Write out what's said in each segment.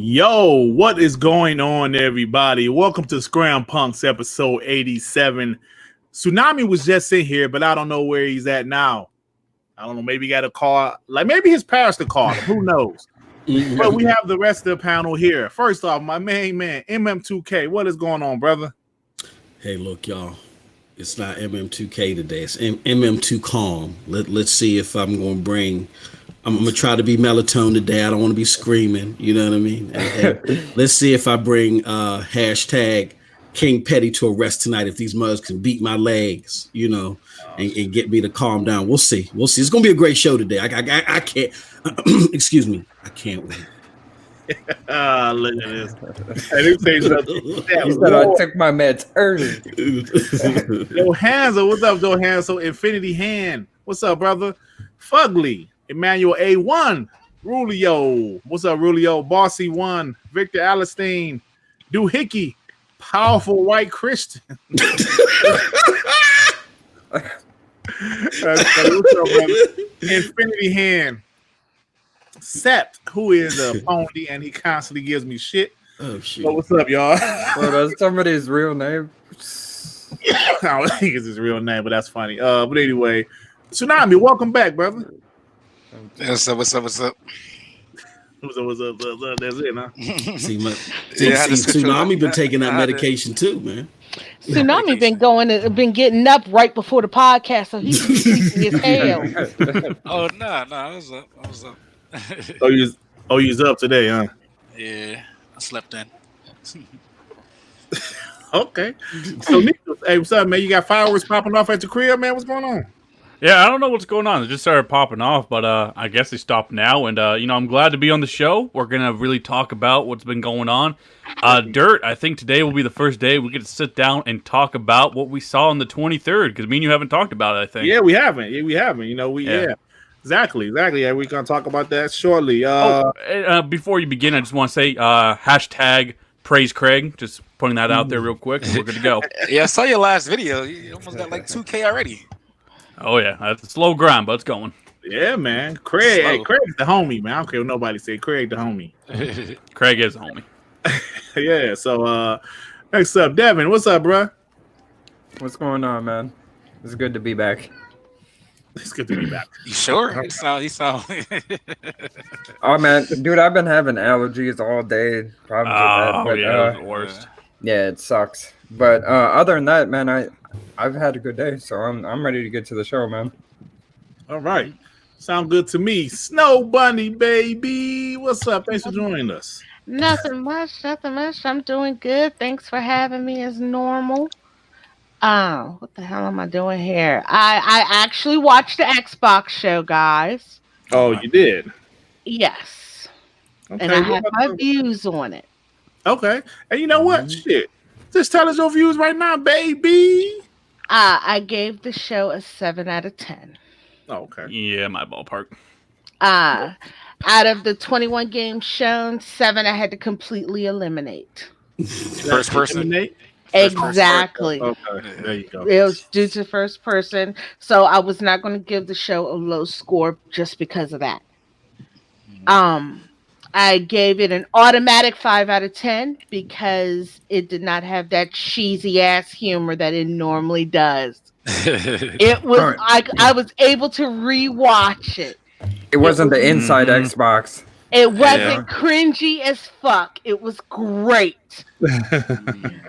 Yo, what is going on, everybody? Welcome to Scrampunks episode 87. Tsunami was just in here, but I don't know where he's at now. I don't know. Maybe he got a call. Like maybe his parents to call him. Who knows? But we have the rest of the panel here. First off, my main man, MM2K. What is going on, brother? Hey, look, y'all. It's not MM2K today. It's MM2 Calm. Let's see if I'm going to bring... I'm going to try to be melatonin today. I don't want to be screaming. You know what I mean? And let's see if I bring hashtag King Petty to a rest tonight. If these mugs can beat my legs, you know, and get me to calm down. We'll see. We'll see. It's going to be a great show today. I can't. Excuse me. I can't wait. Look at this. He said I took my meds early. Johansson, what's up, Johansson? Infinity Hand, what's up, brother? Fugly, Emmanuel A1, Rulio, what's up, Rulio? Bossy One, Victor Alistine, Doohickey, Powerful White Christian. What's up, brother? Infinity Hand. Sept, who is a pony and he constantly gives me shit. Oh shit! So what's up, y'all? Well, that's somebody's real name. I don't think it's his real name, but that's funny. But anyway, Tsunami, welcome back, brother. What's up? What's up? That's it, huh? See, Tsunami been taking that medication too, man. Tsunami been getting up right before the podcast, so he's sleepy as hell. Oh no, I was up. you was up today, huh? Yeah, I slept in. Okay. So, hey, what's up, man? You got fireworks popping off at your crib, man? What's going on? Yeah, I don't know what's going on. They just started popping off, but I guess they stopped now. And, I'm glad to be on the show. We're going to really talk about what's been going on. Dirt, I think today will be the first day we get to sit down and talk about what we saw on the 23rd, because me and you haven't talked about it, I think. Yeah, we haven't. You know, yeah. Exactly. Yeah, we're going to talk about that shortly. Before you begin, I just want to say hashtag praise Craig. Just putting that out there real quick, and we're good to go. Yeah, I saw your last video. You almost got like 2K already. Oh, yeah. That's a slow grind, but it's going. Yeah, man. Craig. Hey, Craig's the homie, man. I don't care what nobody say. Craig the homie. Craig is the homie. Yeah, so next up, Devin. What's up, bro? What's going on, man? It's good to be back. It's good to be back. You sure? You sound. Oh man, dude, I've been having allergies all day. Problems with that, but, the worst. Yeah, it sucks. But other than that, man, I've had a good day, so I'm ready to get to the show, man. All right, sound good to me. Snow Bunny, baby, what's up? Thanks for joining us. Nothing much. I'm doing good. Thanks for having me as normal. What the hell am I doing here? I actually watched the Xbox show, guys. Oh, you did? Yes. Okay, and I have my views on it. Okay. And you know what? Shit. Just tell us your views right now, baby. I gave the show a 7 out of 10. Oh, okay. Yeah, my ballpark. Out of the 21 games shown, 7 I had to completely eliminate. First person? Eliminate? Exactly. Okay, there you go. It was due to first person, so I was not going to give the show a low score just because of that. I gave it an automatic 5 out of 10 because it did not have that cheesy ass humor that it normally does. It was I was able to rewatch it. It wasn't the inside Xbox. It wasn't cringy as fuck. It was great.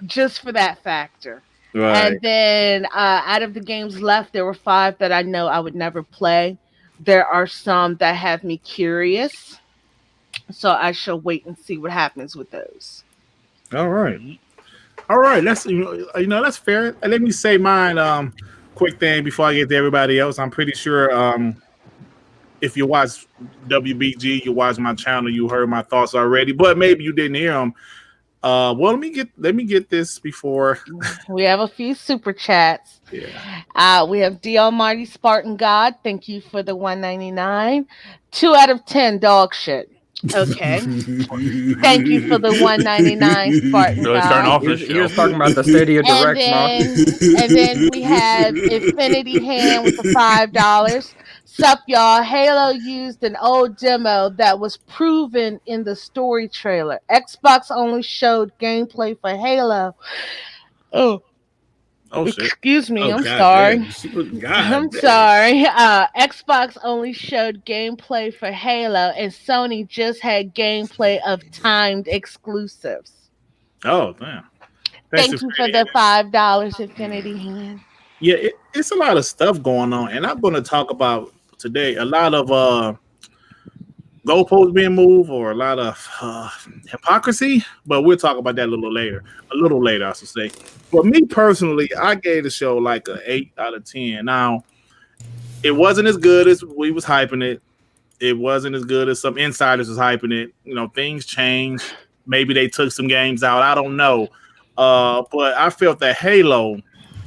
Just for that factor. Right. And then out of the games left, there were 5 that I know I would never play. There are some that have me curious. So I shall wait and see what happens with those. All right. That's that's fair. Let me say mine quick thing before I get to everybody else. I'm pretty sure if you watch WBG, you watch my channel, you heard my thoughts already, but maybe you didn't hear them. Well, let me get this before. We have a few super chats. Yeah. We have D Almighty Spartan God. Thank you for the $1.99. 2 out of 10 dog shit. Okay. Thank you for the $1.99 Spartan Really God. starting off this show. He was talking about the Stadia Direct, and then we have Infinity Hand with the $5. Sup, y'all. Halo used an old demo that was proven in the story trailer. Xbox only showed gameplay for Halo. Oh, shit. excuse me. Oh, I'm God sorry. damn. God I'm damn. sorry. Xbox only showed gameplay for Halo, and Sony just had gameplay of timed exclusives. Oh, damn. Thank you for the $5 Infinity Hand. Yeah, it's a lot of stuff going on, and I'm going to talk about today a lot of goalposts being moved or a lot of hypocrisy, but we'll talk about that a little later. I should say. But me personally, I gave the show like an 8 out of 10. Now, it wasn't as good as we was hyping it. It wasn't as good as some insiders was hyping it. You know, things changed. Maybe they took some games out. I don't know. But I felt that Halo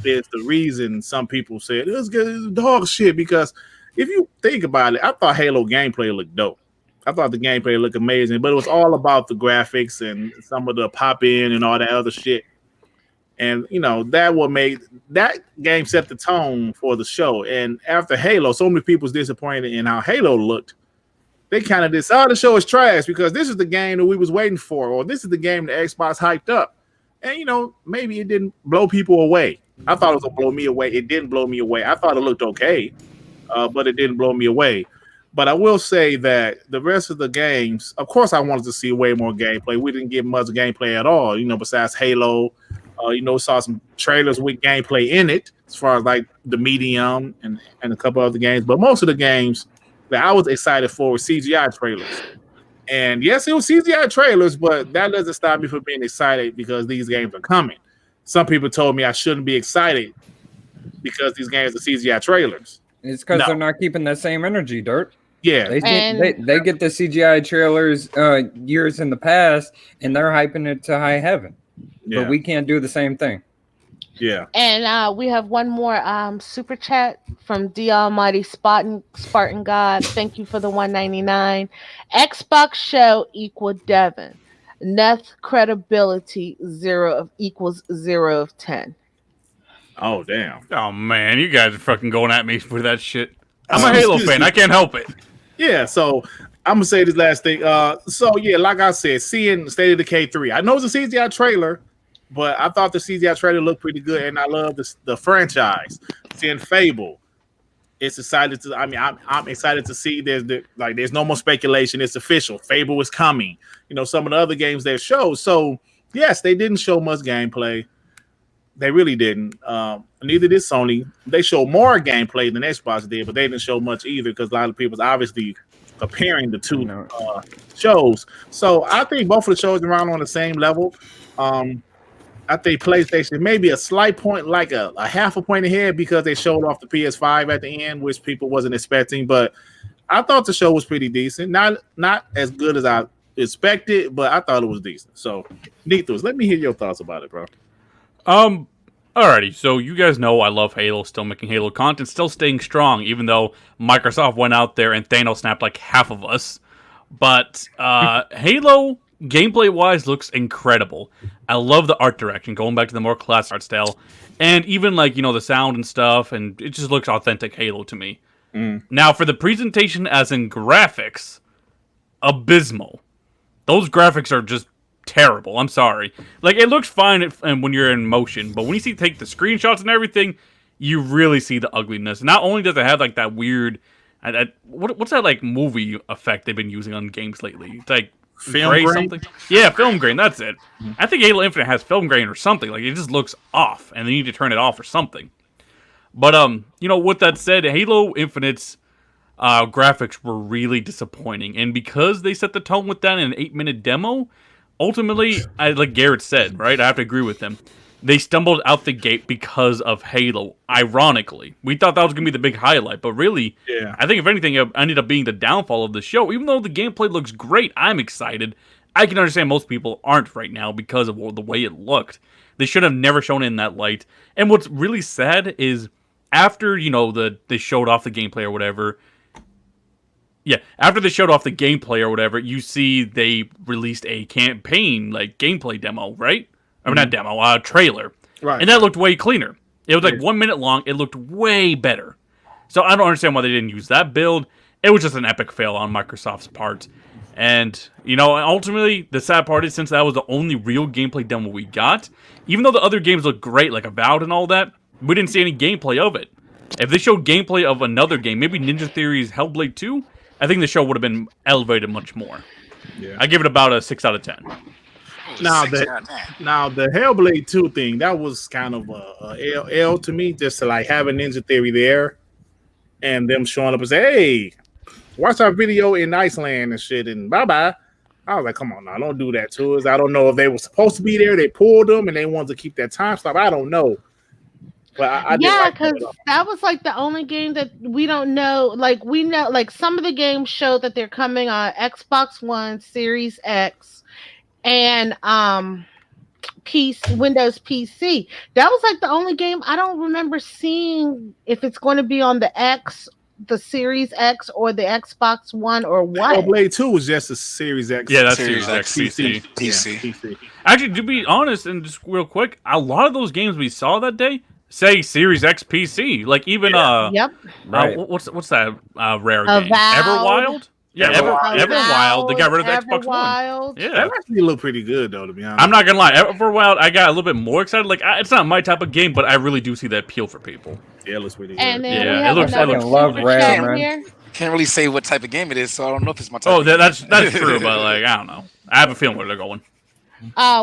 is the reason some people said it was good, it was dog shit. Because if you think about it, I thought Halo gameplay looked dope. I thought the gameplay looked amazing, but it was all about the graphics and some of the pop in and all that other shit. And you know that what made that game set the tone for the show. And after Halo, so many people was disappointed in how Halo looked. They kind of decided the show is trash because this is the game that we was waiting for, or this is the game that Xbox hyped up. And you know, maybe it didn't blow people away. I thought it was gonna blow me away. It didn't blow me away. I thought it looked okay, but it didn't blow me away. But I will say that the rest of the games, of course, I wanted to see way more gameplay. We didn't get much gameplay at all, you know, besides Halo. You know, saw some trailers with gameplay in it, as far as like the Medium and a couple other games. But most of the games that I was excited for were CGI trailers. And yes, it was CGI trailers, but that doesn't stop me from being excited because these games are coming. Some people told me I shouldn't be excited because these games are CGI trailers. It's because they're not keeping that same energy, Dirt. Yeah. They get the CGI trailers years in the past, and they're hyping it to high heaven. Yeah. But we can't do the same thing. Yeah. And we have one more super chat from the Almighty Spartan God. Thank you for the $1.99. Xbox show equal Devin. Neth credibility 0 equals 0 of 10. Oh damn. Oh man, you guys are fucking going at me for that shit. I'm a Halo fan. I can't help it. Yeah, so I'm gonna say this last thing. So yeah, like I said, seeing State of Decay 3. I know it's a CGI trailer, but I thought the CGI trailer looked pretty good, and I love the franchise. Seeing Fable, it's excited to. I mean, I'm excited to see there's no more speculation. It's official. Fable is coming. You know, some of the other games they showed. So yes, they didn't show much gameplay. They really didn't. Neither did Sony. They showed more gameplay than Xbox did, but they didn't show much either because a lot of people's obviously comparing the two shows. So I think both of the shows are around on the same level. I think PlayStation maybe a slight point, like a half a point ahead because they showed off the PS5 at the end, which people wasn't expecting. But I thought the show was pretty decent. Not as good as I expected, but I thought it was decent. So, Nethos, let me hear your thoughts about it, bro. Alrighty, so you guys know I love Halo, still making Halo content, still staying strong, even though Microsoft went out there and Thanos snapped like half of us. But Halo, gameplay-wise, looks incredible. I love the art direction, going back to the more classic art style. And even, like, you know, the sound and stuff, and it just looks authentic Halo to me. Now, for the presentation as in graphics, abysmal. Those graphics are just terrible. I'm sorry. Like, it looks fine when you're in motion, but when you take the screenshots and everything, you really see the ugliness. Not only does it have like that weird, what's that like movie effect they've been using on games lately? It's like film grain grain? something. Yeah, film grain. That's it. I think Halo Infinite has film grain or something. Like, it just looks off, and they need to turn it off or something. But you know, with that said, Halo Infinite's graphics were really disappointing, and because they set the tone with that in an 8-minute demo. Ultimately, like Garrett said, right? I have to agree with him. They stumbled out the gate because of Halo. Ironically, we thought that was going to be the big highlight, but really, I think if anything, it ended up being the downfall of the show. Even though the gameplay looks great, I'm excited. I can understand most people aren't right now because of the way it looked. They should have never shown it in that light. And what's really sad is after they showed off the gameplay or whatever. Yeah, after they showed off the gameplay or whatever, you see they released a campaign, like, gameplay demo, right? I mean, not demo, trailer. Right. And that looked way cleaner. It was like 1 minute long. It looked way better. So I don't understand why they didn't use that build. It was just an epic fail on Microsoft's part. And, ultimately, the sad part is since that was the only real gameplay demo we got, even though the other games looked great, like Avowed and all that, we didn't see any gameplay of it. If they showed gameplay of another game, maybe Ninja Theory's Hellblade 2, I think the show would have been elevated much more. Yeah. I give it about a 6 out of 10. Now the Hellblade 2 thing, that was kind of a L to me, just to like have a Ninja Theory there and them showing up and say, hey, watch our video in Iceland and shit and bye-bye. I was like, come on now, don't do that to us. I don't know if they were supposed to be there. They pulled them and they wanted to keep that time stop. I don't know. But because that was like the only game that we don't know. Like we know, like some of the games show that they're coming on Xbox One, Series X, and Windows PC. That was like the only game I don't remember seeing if it's going to be on the X, the Series X, or the Xbox One, or what. Hellblade 2 was just a Series X. Yeah, that's Series X PC. PC. Actually, to be honest, and just real quick, a lot of those games we saw that day say Series X PC. Like even right. What's that rare game? Everwild? Yeah, Everwild. They got rid of the Xbox One. Yeah, that actually looked pretty good though, to be honest. I'm not gonna lie, Everwild, I got a little bit more excited. Like it's not my type of game, but I really do see that appeal for people. Yeah, it looks pretty good. And then it looks. I love Rare, man. Can't really say what type of game it is, so I don't know if it's my type. Oh, that's true, but like I don't know. I have a feeling where they're going.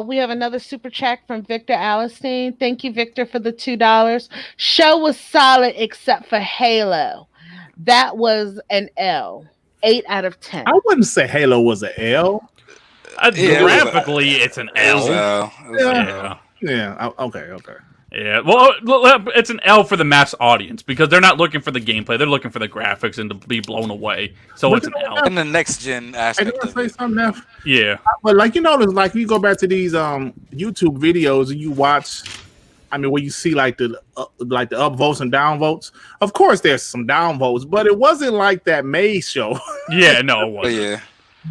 We have another super chat from Victor Alistine. Thank you, Victor, for the $2. Show was solid except for Halo. That was an L. 8 out of 10. I wouldn't say Halo was an L. Graphically, it's an L. Yeah. Okay. Yeah, well, it's an L for the mass audience because they're not looking for the gameplay; they're looking for the graphics and to be blown away. So it's an L. In the next gen aspect. I say something else. Yeah, but like there's like you go back to these YouTube videos and you watch. I mean, where you see like the upvotes and downvotes. Of course, there's some downvotes, but it wasn't like that May show. Yeah, no, it wasn't. Yeah.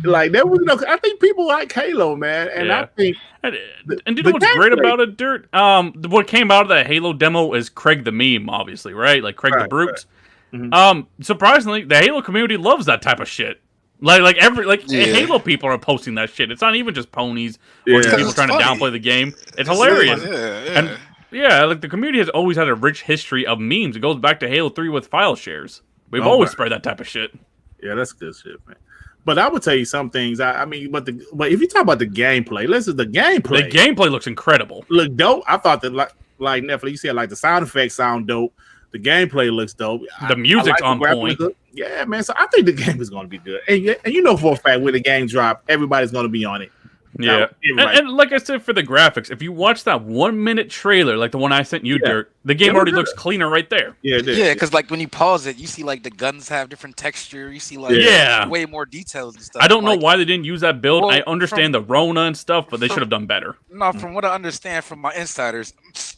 Like there was I think people like Halo, man, and I think. And do you know what's great about it, Dirt? What came out of that Halo demo is Craig the meme, obviously, right? Like Craig the Brute. Right. Mm-hmm. Surprisingly, the Halo community loves that type of shit. Halo people are posting that shit. It's not even just ponies or just people trying to downplay the game. It's hilarious. And like the community has always had a rich history of memes. It goes back to Halo 3 with file shares. We've always spread that type of shit. Yeah, that's good shit, man. But I would tell you some things. But if you talk about the gameplay, listen, the gameplay. The gameplay looks incredible. Look dope. I thought that like Netflix, you said like the sound effects sound dope. The gameplay looks dope. The music's on point. Yeah, man. So I think the game is going to be good. And you know for a fact when the game drop, everybody's going to be on it. Yeah, and like I said, for the graphics, if you watch that 1 minute trailer, like the one I sent you, Dirt, the game already looks cleaner right there. Yeah, it is. Yeah, because like when you pause it, you see like the guns have different texture. You see like way more details and stuff. I don't know why they didn't use that build. I understand the Rona and stuff, but they should have done better. No, from what I understand from my insiders,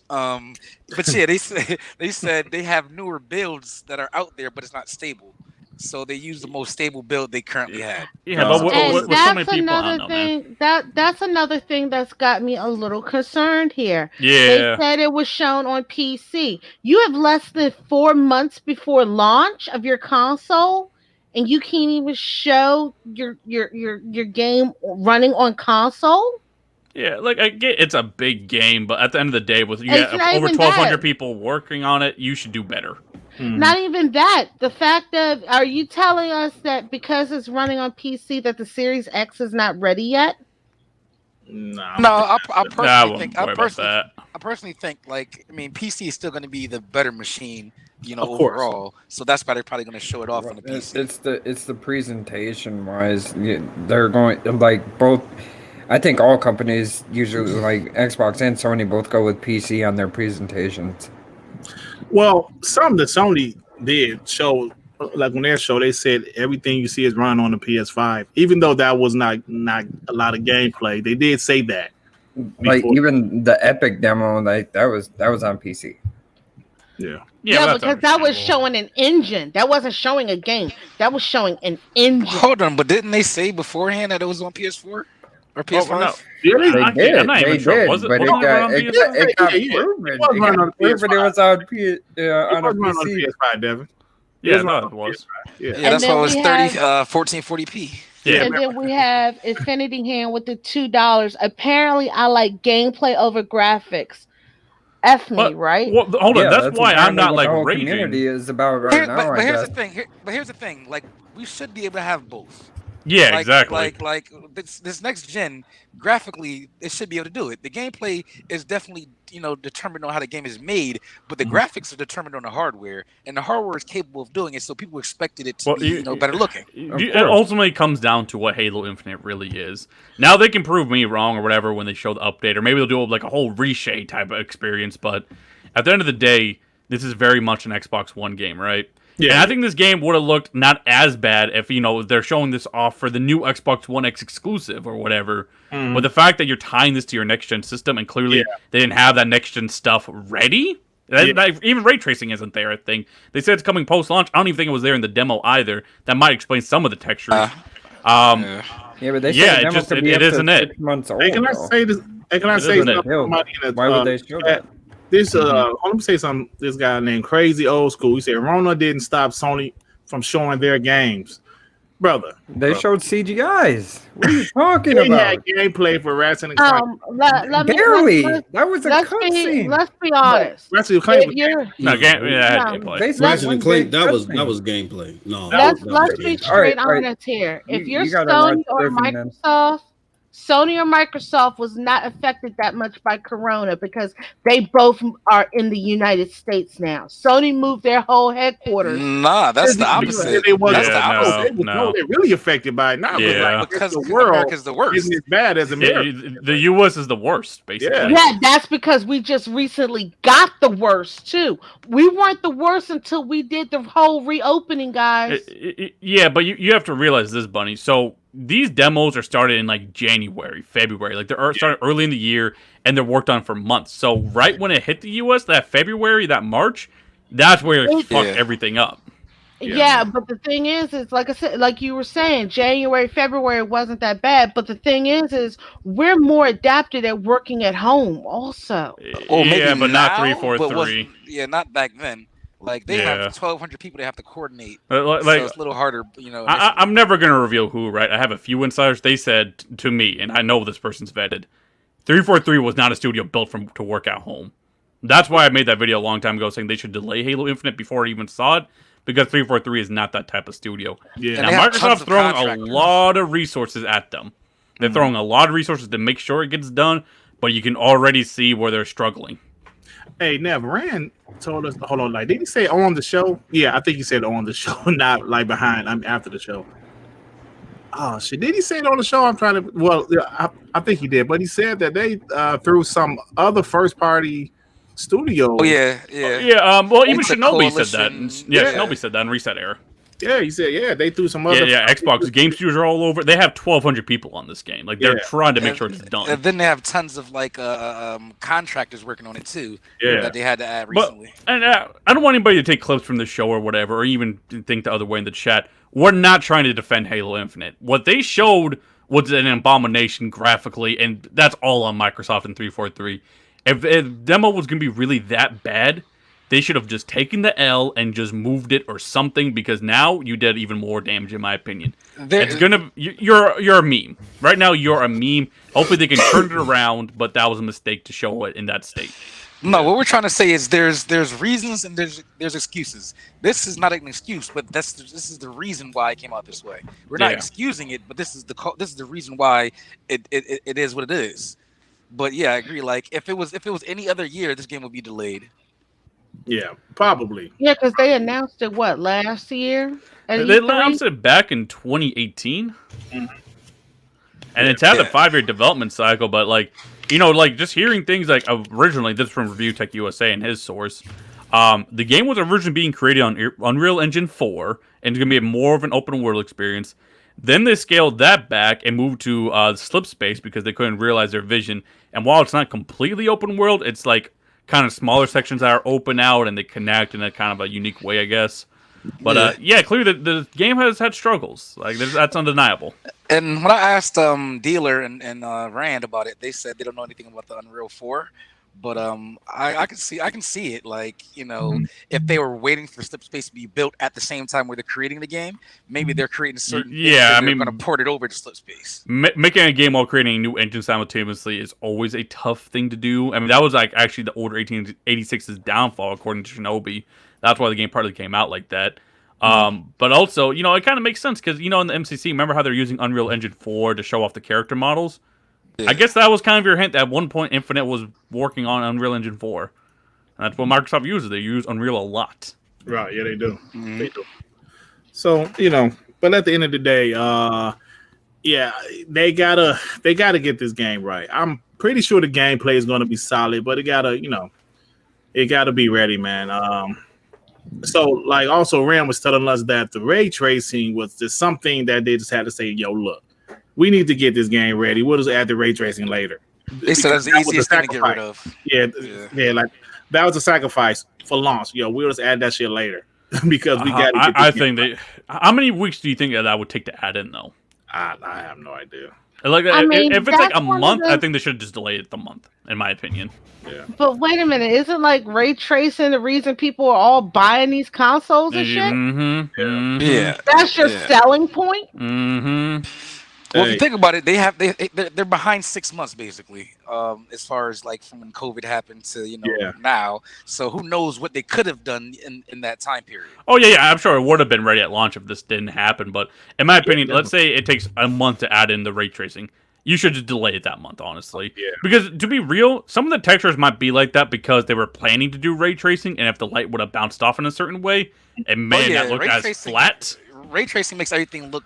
but yeah, they said they have newer builds that are out there, but it's not stable. So they use the most stable build they currently had. Yeah, but with so many people, I don't know, thing. That's another thing that's got me a little concerned here. Yeah, they said it was shown on PC. You have less than 4 months before launch of your console, and you can't even show your game running on console. Yeah, like I get it's a big game, but at the end of the day, with over 1,200 people working on it, you should do better. Mm-hmm. Not even that. The fact that are you telling us that because it's running on PC that the Series X is not ready yet? No. I personally think like PC is still going to be the better machine, overall. So that's why they're probably going to show it off on the PC. It's the presentation wise. They're going like both. I think all companies usually like Xbox and Sony both go with PC on their presentations. Well, some that Sony did show, like on their show, they said everything you see is running on the PS5. Even though that was not a lot of gameplay, they did say that. Like even the Epic demo, like that was on PC. Yeah, because that was showing an engine. That wasn't showing a game. That was showing an engine. Hold on, but didn't they say beforehand that it was on PS4? Or PS5? Oh, no. Really? I'm not even sure. Was it got proven. It was on PC. On PS5, Devin. Yeah, I thought it was. Yeah. Yeah, that's why then it was we 1440p. Yeah. And then we have Infinity Hand with the $2. Apparently, I like gameplay over graphics. F me, But, right? well, hold on. Yeah, That's why I'm apparently not what like the whole raging. community is about right now. But I here's guess. the thing. But here's the thing. Like, we should be able to have both. Yeah, Like, exactly. Like this next gen, graphically, it should be able to do it. The gameplay is definitely determined on how the game is made, but the graphics are determined on the hardware, and the hardware is capable of doing it. So people expected it to be better looking. It ultimately comes down to what Halo Infinite really is. Now they can prove me wrong or whatever when they show the update, or maybe they'll do like a whole reshade type of experience. But at the end of the day, this is very much an Xbox One game, right? Yeah, and I think this game would have looked not as bad if they're showing this off for the new Xbox One X exclusive or whatever. But the fact that you're tying this to your next gen system, and clearly they didn't have that next gen stuff ready. Even ray tracing isn't there. I think they said it's coming post launch. I don't even think it was there in the demo either. That might explain some of the textures. Yeah, but they said the demo could be it up isn't to it. 6 months old. Hey, can I say this? Hey, can I say something? Why would they show that? This let me say something. This guy named Crazy Old School. He said Rona didn't stop Sony from showing their games, brother. They showed CGIs. What are you talking They about? had gameplay for Ratchet and Clank. Barely. That was a cutscene. Let's be honest. Ratchet and Clank. Ratchet and Clank. That was gameplay. No. Let's be straight honest here. If you're Sony or Microsoft. Sony or Microsoft was not affected that much by Corona because they both are in the United States now. Sony moved their whole headquarters. Nah, that's the opposite. That's the opposite. No, they're really affected by it now. Yeah. Because the world America's the worst. isn't as bad as America. The U.S. is the worst, basically. Yeah, that's because we just recently got the worst too. We weren't the worst until we did the whole reopening, guys. Yeah, but you have to realize this, Bunny. So these demos are started in like January, February. Like they're started early in the year, and they're worked on for months. So right when it hit the U.S., that February, that March, that's where it fucked everything up. Yeah, but the thing is like I said, like you were saying, January, February wasn't that bad. But the thing is we're more adapted at working at home, also. Well, maybe but now, not 343. Yeah, not back then. Like they have 1,200 people they have to coordinate. Like, so it's a little harder, I'm never gonna reveal who, right? I have a few insiders. They said to me, and I know this person's vetted, 343 was not a studio built to work at home. That's why I made that video a long time ago saying they should delay Halo Infinite before I even saw it, because 343 is not that type of studio. Yeah. Now Microsoft's throwing a lot of resources at them. They're throwing a lot of resources to make sure it gets done, but you can already see where they're struggling. Hey, Nev, Rand told us, hold on, like, did he say on the show? Yeah, I think he said on the show, not like behind, after the show. Oh, shit. Did he say it on the show? I'm trying to, well, I think he did, but he said that they threw some other first party studio. Oh, yeah. Well, even Shinobi said that. Shinobi said that in Reset Era. Yeah, he said, they threw some other. Yeah, Xbox game studios are all over. They have 1,200 people on this game. Like they're trying to make sure it's done. And then they have tons of like contractors working on it too. Yeah, that they had to add recently. And I don't want anybody to take clips from the show or whatever, or even think the other way in the chat. We're not trying to defend Halo Infinite. What they showed was an abomination graphically, and that's all on Microsoft and 343. If the demo was going to be really that bad, they should have just taken the L and just moved it or something, because now you did even more damage, in my opinion. You're a meme. Right now, you're a meme. Hopefully they can turn it around, but that was a mistake to show it in that state. No, what we're trying to say is there's reasons and there's excuses. This is not an excuse, but this is the reason why it came out this way. We're not excusing it, but this is the reason why it is what it is. But yeah, I agree. Like if it was any other year, this game would be delayed. Yeah, probably. Yeah, because they announced it last year? They announced it back in 2018, and it's had a 5-year development cycle. But like just hearing things like originally, this is from Review Tech USA and his source. The game was originally being created on Unreal Engine 4, and it's gonna be more of an open world experience. Then they scaled that back and moved to Slip Space because they couldn't realize their vision. And while it's not completely open world, it's like kind of smaller sections that are open out and they connect in a kind of a unique way, I guess. But clearly the game has had struggles. Like that's undeniable. And when I asked Dealer and Rand about it, they said they don't know anything about the Unreal 4. But I can see it, like, if they were waiting for Slipspace to be built at the same time where they're creating the game, maybe they're creating certain things and they're going to port it over to Slipspace. Making a game while creating a new engine simultaneously is always a tough thing to do. I mean, that was like actually the Order 1886's downfall, according to Shinobi. That's why the game partly came out like that. But also, it kind of makes sense because, in the MCC, remember how they're using Unreal Engine 4 to show off the character models? Yeah. I guess that was kind of your hint that at one point Infinite was working on Unreal Engine 4. And that's what Microsoft uses. They use Unreal a lot. Right, yeah, they do. They do. So, but at the end of the day, they gotta get this game right. I'm pretty sure the gameplay is gonna be solid, but it gotta be ready, man. So, like, also Ram was telling us that the ray tracing was just something that they just had to say, yo, look, we need to get this game ready. We'll just add the ray tracing later. They said that's the easiest thing to get rid of. Yeah, like that was a sacrifice for launch. We'll just add that shit later because we got to. I think they. How many weeks do you think that would take to add in, though? I have no idea. Like, if it's like a month, I think they should just delay it the month, in my opinion. Yeah. But wait a minute, isn't like ray tracing the reason people are all buying these consoles and shit? Mm-hmm. Yeah. That's your selling point. Mm-hmm. Well, if you think about it, they're behind 6 months basically, as far as like from when COVID happened to now. So who knows what they could have done in that time period? Oh yeah, I'm sure it would have been ready at launch if this didn't happen. But in my opinion, let's say it takes a month to add in the ray tracing. You should just delay it that month, honestly. Yeah. Because to be real, some of the textures might be like that because they were planning to do ray tracing, and if the light would have bounced off in a certain way, it may not look as flat. Ray tracing makes everything look,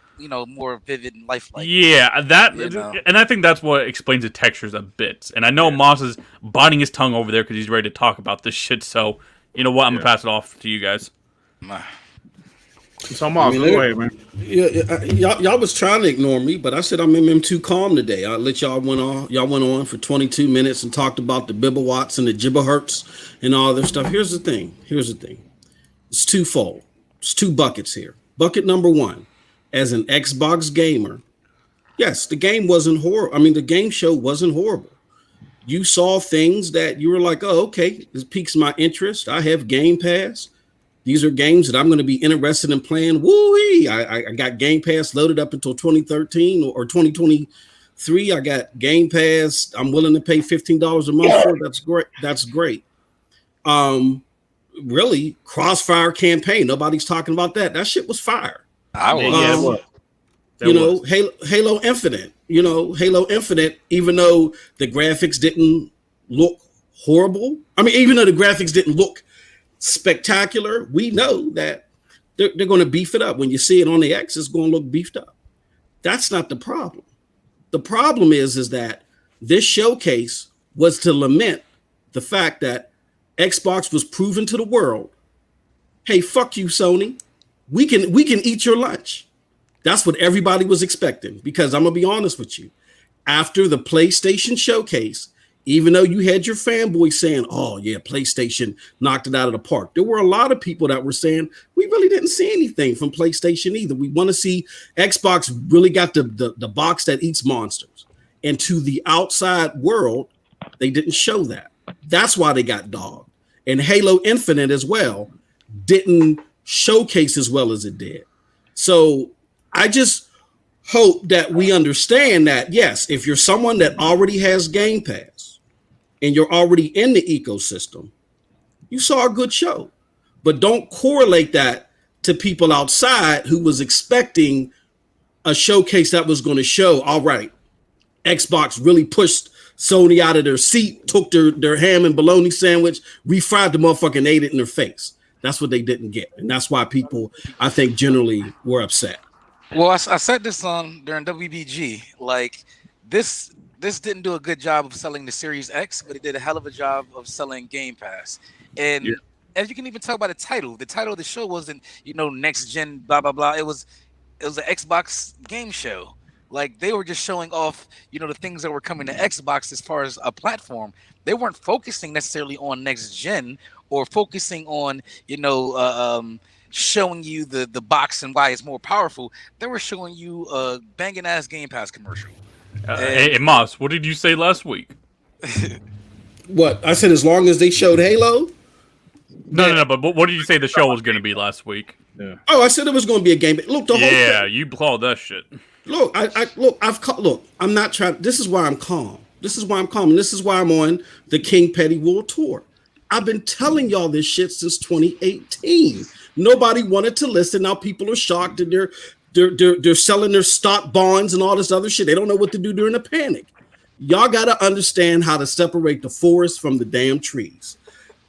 more vivid and lifelike. Yeah, and I think that's what explains the textures a bit. And I know Moss is biting his tongue over there because he's ready to talk about this shit. So, you know what? I'm gonna pass it off to you guys. So Moss, go ahead, man. Y'all was trying to ignore me, but I said I'm MM2 calm today. I let y'all went on for 22 minutes and talked about the bibawatts and the gigahertz and all this stuff. Here's the thing. It's twofold. It's two buckets here. Bucket number one, as an Xbox gamer, yes, the game wasn't horrible. I mean, the game show wasn't horrible. You saw things that you were like, oh, okay, this piques my interest. I have Game Pass. These are games that I'm going to be interested in playing. Woo-wee! I got Game Pass loaded up until 2013 or 2023. I got Game Pass. I'm willing to pay $15 a month for it. That's great. Really, Crossfire campaign. Nobody's talking about that. That shit was fire. Halo Infinite. Halo Infinite, even though the graphics didn't look horrible. I mean, even though the graphics didn't look spectacular, we know that they're going to beef it up. When you see it on the X, it's going to look beefed up. That's not the problem. The problem is that this showcase was to lament the fact that Xbox was proving to the world, hey, fuck you, Sony. We can eat your lunch. That's what everybody was expecting. Because I'm gonna be honest with you, after the PlayStation showcase, even though you had your fanboys saying, oh yeah, PlayStation knocked it out of the park, there were a lot of people that were saying we really didn't see anything from PlayStation either. We want to see Xbox really got the box that eats monsters. And to the outside world, they didn't show that. That's why they got dogged. And Halo Infinite as well didn't showcase as well as it did. So I just hope that we understand that, yes, if you're someone that already has Game Pass and you're already in the ecosystem, you saw a good show. But don't correlate that to people outside who was expecting a showcase that was going to show, all right, Xbox really pushed Sony out of their seat, took their ham and bologna sandwich, refried the motherfucker and ate it in their face. That's what they didn't get. And that's why people, I think, generally were upset. Well, I said this during WBG. Like, this didn't do a good job of selling the Series X, but it did a hell of a job of selling Game Pass. And as you can even tell by the title of the show wasn't, next gen, blah, blah, blah. It was an Xbox game show. Like, they were just showing off, the things that were coming to Xbox as far as a platform. They weren't focusing necessarily on next gen or focusing on, showing you the box and why it's more powerful. They were showing you a banging ass Game Pass commercial. Hey, Moss, what did you say last week? What I said, as long as they showed Halo. No. But what did you say the show was going to be last week? Yeah. Oh, I said it was going to be a game. Look, the whole thing. You called that shit. Look, look. I'm not trying. This is why I'm calm. This is why I'm calm. And this is why I'm on the King Petty World Tour. I've been telling y'all this shit since 2018. Nobody wanted to listen. Now people are shocked and they're selling their stock bonds and all this other shit. They don't know what to do during a panic. Y'all got to understand how to separate the forest from the damn trees.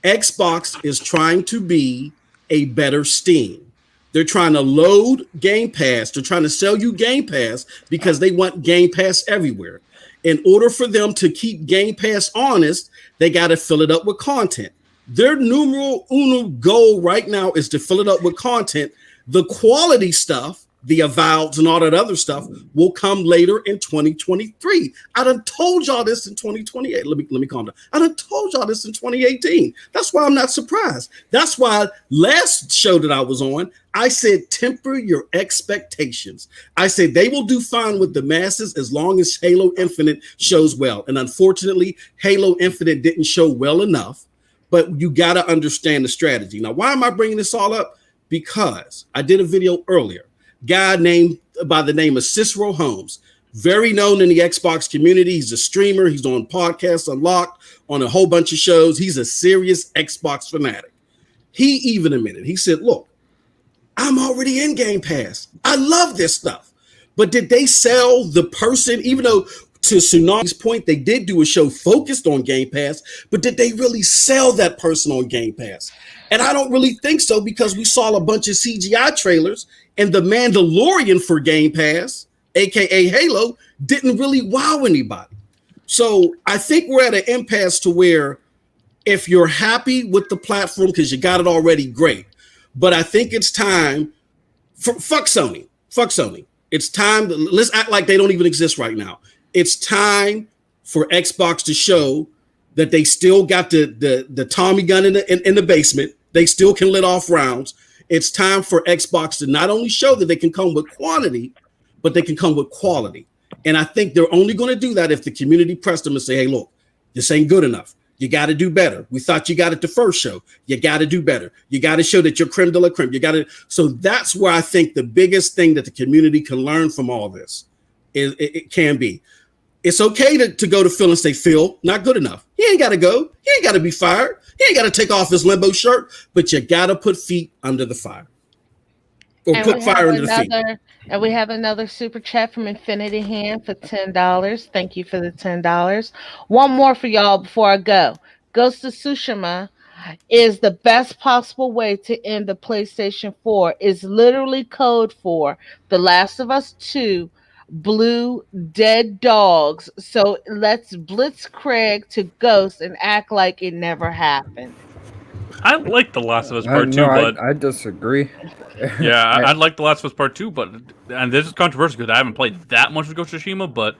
Xbox is trying to be a better Steam. They're trying to load Game Pass. They're trying to sell you Game Pass because they want Game Pass everywhere. In order for them to keep Game Pass honest, they got to fill it up with content. Their numero uno goal right now is to fill it up with content. The quality stuff, the avoweds and all that other stuff will come later in 2023. I done told y'all this in 2028. Let me calm down. I done told y'all this in 2018. That's why I'm not surprised. That's why last show that I was on, I said temper your expectations. I said they will do fine with the masses as long as Halo Infinite shows well. And unfortunately, Halo Infinite didn't show well enough, but you got to understand the strategy. Now, why am I bringing this all up? Because I did a video earlier. Guy named by the name of Cicero Holmes, very known in the Xbox community. He's a streamer. He's on Podcasts Unlocked, on a whole bunch of shows. He's a serious Xbox fanatic. He even admitted, he said, look, I'm already in Game Pass. I love this stuff. But did they sell the person, even though to Tsunami's point, they did do a show focused on Game Pass, but did they really sell that person on Game Pass? And I don't really think so, because we saw a bunch of CGI trailers and the Mandalorian for Game Pass, aka Halo, didn't really wow anybody. So I think we're at an impasse to where if you're happy with the platform because you got it already, great. But I think it's time for fuck Sony. It's time. Let's act like they don't even exist right now. It's time for Xbox to show that they still got the Tommy gun in the basement. They still can let off rounds. It's time for Xbox to not only show that they can come with quantity, but they can come with quality. And I think they're only going to do that if the community press them and say, hey, look, this ain't good enough. You got to do better. We thought you got it the first show. You got to do better. You got to show that you're creme de la creme. So that's where I think the biggest thing that the community can learn from all this is it can be. It's okay to go to Phil and say, Phil, not good enough. He ain't got to go. He ain't got to be fired. He ain't got to take off his limbo shirt, but you got to put feet under the fire. Or and put fire under the feet. And we have another super chat from Infinity Hand for $10. Thank you for the $10. One more for y'all before I go. Ghost of Tsushima is the best possible way to end the PlayStation 4. Is literally code for The Last of Us 2 Blue Dead Dogs. So let's blitzkrieg to Ghost and act like it never happened. I like The Last of Us Part 2, but I disagree. Yeah, I like The Last of Us Part 2, and this is controversial because I haven't played that much of Ghost of Tsushima, but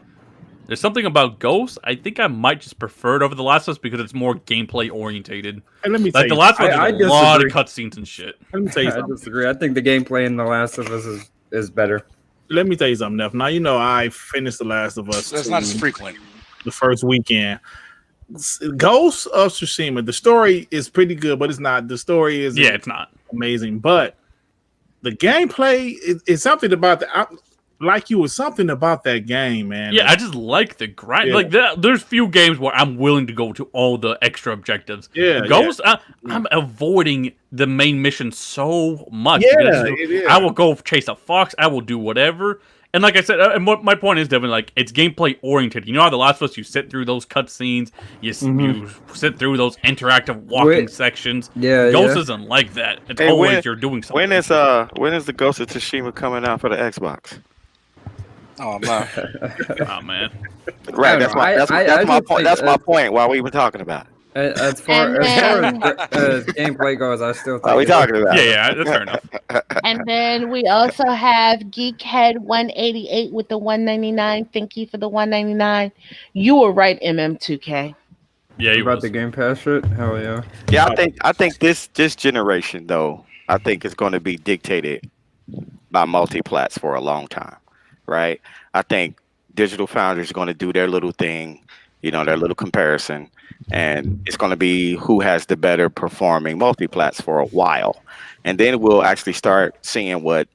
there's something about Ghost I think I might just prefer it over The Last of Us because it's more gameplay orientated. And let me tell like you, The Last of Us has a lot of disagree. cutscenes and shit. let me tell you I something. disagree. I think the gameplay in The Last of Us is better. Let me tell you something, Neff. Now, you know, I finished The Last of Us That's not as frequent. the first weekend. Ghost of Tsushima, the story is pretty good, but it's not. The story is Yeah, it's not. amazing, but the gameplay is something about something about that game, man. Yeah, I just like the grind. Yeah. Like there's few games where I'm willing to go to all the extra objectives. Yeah, Ghost, I'm avoiding the main mission so much. Yeah, because it is. I will go chase a fox. I will do whatever. And like I said, and what my point is, Devin, like it's gameplay oriented. You know how The Last of Us, you sit through those cutscenes, you sit through those interactive walking sections. Yeah, Ghost yeah. isn't like that. It's Hey, always you're doing something. When is the Ghost of Tsushima coming out for the Xbox? Oh no. Oh man. Right, that's my just point. think, That's my point. Why we even talking about it? As far as gameplay goes, I still think. Why we talking about it? Yeah, that's fair enough. And then we also have Geekhead 188 with the $1.99. Thank you for the $1.99. You were right, MM2K. Yeah, you About the Game Pass shit? Hell yeah. Yeah, I think this generation though, I think it's going to be dictated by multi-plats for a long time, right? I think Digital Foundry is going to do their little thing. their little comparison, and it's going to be who has the better performing multiplats for a while, and then we'll actually start seeing what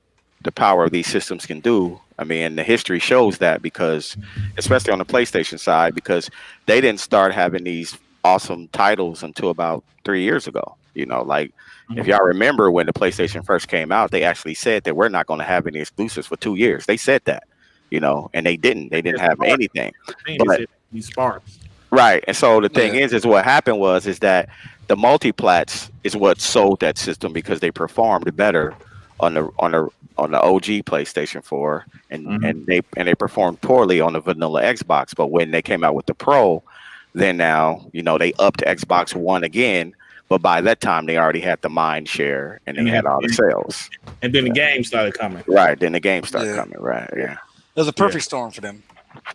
the power of these systems can do. I mean, the history shows that, because especially on the PlayStation side, because they didn't start having these awesome titles until about 3 years ago. If y'all remember when the PlayStation first came out, they actually said that we're not going to have any exclusives for 2 years. They said that, and they didn't have anything. But these sparks. Right. And so the thing is what happened is that the multiplats is what sold that system, because they performed better on the OG PlayStation 4, and they performed poorly on the vanilla Xbox. But when they came out with the Pro, then now they upped Xbox One again. But by that time, they already had the mind share, and they had all the sales. And then the game started coming. Right. Then the game started coming. Right. Yeah. It was a perfect storm for them.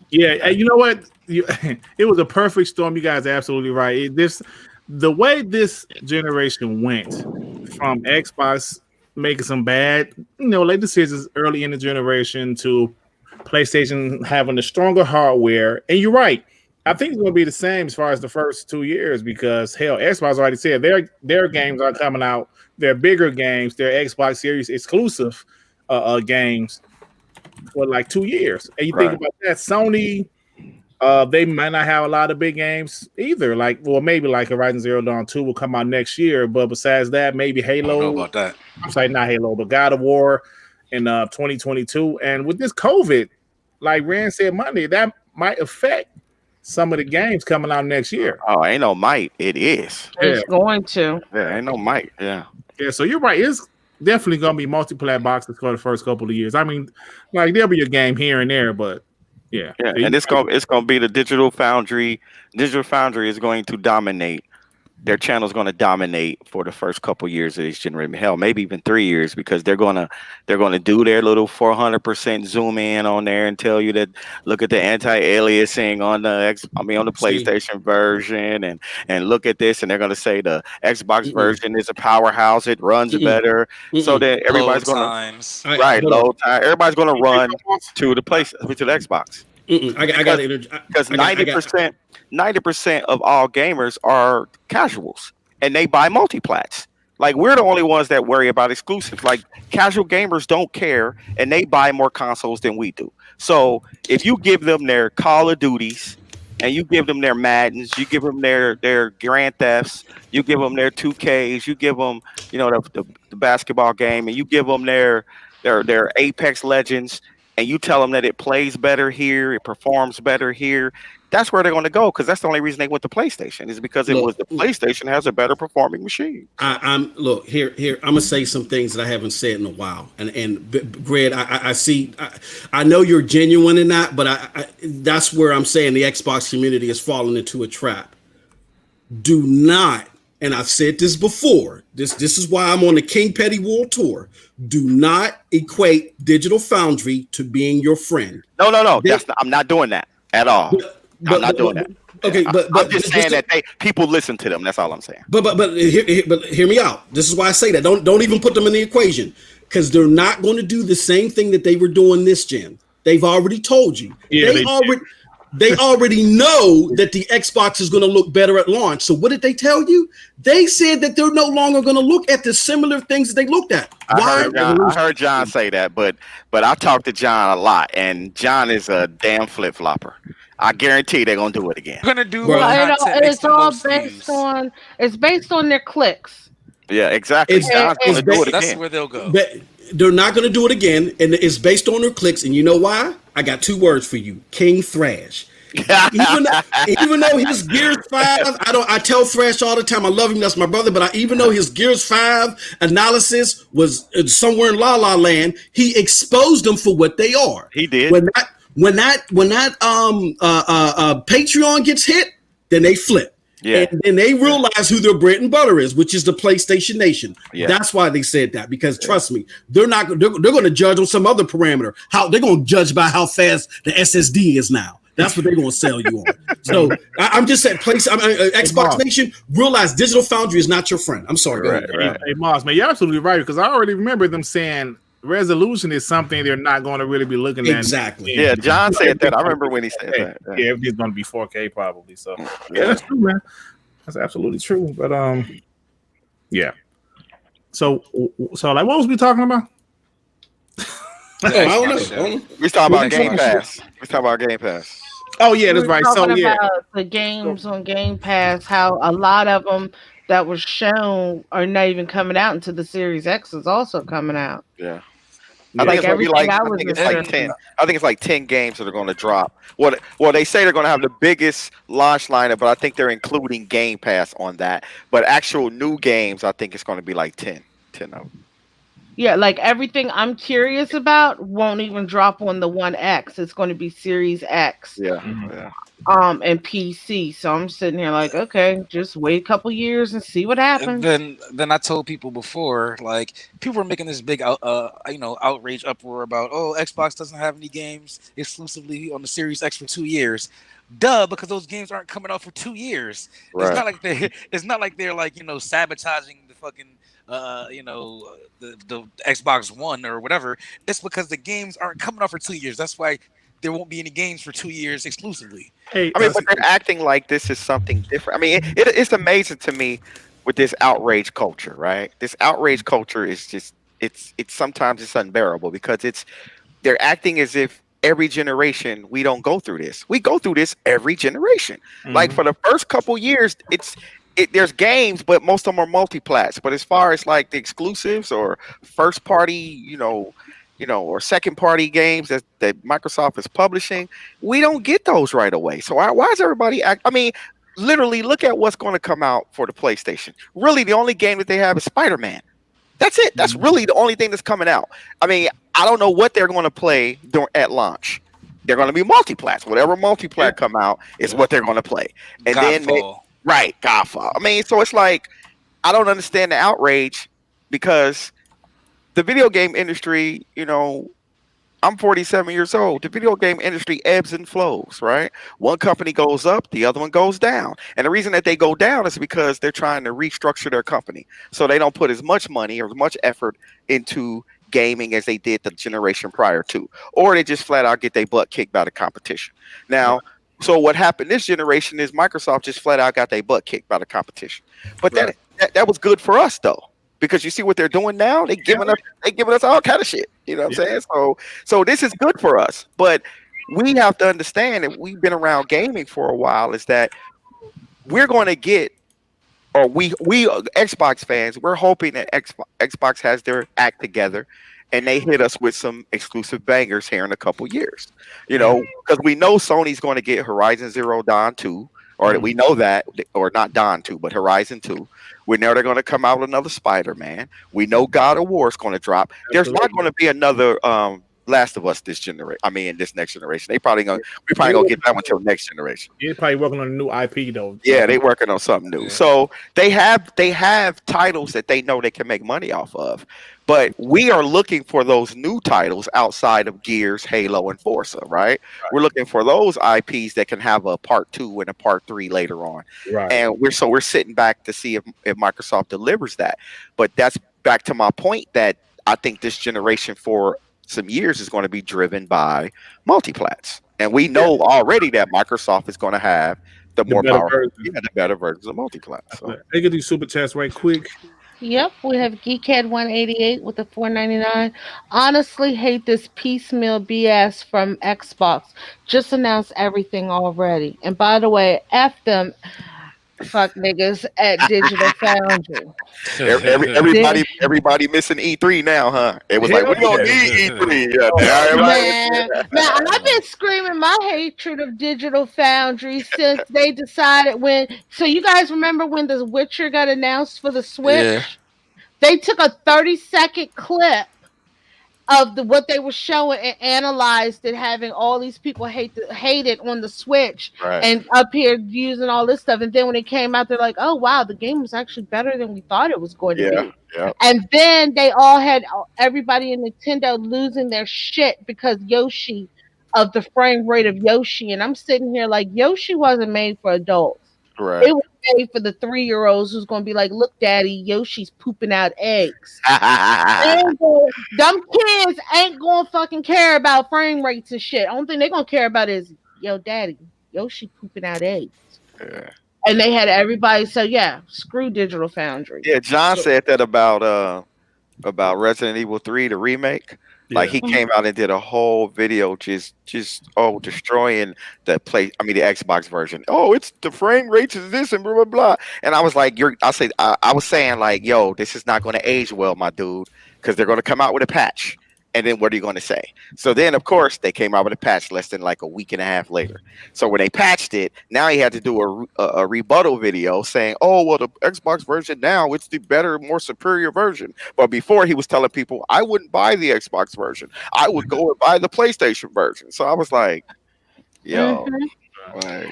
Yeah. And you know what? It was a perfect storm. You guys are absolutely right. The way this generation went from Xbox making some bad, late decisions early in the generation to PlayStation having the stronger hardware. And you're right. I think it's going to be the same as far as the first 2 years, because Xbox already said their games are coming out. They're bigger games. They're Xbox Series exclusive games for like 2 years. And you think about that, Sony, they might not have a lot of big games either. Maybe like Horizon Zero Dawn 2 will come out next year. But besides that, maybe Halo. I don't know about that. I'm sorry, not Halo, but God of War in 2022. And with this COVID, like Rand said Monday, that might affect some of the games coming out next year. Oh, ain't no might. It is. It's going to. Yeah, ain't no might. Yeah. Yeah, so you're right. It's definitely going to be multi-plat boxes for the first couple of years. I mean, there'll be a game here and there, but yeah. Yeah, and it's gonna be the Digital Foundry. Digital Foundry is going to dominate. Their channel is going to dominate for the first couple of years of this generation. Hell, maybe even 3 years, because they're gonna do their little 400% zoom in on there and tell you that look at the anti-aliasing on the PlayStation version, and look at this, and they're gonna say the Xbox version is a powerhouse. It runs better, so that everybody's load time. Everybody's gonna run to the Xbox. I got to because 90% of all gamers are casuals, and they buy multiplats. Like, we're the only ones that worry about exclusives. Like, casual gamers don't care, and they buy more consoles than we do. So if you give them their Call of Duties, and you give them their Maddens, you give them their Grand Thefts, you give them their 2Ks, you give them the basketball game, and you give them their Apex Legends, and you tell them that it plays better here, it performs better here, that's where they're going to go, because that's the only reason they went to PlayStation, is because the PlayStation has a better performing machine. I'm gonna say some things that I haven't said in a while, and Greg, I see, I know you're genuine in that, but that's where I'm saying the Xbox community has fallen into a trap. Do not, and I've said this before, this is why I'm on the King Petty World Tour. Do not equate Digital Foundry to being your friend. No. I'm not doing that at all. I'm not doing that. Okay, but I'm just saying that people listen to them. That's all I'm saying. But hear me out. This is why I say that. Don't even put them in the equation, because they're not going to do the same thing that they were doing this gen. They've already told you. Yeah, they already know that the Xbox is going to look better at launch. So what did they tell you? They said that they're no longer going to look at the similar things that they looked at. I heard John say that, but I talked to John a lot, and John is a damn flip flopper. I guarantee they're gonna do it again. We're gonna do it's all based on their clicks. Yeah, exactly. John's gonna do it again. That's where they'll go. They're not going to do it again, and it's based on their clicks. And you know why? I got 2 words for you: King Thrash. even though his Gears 5, I tell Thrash all the time, I love him, that's my brother, but even though his Gears 5 analysis was somewhere in La La Land, he exposed them for what they are. He did. When that Patreon gets hit, then they flip. Yeah. And then they realize who their bread and butter is, which is the PlayStation Nation. Yeah. That's why they said that, because trust me, they're going to judge on some other parameter. How they're going to judge by how fast the SSD is now. That's what they're going to sell you on. So I'm just saying, Xbox Nation, realize Digital Foundry is not your friend. I'm sorry. Right. Hey, Moss, man, you're absolutely right, because I already remember them saying resolution is something they're not going to really be looking at. Exactly. Yeah, John said that. I remember when he said that. Yeah, everything's going to be 4K probably. So yeah, that's true, man. That's absolutely true. But yeah. So like, what was we talking about? I don't know. We talking about Game Pass. Oh yeah, that's right. So yeah, about the games on Game Pass, how a lot of them that were shown are not even coming out until the Series X is also coming out. Yeah. Yeah. I think Like it's like 10. I think it's like 10 games that are going to drop. Well, they say they're going to have the biggest launch lineup, but I think they're including Game Pass on that. But actual new games, I think it's going to be like 10 of them. Yeah, like everything I'm curious about won't even drop on the One X. It's going to be Series X. Yeah. And PC. So I'm sitting here like, okay, just wait a couple years and see what happens. And then I told people before, like, people were making this big outrage uproar about, oh, Xbox doesn't have any games exclusively on the Series X for 2 years. Duh, because those games aren't coming out for 2 years. Right. It's not like they're like, sabotaging the fucking the Xbox One or whatever. It's because the games aren't coming out for 2 years. That's why there won't be any games for 2 years exclusively. Hey, I mean, but they're acting like this is something different. I mean, it's amazing to me with this outrage culture, right? This outrage culture is just it's sometimes it's unbearable because they're acting as if every generation we don't go through this. We go through this every generation. Like for the first couple years, there's games, but most of them are multi-plats. But as far as like the exclusives or first party, or second party games that Microsoft is publishing, we don't get those right away. So why is everybody I mean, literally look at what's going to come out for the PlayStation. Really, the only game that they have is Spider-Man. That's it. That's really the only thing that's coming out. I mean, I don't know what they're going to play at launch. They're going to be multi-plats. Whatever multi-plat come out is what they're going to play. And Godfall. Godfall. I mean, so it's like, I don't understand the outrage because the video game industry, I'm 47 years old. The video game industry ebbs and flows, right? One company goes up, the other one goes down. And the reason that they go down is because they're trying to restructure their company. So they don't put as much money or as much effort into gaming as they did the generation prior to. Or they just flat out get their butt kicked by the competition. Now, so what happened this generation is Microsoft just flat out got their butt kicked by the competition. But that was good for us, though. Because you see what they're doing now, they giving us all kind of shit. You know what I'm saying? So this is good for us. But we have to understand that we've been around gaming for a while. Is that we're going to get, or we Xbox fans, we're hoping that Xbox has their act together, and they hit us with some exclusive bangers here in a couple years. Because we know Sony's going to get Horizon Zero Dawn 2. Or we know that, or not Dawn 2, but Horizon 2. We know they're going to come out with another Spider-Man. We know God of War is going to drop. There's not going to be another Last of Us this next generation. We probably gonna get that one till next generation. You're probably working on a new IP though. Yeah, they working on something new. So they have titles that they know they can make money off of. But we are looking for those new titles outside of Gears, Halo, and Forza, right? We're looking for those IPs that can have a part 2 and a part 3 later on. Right. And we're sitting back to see if Microsoft delivers that. But that's back to my point that I think this generation for some years is going to be driven by multiplats. And we know already that Microsoft is going to have the more powerful, the better versions of multiplats. So. They can do super chats right quick. Yep, we have Geekhead 188 with the $4.99. Honestly, hate this piecemeal BS from Xbox. Just announced everything already. And by the way, F them fuck niggas at Digital Foundry. Everybody missing E3 now, huh? It was like, we don't need E3. Now, I've been screaming my hatred of Digital Foundry since they decided so you guys remember when The Witcher got announced for the Switch? Yeah. They took a 30-second clip of what they were showing and analyzed it, having all these people hate it on the Switch and up here using all this stuff. And then when it came out, they're like, oh, wow, the game was actually better than we thought it was going to be. Yeah. And then they all had everybody in Nintendo losing their shit because of the frame rate of Yoshi. And I'm sitting here like, Yoshi wasn't made for adults. Right. It was made for the 3-year-olds who's gonna be like, "Look, Daddy, Yoshi's pooping out eggs." Dumb kids ain't gonna fucking care about frame rates and shit. Only thing they gonna care about is, yo, Daddy, Yoshi pooping out eggs. Yeah. And they had everybody. So yeah, screw Digital Foundry. Yeah, John said that about Resident Evil 3, the remake. Like he came out and did a whole video just destroying the the Xbox version. Oh, it's the frame rates is this and blah blah blah. And I was like, I was saying like, yo, this is not going to age well, my dude, because they're going to come out with a patch. And then what are you going to say? So then, of course, they came out with a patch less than like a week and a half later. So when they patched it, now he had to do a rebuttal video saying, oh, well, the Xbox version now, it's the better, more superior version. But before he was telling people, I wouldn't buy the Xbox version. I would go and buy the PlayStation version. So I was like, yo.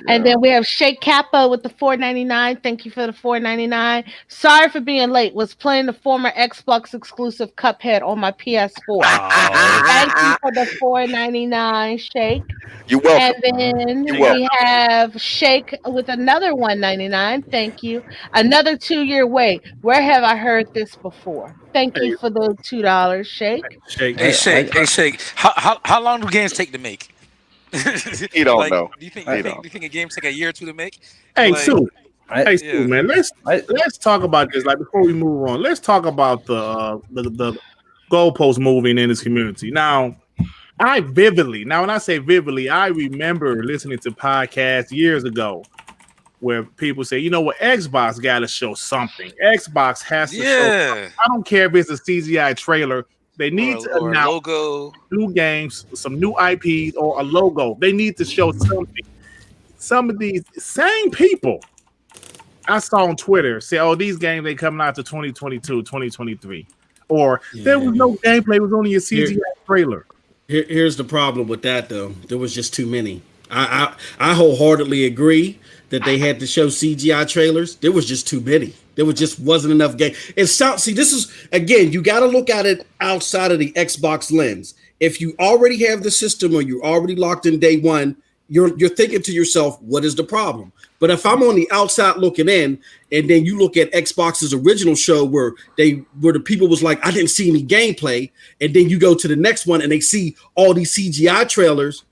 And then we have Shake Capo with the $4.99. Thank you for the $4.99. Sorry for being late. Was playing the former Xbox exclusive Cuphead on my PS4. Thank you for the $4.99, Shake. You're welcome. And then we have Shake with another $1.99. Thank you. Another 2-year wait. Where have I heard this before? Thank you for the $2, Shake. Hey, Shake. How long do games take to make? You don't know. Do you think a game take a year or two to make? Hey, Sue. Sue, man. Let's talk about this. Like before we move on, let's talk about the goalpost moving in this community. Now, when I say vividly, I remember listening to podcasts years ago where people say, you know what, Xbox got to show something. Xbox has to show something. I don't care if it's a CGI trailer. They need to announce logo, new games, some new IPs, or a logo. They need to show something. Some of these same people I saw on Twitter say, oh, these games, they coming out to 2022, 2023. Or there was no gameplay, it was only a CGI trailer. Here's the problem with that, though. There was just too many. I wholeheartedly agree that they had to show CGI trailers. There was just too many. There just wasn't enough game. And see, this is, again, you got to look at it outside of the Xbox lens. If you already have the system or you're already locked in day one, you're thinking to yourself, what is the problem? But if I'm on the outside looking in, and then you look at Xbox's original show where the people was like, I didn't see any gameplay, and then you go to the next one and they see all these CGI trailers,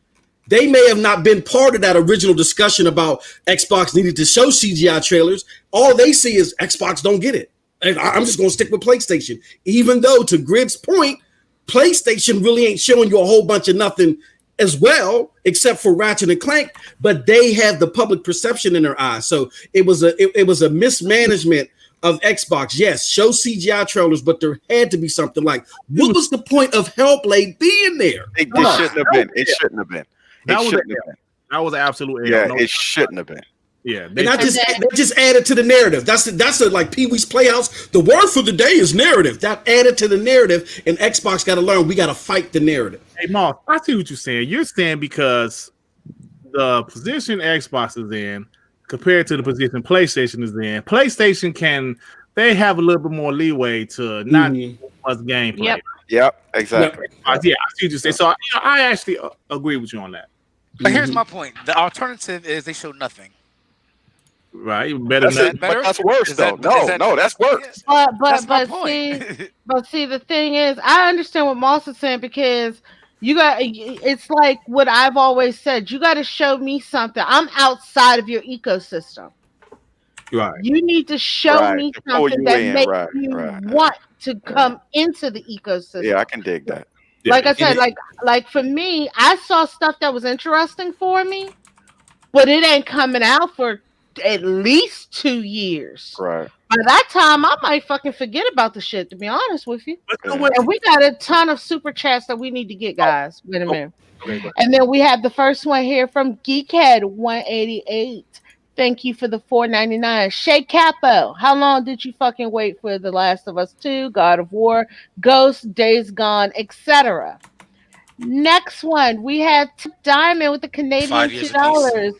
they may have not been part of that original discussion about Xbox needed to show CGI trailers. All they see is Xbox don't get it. And I'm just going to stick with PlayStation. Even though, to Grid's point, PlayStation really ain't showing you a whole bunch of nothing as well, except for Ratchet and Clank, but they have the public perception in their eyes. So it was a mismanagement of Xbox. Yes, show CGI trailers, but there had to be something like, what was the point of Hellblade being there? It shouldn't have been. It shouldn't have been. That was an absolute error. Yeah, it shouldn't have been. Yeah, they just added to the narrative. That's like Pee Wee's Playhouse. The word for the day is narrative. That added to the narrative, and Xbox got to learn we got to fight the narrative. Hey, Moss, I see what you're saying. You're saying because the position Xbox is in compared to the position PlayStation is in, PlayStation they have a little bit more leeway to not much gameplay. Yep, exactly. Yeah, I see what you're saying. So I actually agree with you on that. But here's my point: the alternative is they show nothing. Right, better. But that's worse, though. No, that's worse. But see, the thing is, I understand what Moss is saying because it's like what I've always said. You got to show me something. I'm outside of your ecosystem. Right. You need to show me something that makes you want to come into the ecosystem. Yeah, I can dig that. Like I said, like for me, I saw stuff that was interesting for me, but it ain't coming out for at least 2 years. Right. By that time, I might fucking forget about the shit, to be honest with you. And we got a ton of super chats that we need to get, guys. Wait a minute. And then we have the first one here from Geekhead 188. Thank you for the $4.99. Shay Capo, how long did you fucking wait for The Last of Us 2, God of War, Ghost, Days Gone, etc.? Next one, we have Tip Diamond with the Canadian $2.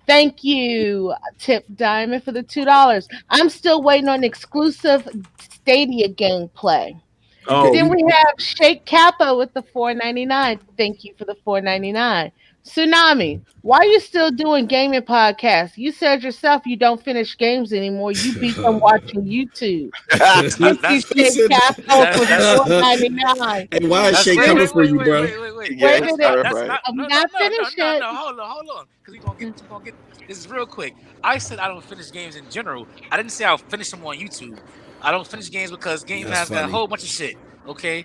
Thank you, Tip Diamond, for the $2. I'm still waiting on exclusive Stadia gameplay. Then we have Shake Capo with the $4.99. Thank you for the $4.99. Tsunami, why are you still doing gaming podcasts? You said yourself you don't finish games anymore. You beat them watching YouTube. Thank you, Shake Capital for $4.99. And why is Shay coming for you, bro? Wait. Yeah, Wait a that's minute. right. I'm not finished yet. No, hold on. Because we're gonna get this is real quick. I said I don't finish games in general. I didn't say I'll finish them on YouTube. I don't finish games because Game Pass got a whole bunch of shit. Okay.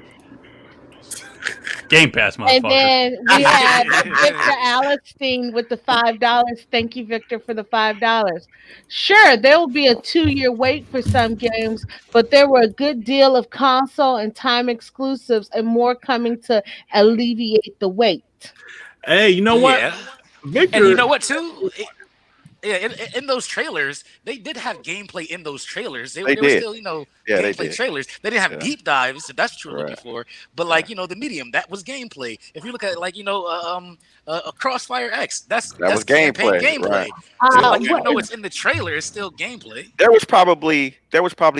Game Pass, motherfucker. And then we had Victor Allenstein with the $5. Thank you, Victor, for the $5. Sure, there will be a 2-year wait for some games, but there were a good deal of console and time exclusives and more coming to alleviate the wait. Hey, you know what? Yeah. Victor, And you know what too? In those trailers, they did have gameplay in those trailers. They were still, gameplay trailers. They didn't have deep dives, if that's what you're looking for. But the medium, that was gameplay. If you look at a Crossfire X, that's was gameplay. Gameplay. Right. So, even though it's in the trailer, it's still gameplay. There was probably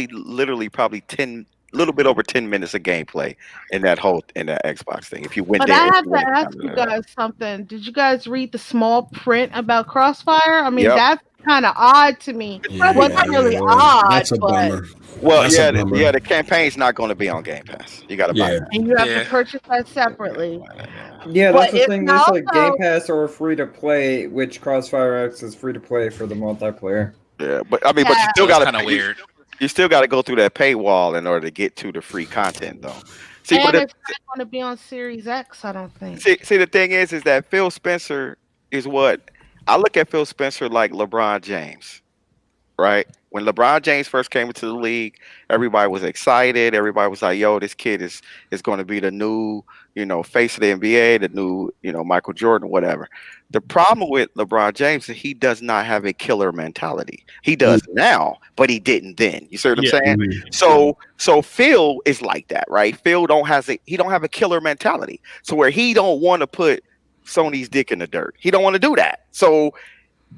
literally 10, little bit over 10 minutes of gameplay in that Xbox thing. If you went but there, I have to ask you guys something. Did you guys read the small print about Crossfire? I mean, that's kind of odd to me. Well, not really odd. That's a bummer. Well, the campaign's not going to be on Game Pass. You got to buy it. And you have to purchase that separately. Yeah, that's the thing. There's like Game Pass or free to play, which Crossfire X is free to play for the multiplayer. Yeah, but I mean, but you still got to kind of weird. You still got to go through that paywall in order to get to the free content, though. See, and it's not going to be on Series X, I don't think. See, the thing is that Phil Spencer is what I look at. Phil Spencer like LeBron James, right? When LeBron James first came into the league, everybody was excited. Everybody was like, "Yo, this kid is going to be the new, face of the NBA, the new, Michael Jordan, whatever." The problem with LeBron James is he does not have a killer mentality. He does now, but he didn't then. You see what I'm saying? So Phil is like that, right? Phil don't have a killer mentality. So where he don't want to put Sony's dick in the dirt. He don't want to do that. So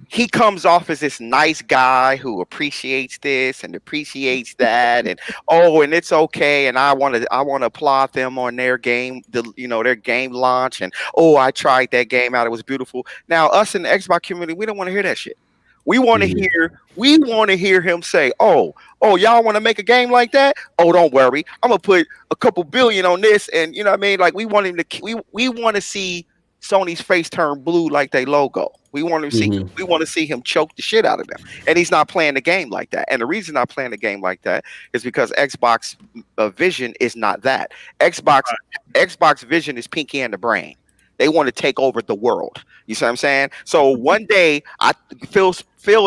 he comes off as this nice guy who appreciates this and appreciates that, and and it's okay. And I want to applaud them on their game, their game launch. And I tried that game out; it was beautiful. Now, us in the Xbox community, we don't want to hear that shit. We want to hear him say, "Oh, y'all want to make a game like that? Oh, don't worry, I'm gonna put a couple billion on this." And you know what I mean? Like we want him to, we want to see Sony's face turn blue like their logo. We want to see him choke the shit out of them, and he's not playing the game like that. And the reason not playing the game like that is because Xbox vision is not that. Xbox vision is Pinky and the Brain. They want to take over the world. You see what I'm saying? So one day, Phil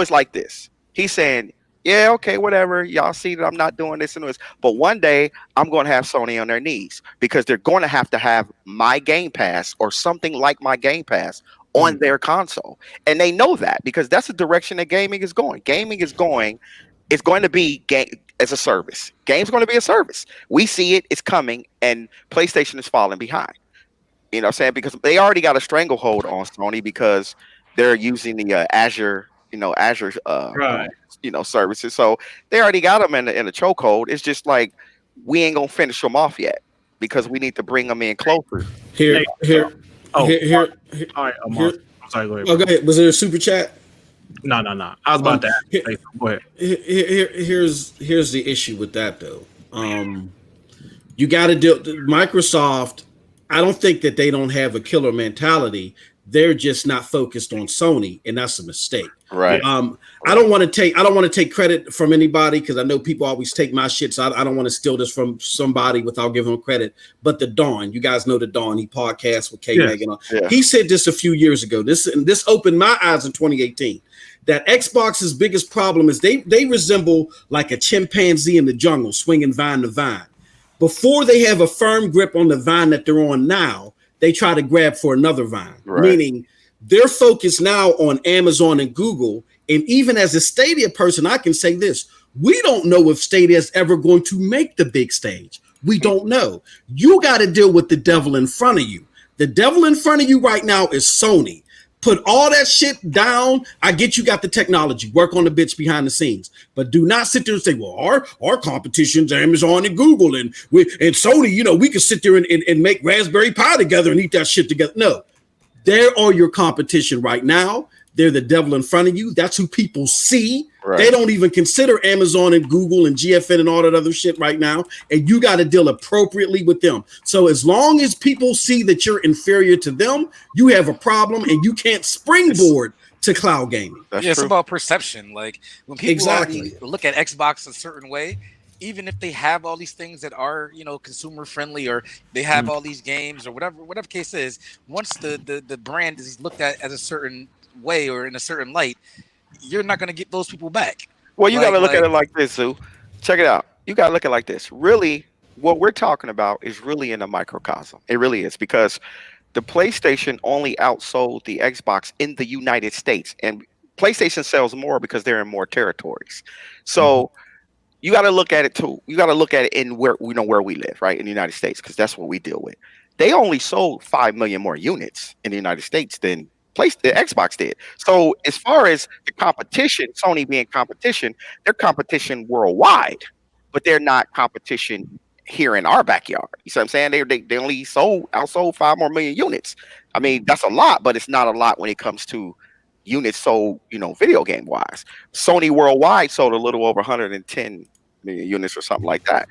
is like this. He's saying, "Yeah, okay, whatever. Y'all see that I'm not doing this and this, but one day I'm going to have Sony on their knees because they're going to have my Game Pass or something like my Game Pass on their console." And they know that because that's the direction that gaming is going. It's going to be game as a service. Game's going to be a service. We see it, it's coming, and PlayStation is falling behind. You know what I'm saying? Because they already got a stranglehold on Sony because they're using the Azure services. So they already got them in the chokehold. It's just like we ain't gonna finish them off yet because we need to bring them in closer. Here. All right, Omar. I'm sorry, go ahead. Go ahead. Was there a super chat? No. I was about to. Go ahead. Here's the issue with that though. You got to do Microsoft. I don't think that they don't have a killer mentality. They're just not focused on Sony, and that's a mistake. Right. I don't want to take credit from anybody because I know people always take my shit. So I don't want to steal this from somebody without giving them credit. But the Dawn, you guys know the Dawn. He podcasts with K Megan. Yeah. He said this a few years ago. This opened my eyes in 2018. That Xbox's biggest problem is they resemble like a chimpanzee in the jungle swinging vine to vine. Before they have a firm grip on the vine that they're on now, they try to grab for another vine, meaning they're focused now on Amazon and Google. And even as a Stadia person, I can say this. We don't know if Stadia is ever going to make the big stage. We don't know. You got to deal with the devil in front of you. The devil in front of you right now is Sony. Put all that shit down. I get you got the technology. Work on the bitch behind the scenes. But do not sit there and say, well, our competition's Amazon and Google and Sony, we can sit there and make Raspberry Pi together and eat that shit together. No. They are your competition right now. They're the devil in front of you. That's who people see. Right. They don't even consider Amazon and Google and GFN and all that other shit right now. And you got to deal appropriately with them. So as long as people see that you're inferior to them, you have a problem and you can't springboard to cloud gaming. It's about perception. Like when people already look at Xbox a certain way, even if they have all these things that are, consumer friendly, or they have all these games or whatever case is, once the brand is looked at as a certain way or in a certain light, you're not going to get those people back. Well, you got to look at it like this, Sue. Check it out. You got to look at it like this. Really, what we're talking about is really in a microcosm. It really is, because the PlayStation only outsold the Xbox in the United States, and PlayStation sells more because they're in more territories. So you got to look at it too. You got to look at it in where we live, right, in the United States, because that's what we deal with. They only sold 5 million more units in the United States than the Xbox did. So as far as the competition, Sony being competition, they're competition worldwide, but they're not competition here in our backyard. You see what I'm saying? They only outsold 5 more million units. I mean, that's a lot, but it's not a lot when it comes to units sold, video game wise. Sony worldwide sold a little over 110 million units or something like that.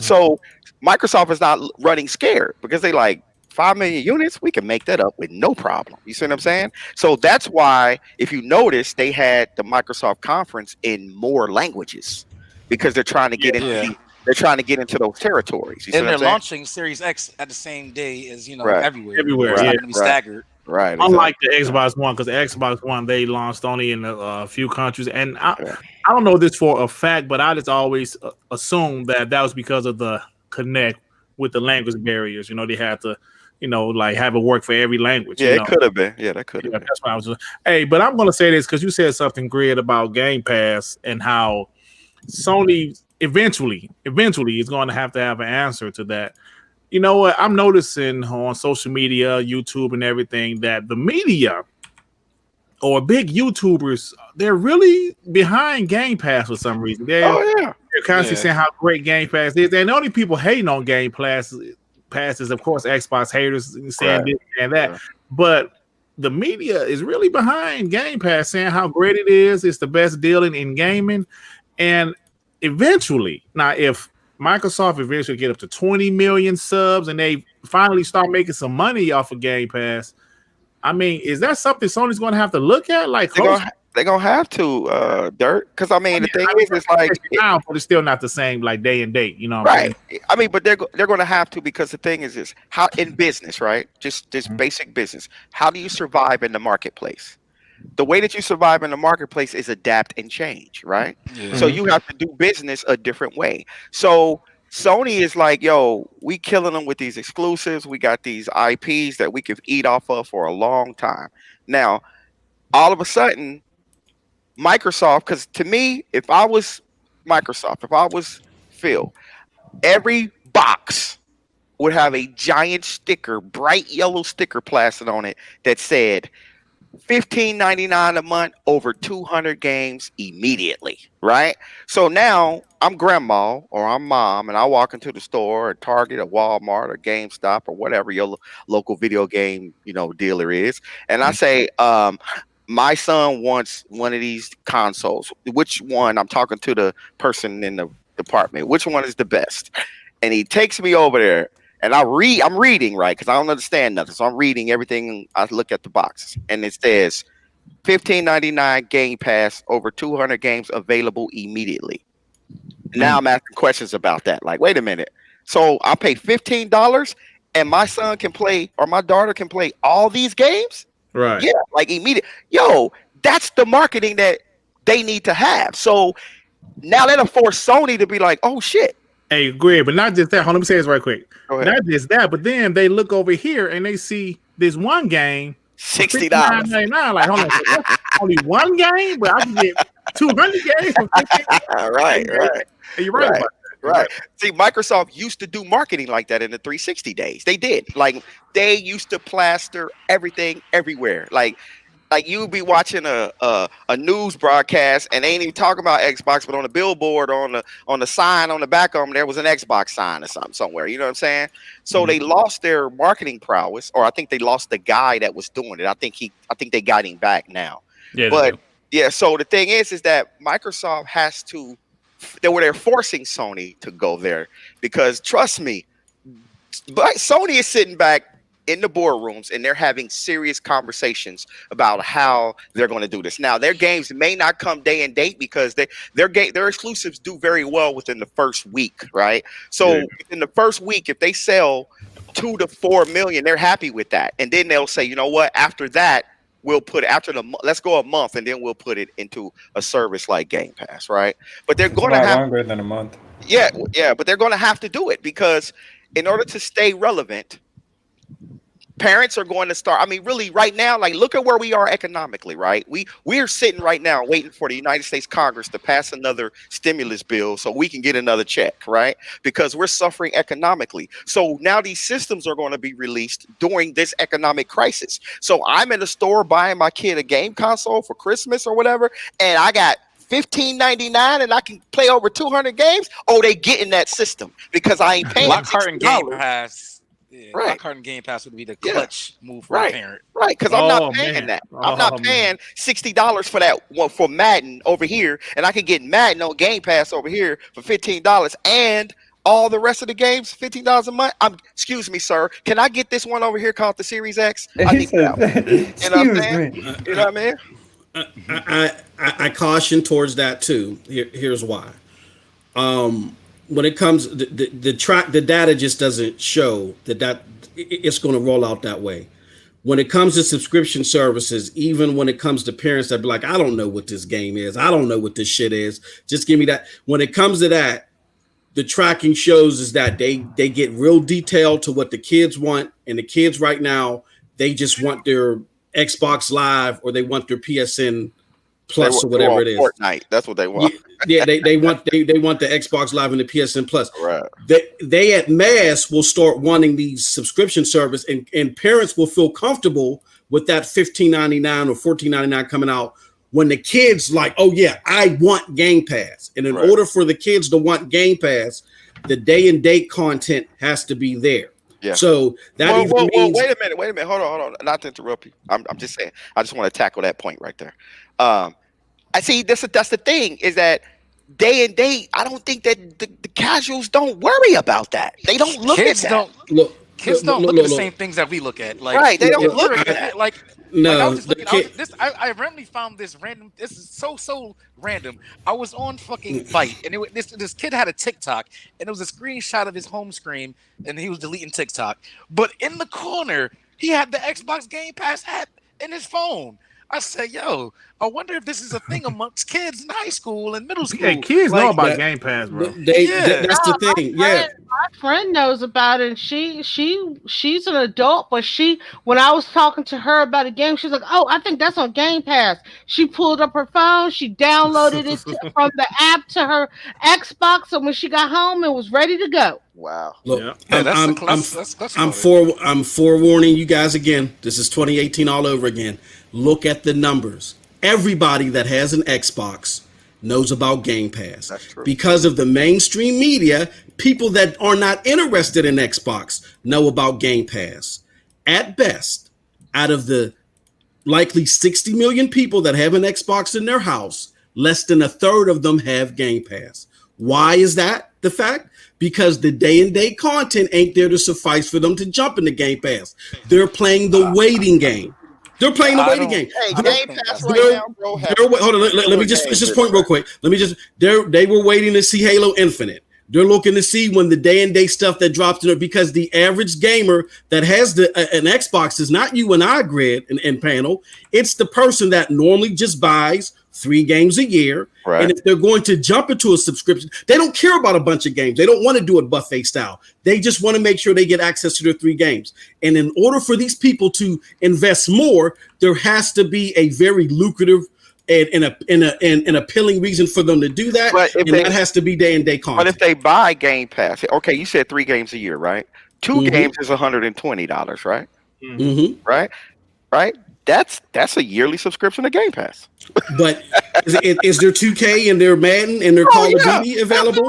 So Microsoft is not running scared, because they like 5 million units, we can make that up with no problem. You see what I'm saying? So that's why, if you notice, they had the Microsoft conference in more languages, because they're trying to get into those territories. And they're launching Series X at the same day as everywhere. Everywhere, it's not going to be staggered. Right. Unlike the Xbox One, because the Xbox One, they launched only in a few countries, and I don't know this for a fact, but I just always assumed that was because of the connect with the language barriers. They had to, have it work for every language. Yeah, it could have been. Yeah, that could have been. That's why I was. Hey, but I'm going to say this because you said something great about Game Pass and how Sony eventually is going to have an answer to that. You know what? I'm noticing on social media, YouTube, and everything that the media or big YouTubers, they're really behind Game Pass for some reason. They're constantly saying how great Game Pass is. And the only people hating on Game Pass is, of course, Xbox haters saying this and that. Yeah. But the media is really behind Game Pass, saying how great it is. It's the best deal in gaming. And eventually, now if Microsoft eventually get up to 20 million subs and they finally start making some money off of Game Pass, I mean, is that something Sony's going to have to look at? Like, they're going to have to, Dirt. Because, the thing is, it's like... Now, but it's still not the same, like, day and date, right. I mean, but they're going to have to, because the thing is this. How, in business, right? Just basic business. How do you survive in the marketplace? The way that you survive in the marketplace is adapt and change, right? Yeah. So you have to do business a different way. So Sony is like, yo, we killing them with these exclusives. We got these IPs that we could eat off of for a long time. Now, all of a sudden, Microsoft, because to me, if I was Microsoft, if I was Phil, every box would have a giant sticker, bright yellow sticker plastered on it that said, $15.99 a month, over 200 games immediately, right? So now I'm grandma or I'm mom, and I walk into the store or Target or Walmart or GameStop or whatever your local video game, dealer is, and I say, my son wants one of these consoles. Which one? I'm talking to the person in the department. Which one is the best? And he takes me over there. And I'm reading, right? Because I don't understand nothing. So I'm reading everything. I look at the boxes. And it says $15.99 Game Pass, over 200 games available immediately. Now I'm asking questions about that. Like, wait a minute. So I pay $15 and my son can play, or my daughter can play all these games? Right. Yeah, like immediate. Yo, that's the marketing that they need to have. So now that'll force Sony to be like, oh, shit. Hey, Greg, but not just that. Hold on, let me say this right quick. Not just that, but then they look over here and they see this one game, $60. Like, hold on, only one game, but I can get 200 games. Right. You're right about that. Right. See, Microsoft used to do marketing like that in the 360 days. They did. Like, they used to plaster everything everywhere. Like, like you'd be watching a news broadcast and they ain't even talking about Xbox, but on the billboard on the sign on the back of them there was an Xbox sign or something somewhere. You know what I'm saying? So they lost their marketing prowess, or I think they lost the guy that was doing it. I think they got him back now. Yeah, but yeah. So the thing is that Microsoft has to. They're forcing Sony to go there because trust me, but Sony is sitting back in the boardrooms and they're having serious conversations about how they're going to do this. Now, their games may not come day and date because their exclusives do very well within the first week, right? So in the first week, if they sell 2 to 4 million, they're happy with that, and then they'll say, you know what? After that, we'll put it let's go a month, and then we'll put it into a service like Game Pass, right? But they're going to have longer than a month. Yeah, but they're going to have to do it because in order to stay relevant, parents are going to start. I mean, really, right now, like look at where we are economically, right? We're sitting right now waiting for the United States Congress to pass another stimulus bill so we can get another check, right? Because we're suffering economically. So now these systems are going to be released during this economic crisis. So I'm in the store buying my kid a game console for Christmas or whatever, and I got $15.99 and I can play over 200 games. Oh, they get in that system because I ain't paying Lockhart and Game $60. Pass. Yeah, Right. Lockhart and Game Pass would be the clutch move for Right. a parent. Right, because I'm not paying that. I'm not paying $60 for that one for Madden over here, and I can get Madden on Game Pass over here for $15 and all the rest of the games $15 a month. Excuse me, sir. Can I get this one over here called the Series X? I need that one. You know what I'm saying? You know what I mean? I caution towards that too. Here's why. When it comes, the data just doesn't show that it's going to roll out that way. When it comes to subscription services, even when it comes to parents that be like, I don't know what this game is, I don't know what this shit is, just give me that. When it comes to that, the tracking shows is that they get real detailed to what the kids want, and the kids right now they just want their Xbox Live or they want their PSN Plus or whatever it is. Fortnite, that's what they want. Yeah, they want the Xbox Live and the PSN Plus. Right. They at mass will start wanting these subscription service, and parents will feel comfortable with that $15.99 or $14.99 coming out when the kids like, oh yeah, I want Game Pass. And in order for the kids to want Game Pass, the day and date content has to be there. Yeah. So that means wait a minute. Hold on. Not to interrupt you. I'm just saying. I just want to tackle that point right there. I see. That's the thing is that day and date. I don't think that the casuals don't worry about that. They don't look at that. Kids don't look at the same things that we look at. Like, right? They don't look at that. Like, no. I was just looking. I randomly found this random. This is so random. I was on fucking Fight, and this kid had a TikTok, and it was a screenshot of his home screen, and he was deleting TikTok. But in the corner, he had the Xbox Game Pass app in his phone. I said, yo, I wonder if this is a thing amongst kids in high school and middle school. Yeah, kids know about Game Pass, bro. That's the thing. My friend knows about it. And she's an adult, but when I was talking to her about a game, she's like, oh, I think that's on Game Pass. She pulled up her phone, she downloaded it from the app to her Xbox, and when she got home, it was ready to go. Wow. Look, I'm forewarning you guys again. This is 2018 all over again. Look at the numbers. Everybody that has an Xbox knows about Game Pass. That's true. Because of the mainstream media, people that are not interested in Xbox know about Game Pass. At best, out of the likely 60 million people that have an Xbox in their house, less than a third of them have Game Pass. Why is that the fact? Because the day-and-date content ain't there to suffice for them to jump into Game Pass. They're playing the waiting game. They're playing the waiting game. Hey, Game Pass right now, bro. Hold on, let me just finish this point real quick. They were waiting to see Halo Infinite. They're looking to see when the day and date stuff that drops in there, because the average gamer that has an Xbox is not you and I, Grid and panel. It's the person that normally just buys 3 games a year. Right. And if they're going to jump into a subscription, they don't care about a bunch of games. They don't want to do it buffet style. They just want to make sure they get access to their 3 games. And in order for these people to invest more, there has to be a very lucrative and an appealing reason for them to do that. That has to be day and day content. But if they buy Game Pass, okay, you said 3 games a year, right? 2 games is $120, right? Mm-hmm. Right? that's a yearly subscription to Game Pass. But is there 2K and their Madden and their Call of Duty available?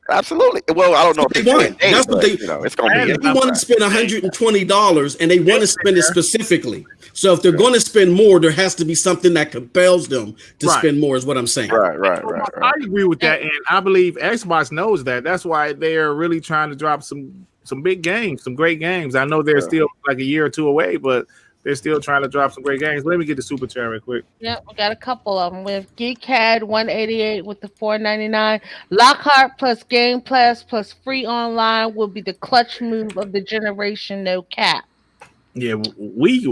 Absolutely. Well, I don't know if they want. That's what they. it's going to be. They want to spend $120, and they want to spend it specifically. So if they're going to spend more, there has to be something that compels them to spend more. Is what I'm saying. Right. I agree with that, and I believe Xbox knows that. That's why they are really trying to drop some big games, some great games. I know they're still like a year or two away, but they're still trying to drop some great games. Let me get the super chat real quick. Yep, we got a couple of them. We have Geekhead 188 with the $4.99. Lockhart plus Game Pass plus free online will be the clutch move of the generation. No cap. Yeah, we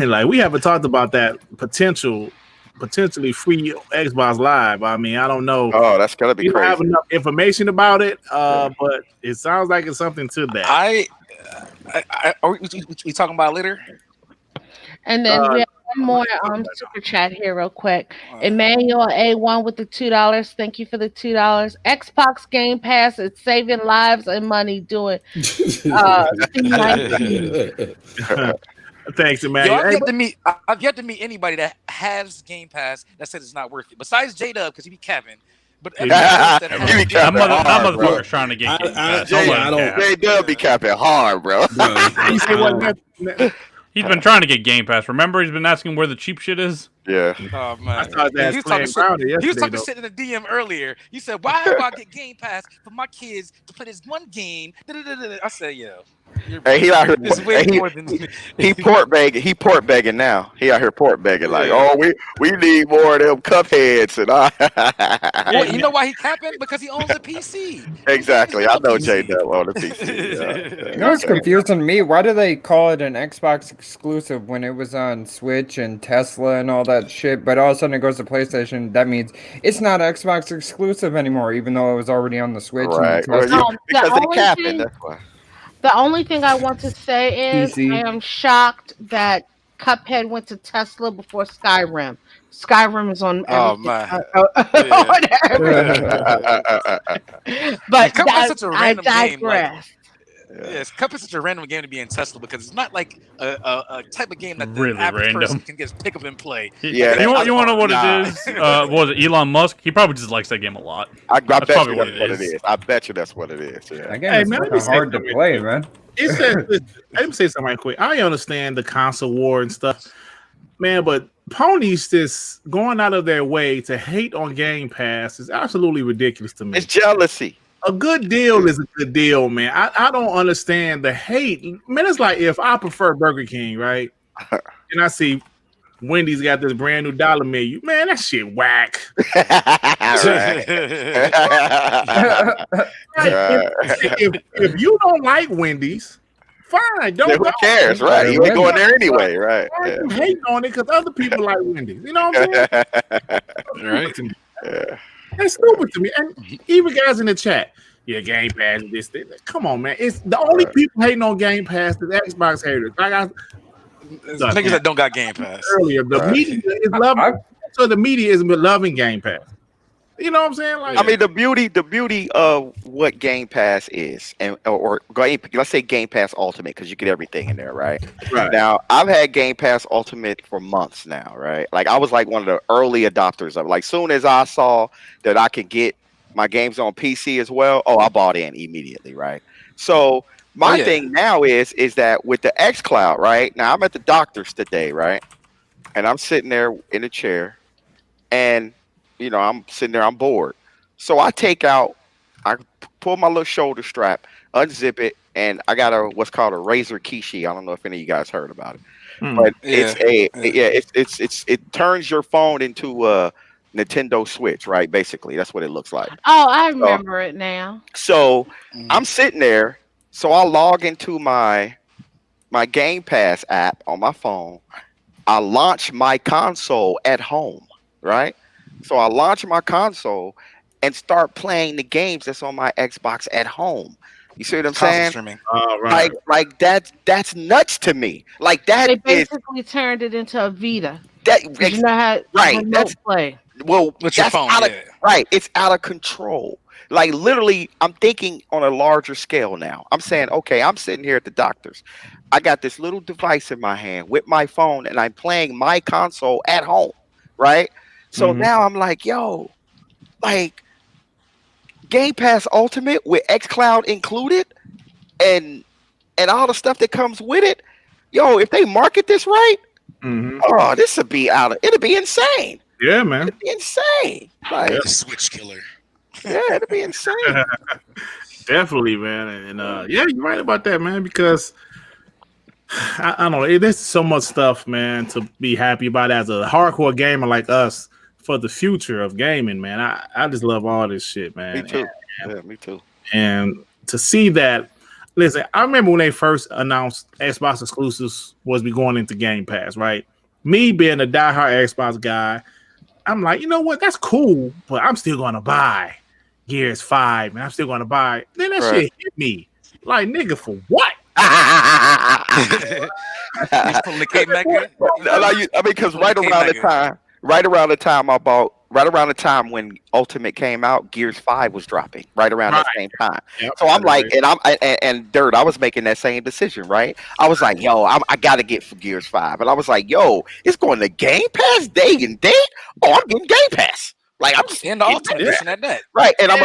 like we haven't talked about that potentially free Xbox Live. I mean, I don't know. Oh, that's gotta be crazy. We don't have enough information about it, but it sounds like it's something to that. Are we talking about later? And then we have one more super chat here real quick. Emmanuel A1 with the $2. Thank you for the $2. Xbox Game Pass is saving lives and money doing C19. Thanks, Emmanuel. I've yet to meet anybody that has Game Pass that said it's not worth it. Besides J-Dub, because he be Kevin. But that motherfucker's trying to get Game Pass. J-Dub be capping hard, bro. You say what? He's been trying to get Game Pass. Remember, he's been asking where the cheap shit is. Yeah. Oh man. I thought that he was talking shit in the DM earlier. You said, "Why do I get Game Pass for my kids to play this one game?" I said, "Yo, hey, he out here. More than he port begging. He port begging now. He out here port begging like, "Oh, we need more of them cupheads." And well, you know why he capping? Because he owns a PC. Exactly. I know J-Dub on the PC. You know what's confusing to me? Why do they call it an Xbox exclusive when it was on Switch and Tesla and all that shit? But all of a sudden it goes to PlayStation. That means it's not Xbox exclusive anymore, even though it was already on the Switch. Right. And because they capping. That's why. The only thing I want to say is PC. I am shocked that Cuphead went to Tesla before Skyrim. Skyrim is on everything. But Cuphead's such a random I game. digress. Yes, Cuphead's such a random game to be in Tesla because it's not like a type of game that the Really average random. person can just pick up and play. Yeah, you want to know what it is? What was it, Elon Musk? He probably just likes that game a lot. I bet probably you that's what it is. I bet you that's what it is. Yeah. That game is hard to play, man. It says, let me say something right quick. I understand the console war and stuff, man, but ponies just going out of their way to hate on Game Pass is absolutely ridiculous to me. It's jealousy. A good deal is a good deal, man. I don't understand the hate. Man, it's like if I prefer Burger King, right? And I see Wendy's got this brand new dollar menu. Man, that shit whack. If you don't like Wendy's, fine. Don't who go. cares, right? You ain't going there anyway, right? You hate on it because other people like Wendy's. You know what I'm saying? Right. Yeah. That's stupid to me. And even guys in the chat, Game Pass, this thing. Come on, man. It's the only people hating on Game Pass is Xbox haters. Niggas that don't got Game Pass. Earlier, the media is loving. So the media is loving Game Pass. You know what I'm saying? Like, I mean, the beauty of what Game Pass is, or let's say Game Pass Ultimate, because you get everything in there, right? Right. Now, I've had Game Pass Ultimate for months now, right? Like, I was like one of the early adopters of it. Like, soon as I saw that I could get my games on PC as well, I bought in immediately, right? So my thing now is that with the xCloud, right? Now I'm at the doctor's today, right? And I'm sitting there in a chair, and I'm sitting there, I'm bored. So I pull my little shoulder strap, unzip it, and I got what's called a Razer Kishi. I don't know if any of you guys heard about it, but it turns your phone into a Nintendo Switch, right? Basically, that's what it looks like. Oh, I remember it now. So I'm sitting there, so I log into my Game Pass app on my phone. I launch my console at home, right? So I launch my console and start playing the games that's on my Xbox at home. You see what I'm saying? Streaming. right. Like that's nuts to me. Like that. They basically turned it into a Vita. You know how remote play. Well, with your phone, Right. It's out of control. Like literally, I'm thinking on a larger scale now. I'm saying, okay, I'm sitting here at the doctor's. I got this little device in my hand with my phone, and I'm playing my console at home, right? So now I'm like, yo, like Game Pass Ultimate with xCloud included, and all the stuff that comes with it. Yo, if they market this right, oh, this would be it'd be insane. Yeah, man. It'd be insane. Like The Switch killer. yeah, it'd be insane. Definitely, man. And yeah, you're right about that, man, because I don't know. There's so much stuff, man, to be happy about as a hardcore gamer like us for the future of gaming, man. I just love all this shit, man. Me too. Yeah, me too. And to see that, listen, I remember when they first announced Xbox exclusives was be going into Game Pass, right? Me being a diehard Xbox guy, I'm like, you know what? That's cool, but I'm still going to buy Gears 5, and I'm still going to buy. Then that shit hit me. Like, nigga, for what? He's pulling the K Mega. I mean, because right around the time when Ultimate came out, Gears 5 was dropping right around that same time. Yep. So I'm like, and Dirt, I was making that same decision, right? I was like, yo, I gotta get for Gears 5, and I was like, yo, it's going to Game Pass day and date. Oh, I'm getting Game Pass. Like I'm just in the Ultimate edition at that. Right, and I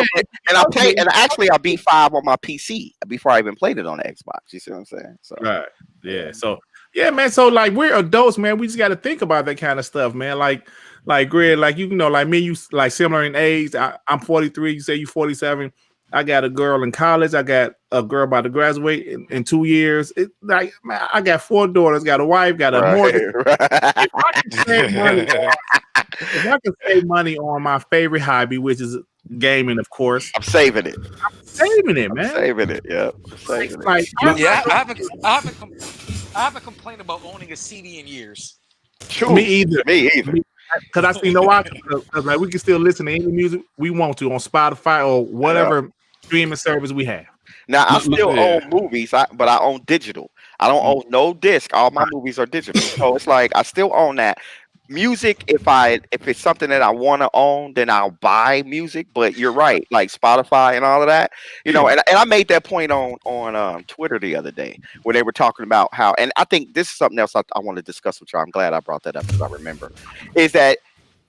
beat 5 on my PC before I even played it on the Xbox. You see what I'm saying? So right, yeah. So yeah, man. So like we're adults, man. We just got to think about that kind of stuff, man. Like Greg, like you know, like me, you like similar in age. I'm 43. You say you 47. I got a girl in college. I got a girl about to graduate in 2 years. Like man, I got 4 daughters. Got a wife. Got a mortgage. If I can save money on my favorite hobby, which is gaming, of course, I'm saving it. I'm saving it, man. Saving it, yeah. Saving like, it. Yeah, I haven't complained about owning a CD in years. True. Me either. Because I see no option. Because like we can still listen to any music we want to on Spotify or whatever streaming service we have. Now I still own movies, but I own digital. I don't own no disc. All my movies are digital, so it's like I still own that. Music, if it's something that I want to own, then I'll buy music. But you're right, like Spotify and all of that, you know. And I made that point on Twitter the other day where they were talking about how, and I think this is something else I want to discuss with you. I'm glad I brought that up because I remember, is that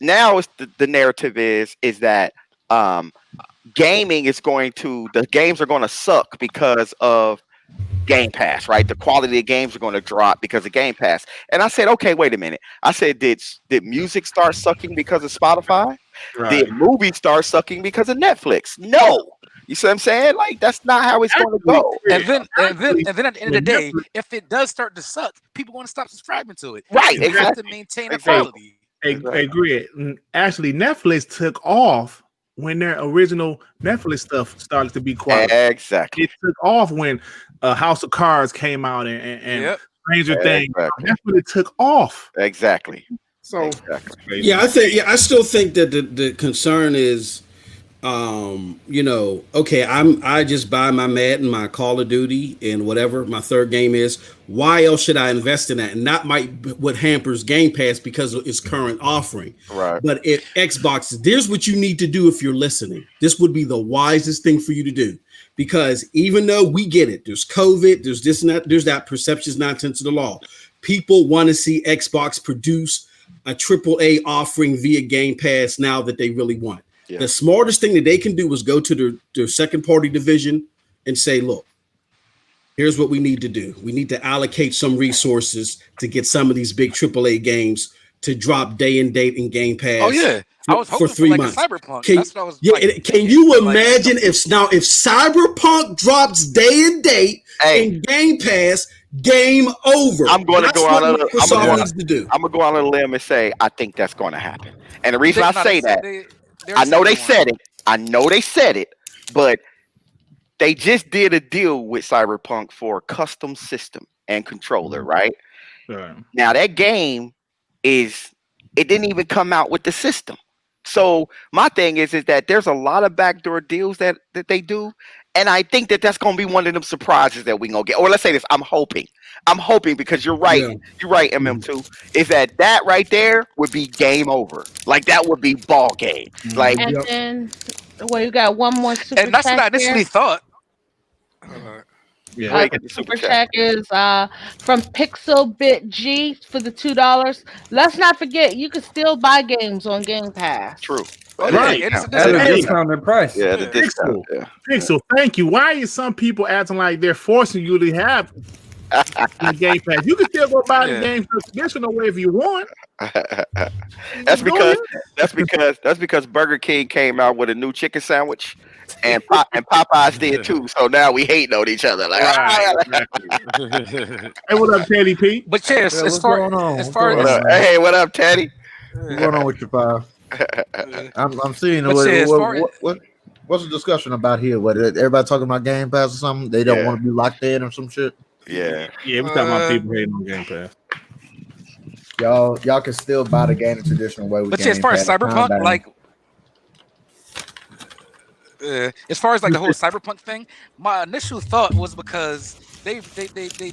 now it's the narrative is that gaming is the games are going to suck because of Game Pass, right? The quality of games are going to drop because of Game Pass. And I said, okay, wait a minute. I said, did music start sucking because of Spotify? Right. Did movies start sucking because of Netflix? No. You see what I'm saying? Like that's not how it's going to go. And then at the end of the day, if it does start to suck, people want to stop subscribing to it. Right. You have to maintain the quality. I agree. Actually, Netflix took off when their original Netflix stuff started to be quality. Exactly. It took off when House of Cards came out and Stranger Things. That's when it took off. Exactly. So I still think that the concern is okay, I just buy my Madden, my Call of Duty, and whatever my third game is. Why else should I invest in that? And that might what hampers Game Pass because of its current offering. Right. But if Xbox, there's what you need to do if you're listening. This would be the wisest thing for you to do. Because even though we get it, there's COVID, there's this and that, there's that perceptions nonsense of the law. People want to see Xbox produce a AAA offering via Game Pass now that they really want. Yeah. The smartest thing that they can do is go to their second party division and say, look, here's what we need to do. We need to allocate some resources to get some of these big AAA games to drop day and date in Game Pass. Oh yeah, I was hoping for 3 months. A Cyberpunk. That's what I was. Yeah, can you imagine if Cyberpunk drops day and date in Game Pass? Game over. I'm going to go out on a limb and say I think that's going to happen. And the reason I say that, I know they said it, but they just did a deal with Cyberpunk for a custom system and controller, right? Right. Now that game it didn't even come out with the system. So my thing is that there's a lot of backdoor deals that they do, And I think that that's going to be one of them surprises that we going to get. Or let's say this, I'm hoping because you're right. Yeah. You're right, MM2. Is that right there would be game over. Like that would be ball game. Like, And then, well, you got one more super And that's what I chat initially here. thought. Yeah. get the Super chat is from Pixel Bit G for the $2. Let's not forget, you can still buy games on Game Pass. true. Oh, Right. yeah, it's a At a discount. discounted price. Yeah, the Yeah. discount. Yeah. Pixel, thank you. Why is some people acting like they're forcing you to have the Game Pass? You can still go buy the Yeah. game for traditional way if you want. That's Go because Burger King came out with a new chicken sandwich, and Popeyes did too. So now we hating on each other. Like, Right, exactly. Hey, what up, Teddy P? But yes, Yeah, as what's far going on? as What's far going as on? hey, what up, Teddy? What's going on with you, Five? I'm seeing But yeah, as far as- what's the discussion about here? What everybody talking about Game Pass or something? They don't Yeah. want to be locked in or some shit. Yeah. Yeah, we talking about people hating on Game Pass. Y'all can still buy the game the traditional way. With But yeah, as Game far as Pass. Calm Cyberpunk, down. like, as far as like the whole Cyberpunk thing, my initial thought was because they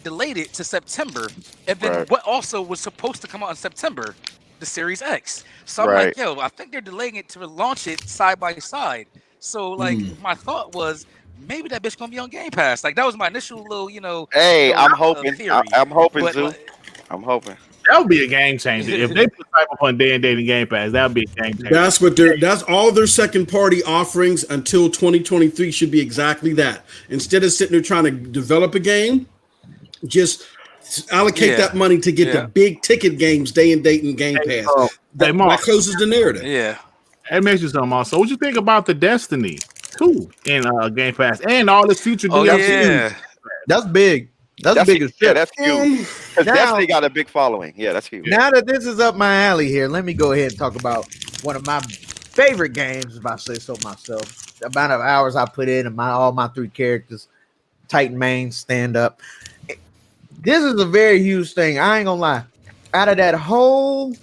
delayed it to September, and then Right. what also was supposed to come out in September, the Series X. So I'm Right. like, yo, I think they're delaying it to launch it side by side. So like, my thought was maybe that bitch gonna be on Game Pass. Like that was my initial little, Hey, I'm little, hoping. theory. I'm hoping, But, Zoo. like, I'm hoping. That would be a game changer. If they put Cyberpunk day and date in Game Pass, that would be a game changer. That's all their second party offerings until 2023 should be exactly that. Instead of sitting there trying to develop a game, just allocate Yeah. that money to get Yeah. the big ticket games day and date in Game Pass. Hey, Mark, That closes the narrative. yeah. that makes you something also. What you think about the Destiny 2 in Game Pass and all this future Oh DLC? yeah. That's big. That's big as Yeah, shit. that's huge. Because Now- Destiny got a big following. Yeah, that's huge. Now that this is up my alley here, let me go ahead and talk about one of my favorite games, if I say so myself. The amount of hours I put in and all my 3 characters, Titan main, stand up. This is a very huge thing. I ain't gonna lie. Out of that whole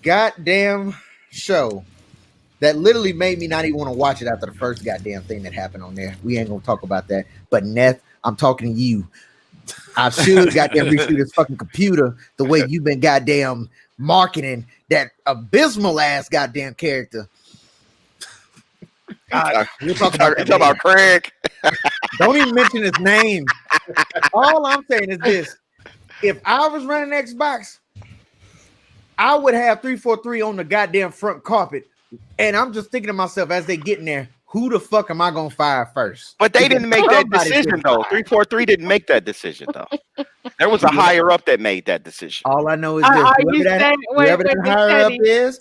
goddamn show, that literally made me not even want to watch it after the first goddamn thing that happened on there. We ain't gonna talk about that. But Neth, I'm talking to you. I should goddamn reshoot this fucking computer the way you've been goddamn marketing that abysmal ass goddamn character. We'll talk about that Talking about Craig. Don't even mention his name. All I'm saying is this: if I was running Xbox, I would have 343 on the goddamn front carpet. And I'm just thinking to myself as they get in there, who the fuck am I gonna fire first? But they didn't make that Somebody's decision getting though. fired. 343 didn't make that decision though. There was a higher up that made that decision. All I know is Are this: you saying? whoever that higher up is,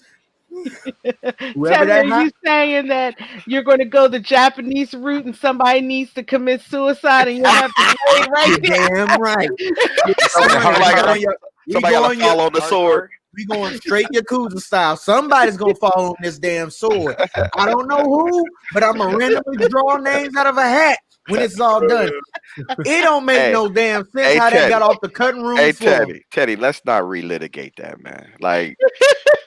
whoever Teddy, that are higher you saying that you're going to go the Japanese route and somebody needs to commit suicide and you have to wait right there? damn right. Somebody gotta fall on the sword. We going straight Yakuza style. Somebody's gonna fall on this damn sword. I don't know who, but I'm gonna randomly draw names out of a hat when it's all done. It don't make Hey. no damn sense Hey, how they Teddy. got off the cutting room Hey floor. Teddy, let's not relitigate that, man. Like,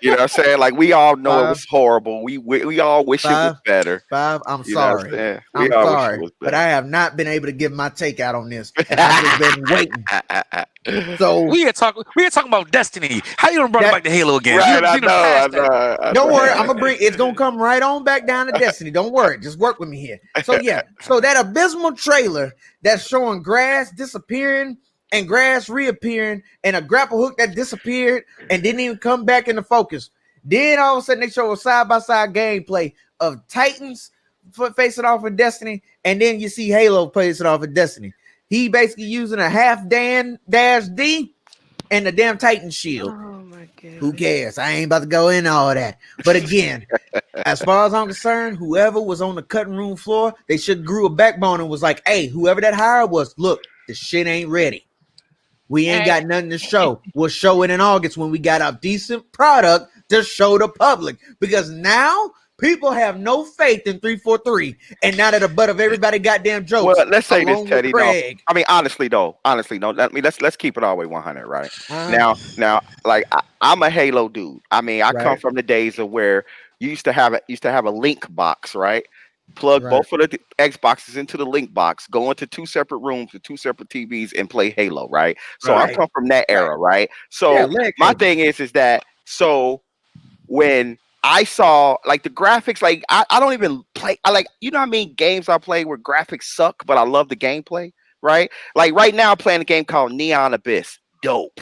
you know what I'm saying? Like, we all know it was horrible. We all wish it was better. Five, I'm You know what I'm sorry. saying? I'm We all wish it sorry, was but better. I have not been able to give my take out on this. And I've just been waiting. So We are talking about Destiny. How you gonna bring That- back the Halo again? Right, I You done know. passed that. don't worry, I'm gonna bring it's gonna come right on back down to Destiny. Don't worry, just work with me here. So yeah, so that abysmal trailer that's showing grass disappearing and grass reappearing and a grapple hook that disappeared and didn't even come back into focus. Then all of a sudden they show a side-by-side gameplay of Titans facing off with Destiny, and then you see Halo facing off with Destiny. He basically using a half Dan dash D and the damn Titan shield. Oh my god. Who cares? I ain't about to go into all that. But again, as far as I'm concerned, whoever was on the cutting room floor, they should grew a backbone and was like, hey, whoever that hire was, look, the shit ain't ready. We ain't got nothing to show. We'll show it in August when we got a decent product to show the public. Because now people have no faith in 343. And now that the butt of everybody goddamn jokes. Well, let's say this, along with Teddy. No, Craig. I mean, honestly, though. Let's keep it all the way 100, right? Now, like I'm a Halo dude. I mean, I come Right. from the days of where you used to have a link box, right? plug both of the Xboxes into the link box, go into 2 separate rooms with 2 separate TVs, and play Halo, right? So I come from that era, right? So my thing is that when I saw like the graphics, like I don't even play. I like, you know what I mean? Games I play where graphics suck, but I love the gameplay, right? Like right now, I'm playing a game called Neon Abyss. Dope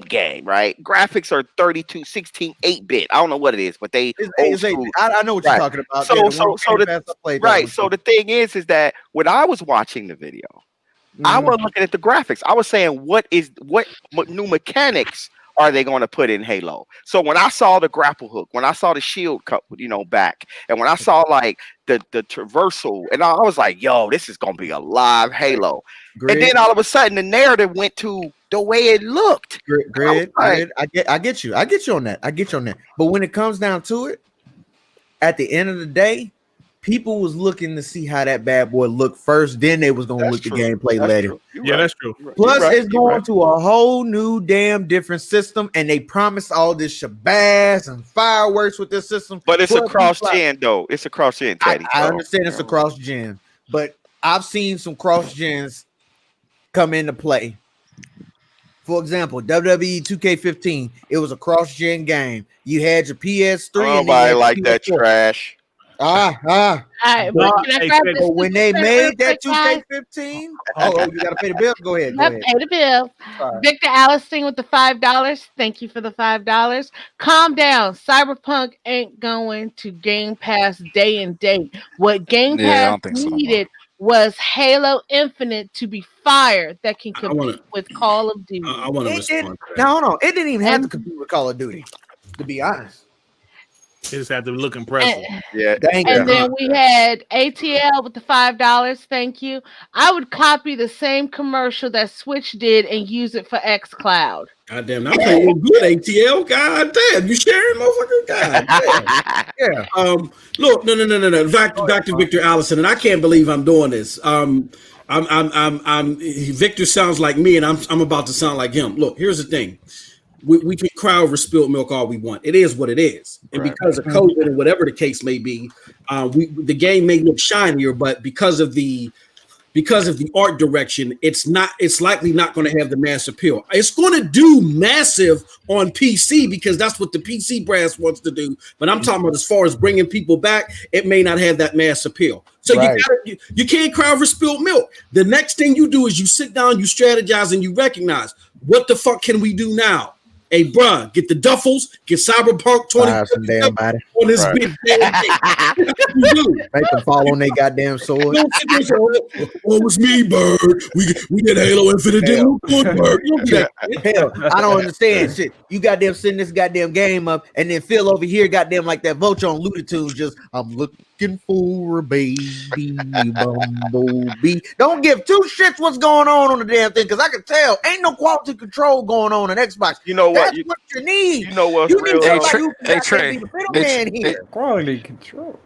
game, right? Graphics are 32, 16, 8-bit. I don't know what it is, but they I know what you're talking about. So the thing is that when I was watching the video, I was looking at the graphics. I was saying, what new mechanics are they going to put in Halo? So when I saw the grapple hook, when I saw the shield cut, back, and when I saw like the traversal, and I was like, yo, this is going to be a live Halo. Grid. And then all of a sudden the narrative went to the way it looked. Grid. I get you on that. But when it comes down to it, at the end of the day, people was looking to see how that bad boy looked first. Then they was gonna look the gameplay later. That's true. Plus, it's going to a whole new damn different system, and they promised all this shabazz and fireworks with this system. But it's a cross-gen, though. It's a cross-gen, Teddy. I understand it's a cross-gen, but I've seen some cross-gens come into play. For example, WWE 2K15, it was a cross-gen game. You had your PS3. Nobody like that trash. All right, but when they made that 2K15, you gotta pay the bill. Go ahead. Pay the bill. Victor Allison with the $5. Thank you for the $5. Calm down. Cyberpunk ain't going to Game Pass day and date. What Game Pass needed was Halo Infinite to be fired that can compete with Call of Duty. I want to respond. No, it didn't even have to compete with Call of Duty, to be honest. It just had to look impressive. And then we had ATL with the $5. Thank you. I would copy the same commercial that Switch did and use it for xCloud. God damn, I'm playing good, ATL. God damn, you sharing, motherfucker? God damn. Look, no. Back to Victor Allison, and I can't believe I'm doing this. Victor sounds like me, and I'm about to sound like him. Look, here's the thing. We can cry over spilled milk all we want. It is what it is. And because of COVID and whatever the case may be, the game may look shinier, but because of the art direction, it's likely not going to have the mass appeal. It's going to do massive on PC because that's what the PC brass wants to do. But I'm talking about as far as bringing people back, it may not have that mass appeal. So you can't cry over spilled milk. The next thing you do is you sit down, you strategize, and you recognize, what the fuck can we do now? Hey, bruh, get the duffels, get Cyberpunk 20 on this big damn thing. Make them fall on their goddamn sword. It was me, Bird. We did Halo Infinite. Hell, I don't understand shit. You goddamn sitting this goddamn game up, and then Phil over here, goddamn like that Vulture on Looney Tunes, just I'm looking for a baby bumblebee. Don't give two shits what's going on the damn thing, because I can tell ain't no quality control going on in Xbox. You know what? That's what you need. You know what's you real? Need Trey. Quality control.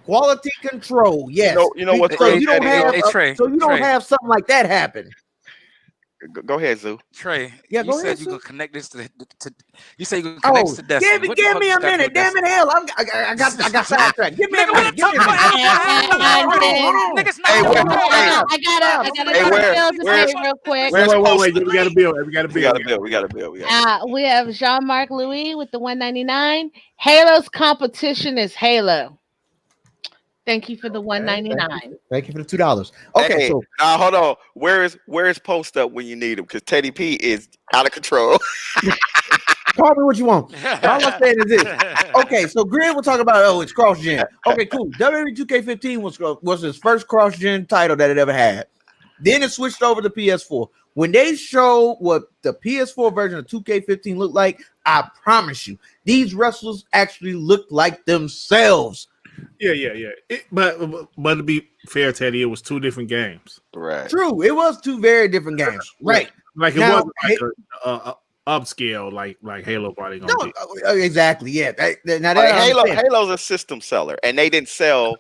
Quality control. Yes. You know what? So you don't have something like that happen. Go ahead, Zoo. Trey, yeah, you said you could connect this to you say you could connect this to Destiny. Give me a minute. Damn it, hell. I got sidetracked. Give me a minute. I got real quick. Wait. We got a bill. We have Jean-Marc Louis with the $1.99. Halo's competition is Halo. Thank you for the $1.99. Thank you for the $2. Okay, so now hold on. Where is Post Up when you need him? Because Teddy P is out of control. Call me what you want. All I'm saying is this. Okay, so Grid will talk about it's cross-gen. Okay, cool. WWE 2K15 was his first cross-gen title that it ever had. Then it switched over to PS4. When they showed what the PS4 version of 2K15 looked like, I promise you, these wrestlers actually looked like themselves. Yeah. But to be fair, Teddy, it was two different games. Right. True. It was two very different games. Right. Like it wasn't like a upscale like Halo probably gonna be. Exactly. Yeah. Halo's a system seller, and they didn't sell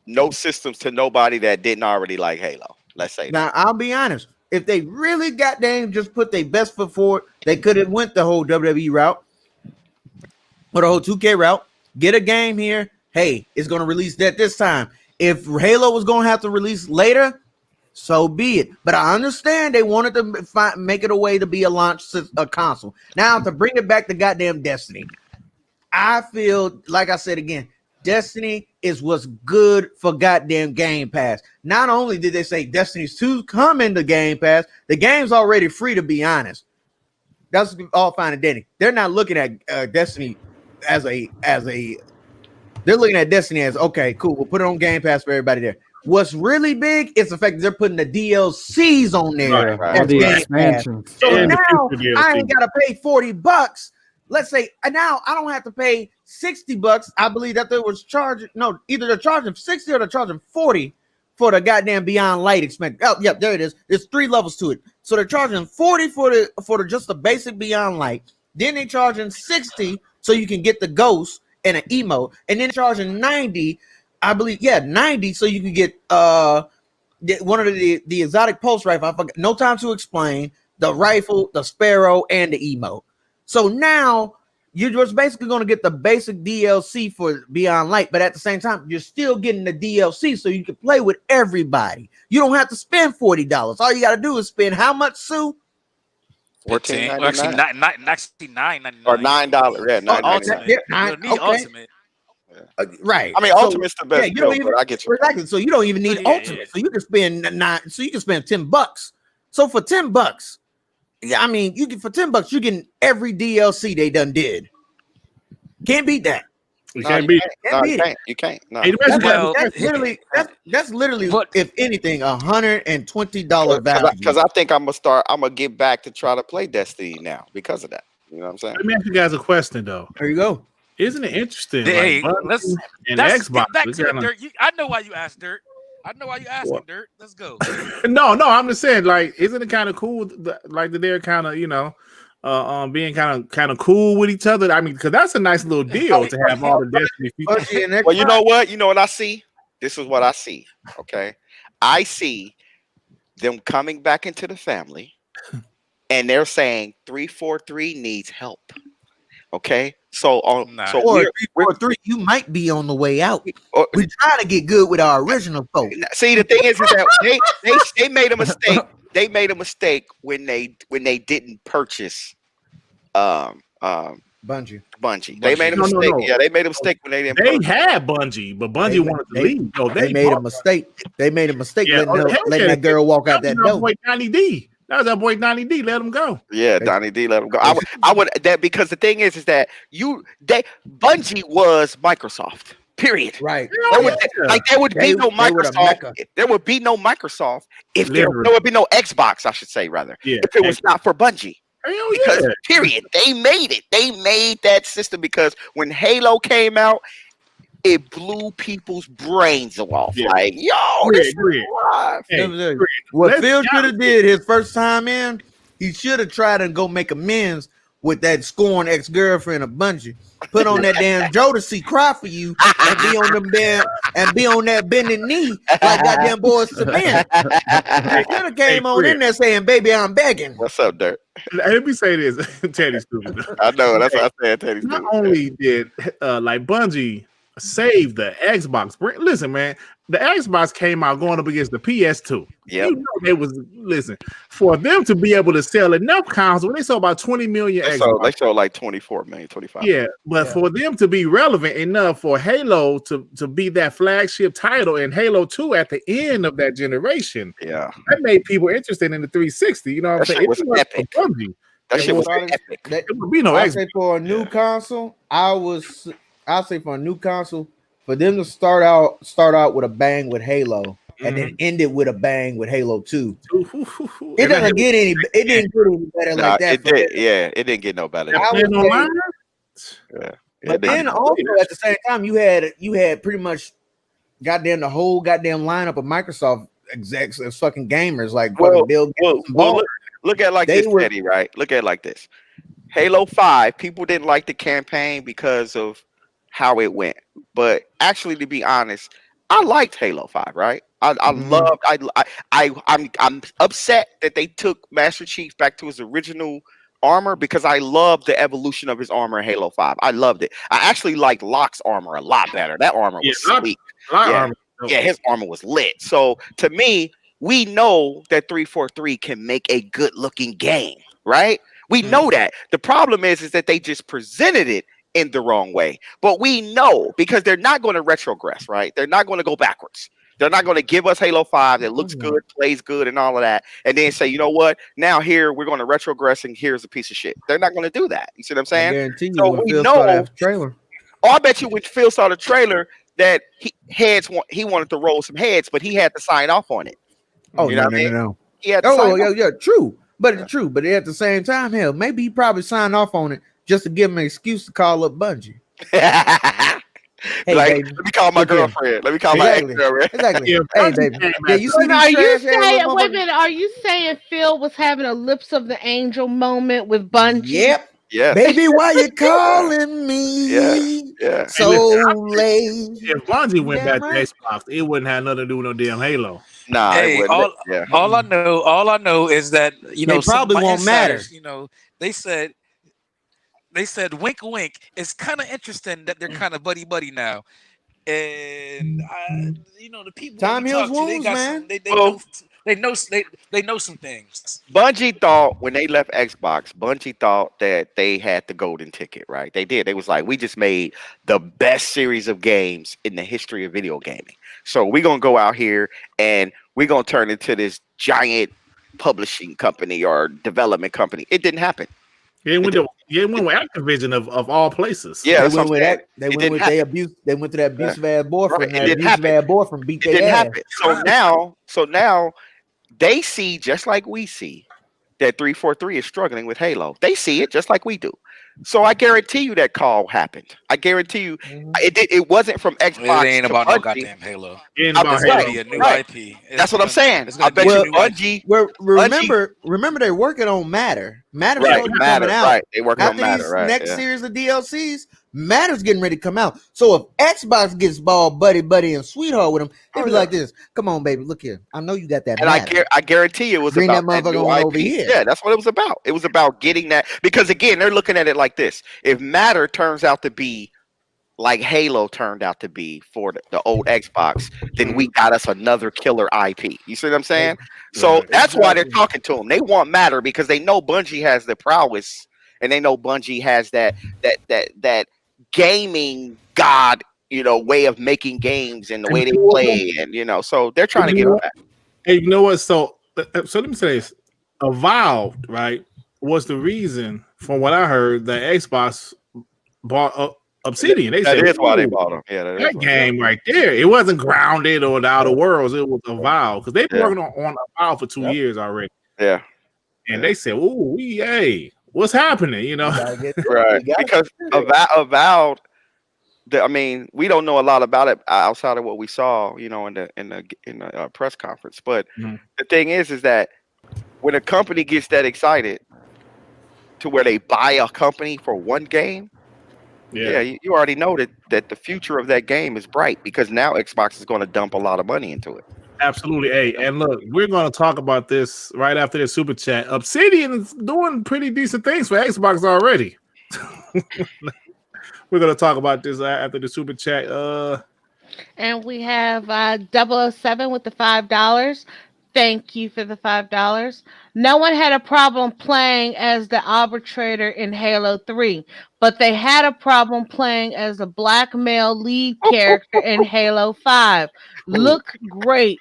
no systems to nobody that didn't already like Halo. Let's say now, I'll be honest. If they really goddamn just put their best foot forward, they could have went the whole WWE route or the whole 2K route. Get a game here. hey, it's going to release that this time. If Halo was going to have to release later, so be it. But I understand they wanted to make it a way to be a console. Now, to bring it back to goddamn Destiny, I feel, like I said again, Destiny is what's good for goddamn Game Pass. Not only did they say Destiny's 2 come into Game Pass, the game's already free, to be honest. That's all fine and dandy. They're not looking at Destiny as a they're looking at Destiny as, okay, cool, we'll put it on Game Pass for everybody there. What's really big is the fact that they're putting the DLCs on there. All the expansions. So now I ain't gotta pay $40. Let's say now I don't have to pay $60. I believe that they was charging, no, either they're charging 60 or they're charging 40 for the goddamn Beyond Light expansion. Oh, yep, there it is. There's 3 levels to it. So they're charging 40 for the just the basic Beyond Light. Then they're charging 60 so you can get the ghost and an emote, and then charging 90, I believe, 90 so you can get one of the exotic pulse rifle. I forgot, No Time to Explain, the rifle, the sparrow, and the emote. So now you're just basically going to get the basic DLC for Beyond Light, but at the same time, you're still getting the DLC so you can play with everybody. You don't have to spend $40. All you got to do is spend how much, Sue? $14.99. Well, actually, $9.99 or $9. Yeah, $9.99. Ultimate. Right. I mean, Ultimate's the best. Yeah, you don't even, I get you. exactly. So you don't even need Ultimate. So you can spend $10. So for $10, I mean, you can for $10, you're getting every DLC they done did. Can't beat that. You can't beat it. You can't. No. Hey, That's literally, if anything, $120 value. Because I think I'm gonna get back to try to play Destiny now because of that. You know what I'm saying? Let me ask you guys a question though. There you go. Isn't it interesting? Hey, like, let's and Xbox. Xbox. Back to the Dirt. I know why you asked Dirt. I know why you asking, Dirt. Let's go. No, I'm just saying, like, isn't it kind of cool, like that they're kind of, being kind of cool with each other? I mean, because that's a nice little deal to have all the Destiny people. Well, you know what? You know what I see? This is what I see. Okay, I see them coming back into the family, and they're saying 343 needs help. Okay, so we're 343, you might be on the way out. We're trying to get good with our original folks. See, the thing is that they made a mistake. They made a mistake when they didn't purchase Bungie. They made a mistake. No. Yeah, they made a mistake when they didn't. They had Bungie, but Bungie wanted to leave. So they made a mistake. They made a mistake letting that girl walk out that door. Boy, Donnie D. That was that boy Donnie D. Let him go. Yeah, Donnie D. Let him go. I would that because the thing is that Bungie was Microsoft. Period. Right. There would be no Microsoft. There would be no Microsoft if there would be no Xbox, I should say, rather. Yeah. If it was not for Bungie. Because period. They made it. They made that system because when Halo came out, it blew people's brains off. Yeah. Like, yo, this is live. What Phil should have did his first time in, he should have tried to go make amends with that scorned ex-girlfriend of Bungie. Put on that damn Jodeci cry for you and be on them damn and be on that bending knee like goddamn boys to men. He should have came on in there saying, "Baby, I'm begging." What's up, Dirt? Let me say this, Teddy's stupid. I know that's what I said. Teddy's stupid. Not only did like Bungie save the Xbox. Listen, man, the Xbox came out going up against the PS2. Yeah, they was for them to be able to sell enough consoles. When they sold about 20 million, they sold like 24 million, 25. Yeah, but for them to be relevant enough for Halo to be that flagship title and Halo 2 at the end of that generation, that made people interested in the 360. You know what I'm saying? It was epic. That shit was epic. It would be no Xbox. For a new console, I'll say for a new console, for them to start out with a bang with Halo and then end it with a bang with Halo 2. It didn't get any better like that. It did. Yeah, it didn't get no better. But then also at the same time, you had pretty much the whole goddamn lineup of Microsoft execs as fucking gamers, like Bill Gates. Look at it like this, Teddy, right? Look at it like this. Halo 5, people didn't like the campaign because of how it went, but actually, to be honest, I liked Halo 5. Right? I'm upset that they took Master Chief back to his original armor because I loved the evolution of his armor in Halo 5. I loved it. I actually liked Locke's armor a lot better. That armor was sweet. Armor. Yeah, his armor was lit. So to me, we know that 343 can make a good looking game, right? We know that. The problem is that they just presented it in the wrong way. But we know because they're not going to retrogress, right? They're not going to go backwards. They're not going to give us Halo 5 that looks good, plays good, and all of that, and then say, you know what? Now here we're going to retrogress, and here's a piece of shit. They're not going to do that. You see what I'm saying? I guarantee you, So when we Phil know. saw that trailer. Oh, I bet you when Phil saw the trailer that he wanted to roll some heads, but he had to sign off on it. Oh, you know what I mean? no. He had to sign off. Yeah, true. But it's true. But at the same time, hell, maybe he probably signed off on it just to give him an excuse to call up Bungie. Hey, like, baby. let me call my girlfriend. Let me call my ex-girlfriend. Exactly. Yeah, Hey, baby. Yeah, you see Are these you trash saying? ass Wait a minute. Are you saying Phil was having a lips of the angel moment with Bungie? Yep. Yeah. Baby, why you calling me? Yeah. So late. If Bungie went Damn back right. to Xbox, it wouldn't have nothing to do with no damn Halo. Nah. Hey, all I know is that They probably some won't matter. insiders, they said wink wink. It's kind of interesting that they're kind of buddy now, and the people Time that we heals talk to, they wounds, got man. they know some things. Bungie thought when they left Xbox, Bungie thought that they had the golden ticket, right? They did. They was like, we just made the best series of games in the history of video gaming. So we're going to go out here and we're going to turn into this giant publishing company or development company. It didn't happen. They went with Activision of all places. Yeah, They went with that. They went with their abuse. They went to that abusive ass boyfriend. Right. That abusive ass boyfriend beat It their didn't ass. happen. So now they see just like we see that 343 is struggling with Halo. They see it just like we do. So I guarantee you that call happened. I guarantee you it wasn't from Xbox. It ain't to about no Bungie. goddamn Halo. It ain't about It's gonna Halo. be a new Right. IP. That's what I'm saying. It's I gonna bet be a you new Bungie. Well, remember they're working on Matter. Matter's Right, supposed to be Matter. coming out. Right, they working on After Matter. these Right. next Yeah. series of DLCs, Matter's getting ready to come out. So if Xbox gets ball buddy and sweetheart with them, they'll be like this. Come on, baby, look here. I know you got that. And Matter. I guarantee you it was Bring about that motherfucker new on IP. over here. Yeah, that's what it was about. It was about getting that because again, they're looking at it like this. If Matter turns out to be like Halo turned out to be for the old Xbox, then we got us another killer IP. You see what I'm saying? So Right. that's why they're talking to them. They want Matter because they know Bungie has the prowess, and they know Bungie has that gaming god, way of making games and the way they play, and so they're trying to get them back. Hey, you know what? So let me say this: Evolved, right, was the reason, from what I heard, that Xbox bought Obsidian. They That said, is why they "Ooh, bought them. Yeah, that game right there. It wasn't Grounded or the Outer Worlds. It was Evolved because they've been working on Evolved for 2 years already. Yeah. And they said, "Ooh, hey, what's happening?" Right, because Avowed. We don't know a lot about it outside of what we saw, in the press conference. But the thing is that when a company gets that excited to where they buy a company for one game, you already know that the future of that game is bright because now Xbox is going to dump a lot of money into it. Absolutely. Hey, and look, we're going to talk about this right after this super chat. Obsidian is doing pretty decent things for Xbox already. We're going to talk about this after the super chat. And we have 007 with the $5. Thank you for the $5. No one had a problem playing as the arbitrator in Halo 3, but they had a problem playing as a black male lead character in Halo 5. Look great.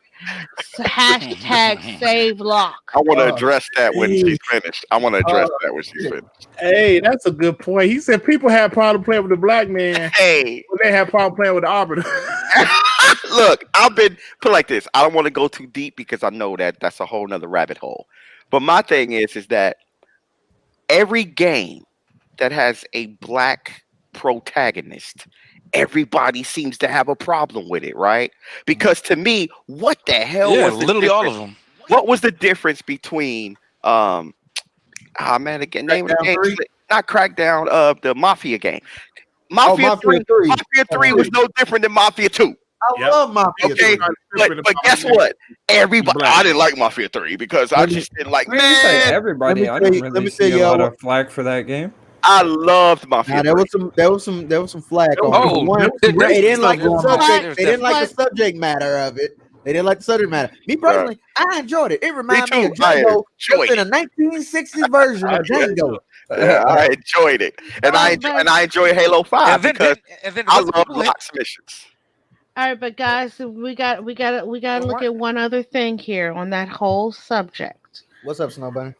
Hashtag save Locke. I want to address that when she's finished. Hey, that's a good point. He said people had problem playing with the black man. Hey, but they had problem playing with the arbiter. Look, I've been put like this. I don't want to go too deep because I know that's a whole nother rabbit hole. But my thing is that every game that has a black protagonist, everybody seems to have a problem with it, right? Because to me, what the hell was literally all of them? What was the difference between name of the game, not Crackdown, the Mafia game. Mafia 3 was no different than Mafia 2. I love Mafia. Okay, 3. but guess what? Everybody, I didn't like Mafia 3 because I just didn't like. Man, you say Man, everybody. I didn't really see a lot of flack for that game. I loved Mafia. There was some flack on it. Oh, One, there's they didn't like the stuff going on. subject. There's They didn't like the definitely- subject matter of it. They didn't like the subject matter. Me personally, I enjoyed it. It reminded me of too. I Django enjoyed just in a 1960s version of Django. Yeah, I enjoyed it, and I enjoy Halo 5 because I love Locke's missions. All right, but guys, we got to look at one other thing here on that whole subject. What's up, Snow Bunny?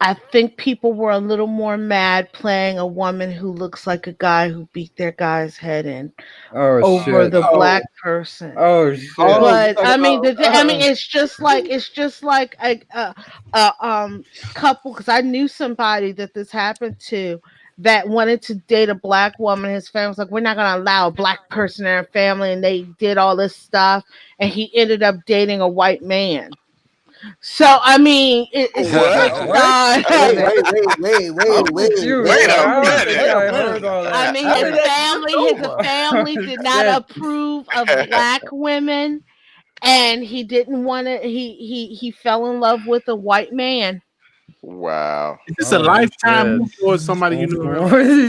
I think people were a little more mad playing a woman who looks like a guy who beat their guy's head in over the black person. Oh shit! But I mean, it's just like a couple. Because I knew somebody that this happened to that wanted to date a black woman. His family was like, "We're not going to allow a black person in our family," and they did all this stuff, and he ended up dating a white man. So I mean, it's Wait a minute. I mean, his family did not approve of black women, and he didn't want to. He fell in love with a white man. Wow. Is this a lifetime movie or somebody you knew? No,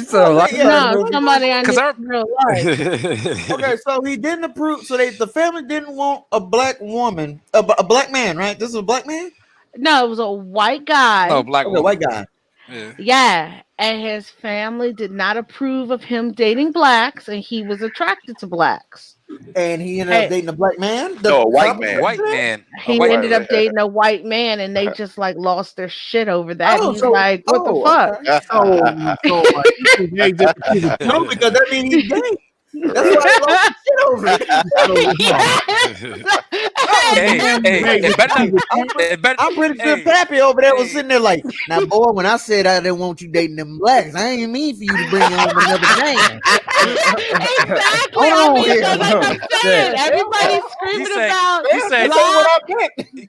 somebody I knew in real life. Okay, so he didn't approve. So the family didn't want a black woman, a black man, right? This is a black man. No, it was a white guy. No, black woman. White guy. Yeah, and his family did not approve of him dating blacks, and he was attracted to blacks. And he ended up dating a black man. No, a white man. White man. He ended up dating a white man, and they just like lost their shit over that. He's like, "What the fuck?" No, because that means he's gay. That's why they lost shit over it. I'm pretty sure Pappy over there was sitting there like, now, boy, when I said I didn't want you dating them blacks, I ain't mean for you to bring on another man. Exactly. Everybody's screaming about. He said,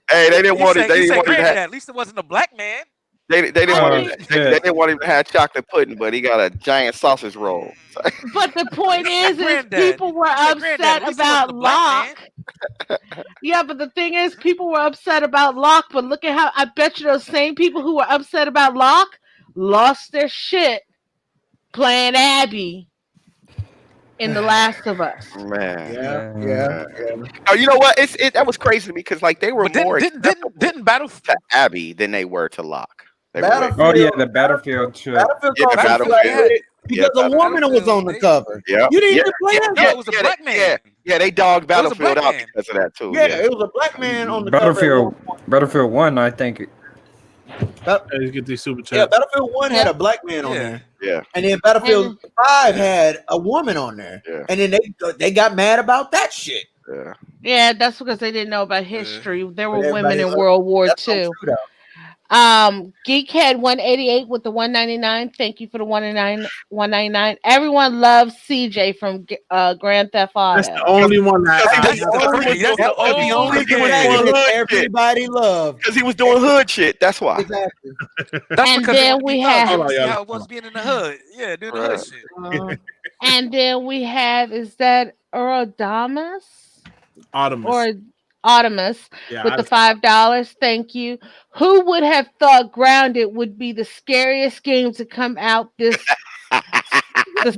hey, they didn't want it. They didn't want it to have. At least it wasn't a black man. They didn't want him to have chocolate pudding, but he got a giant sausage roll. But the point is people were upset about Locke. Yeah, but the thing is, people were upset about Locke. But look at how I bet you those same people who were upset about Locke lost their shit playing Abby in The Last of Us. Man, yeah. Oh, you know what? That was crazy to me because like they were more didn't Battlefield to Abby than they were to Locke. The Battlefield shit. Because the woman was on the cover. Yeah, you didn't even play it. It was a black man. Yeah, they dogged Battlefield out because of that too. Yeah, it was a black man on the cover. Battlefield 1, I think. Get these super chats. Yeah, Battlefield 1 had a black man on there. Yeah. And then Battlefield 5 had a woman on there. Yeah. And then they got mad about that shit. Yeah, that's because they didn't know about history. There were women in World War II. Geekhead 188 with the 199. Thank you for the 199. Everyone loves CJ from Grand Theft Auto. That's the only one that's the only one everybody loved because he was doing hood shit. That's why. Exactly. And then we have how it was being in the hood. Yeah, doing the hood shit. And then we have is that Artemis? Artemis with the $5. Thank you. Who would have thought Grounded would be the scariest game to come out this game?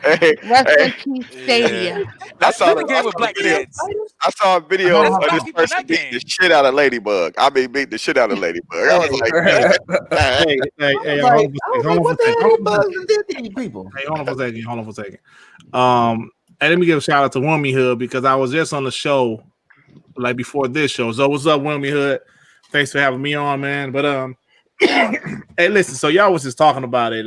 Rest in peace, Stadia. I saw the game with black kids. I saw a video of this person beating the shit out of Ladybug. I mean, beat the shit out of Ladybug. I was like, hey, hold on for a second. And let me give a shout out to Wilmy Hood because I was just on the show like before this show. So what's up, Wilmy Hood? Thanks for having me on, man. But hey, listen. So y'all was just talking about it.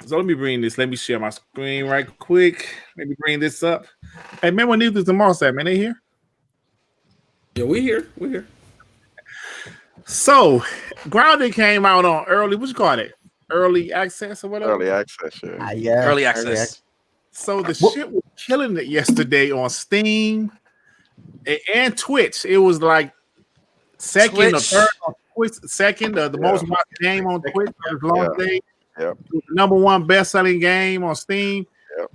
So let me bring this. Let me share my screen right quick. Let me bring this up. Hey, man, what news is the Moss at, man? They here? Yeah, we here. We here. So Grounded came out on early. What you call it? Early access or whatever? Early access, yeah. Early access. So the shit was killing it yesterday on Steam and Twitch. It was like second or third on Twitch, second the most watched game on Twitch for a long day. Yep. Number 1 best-selling game on Steam. Yep.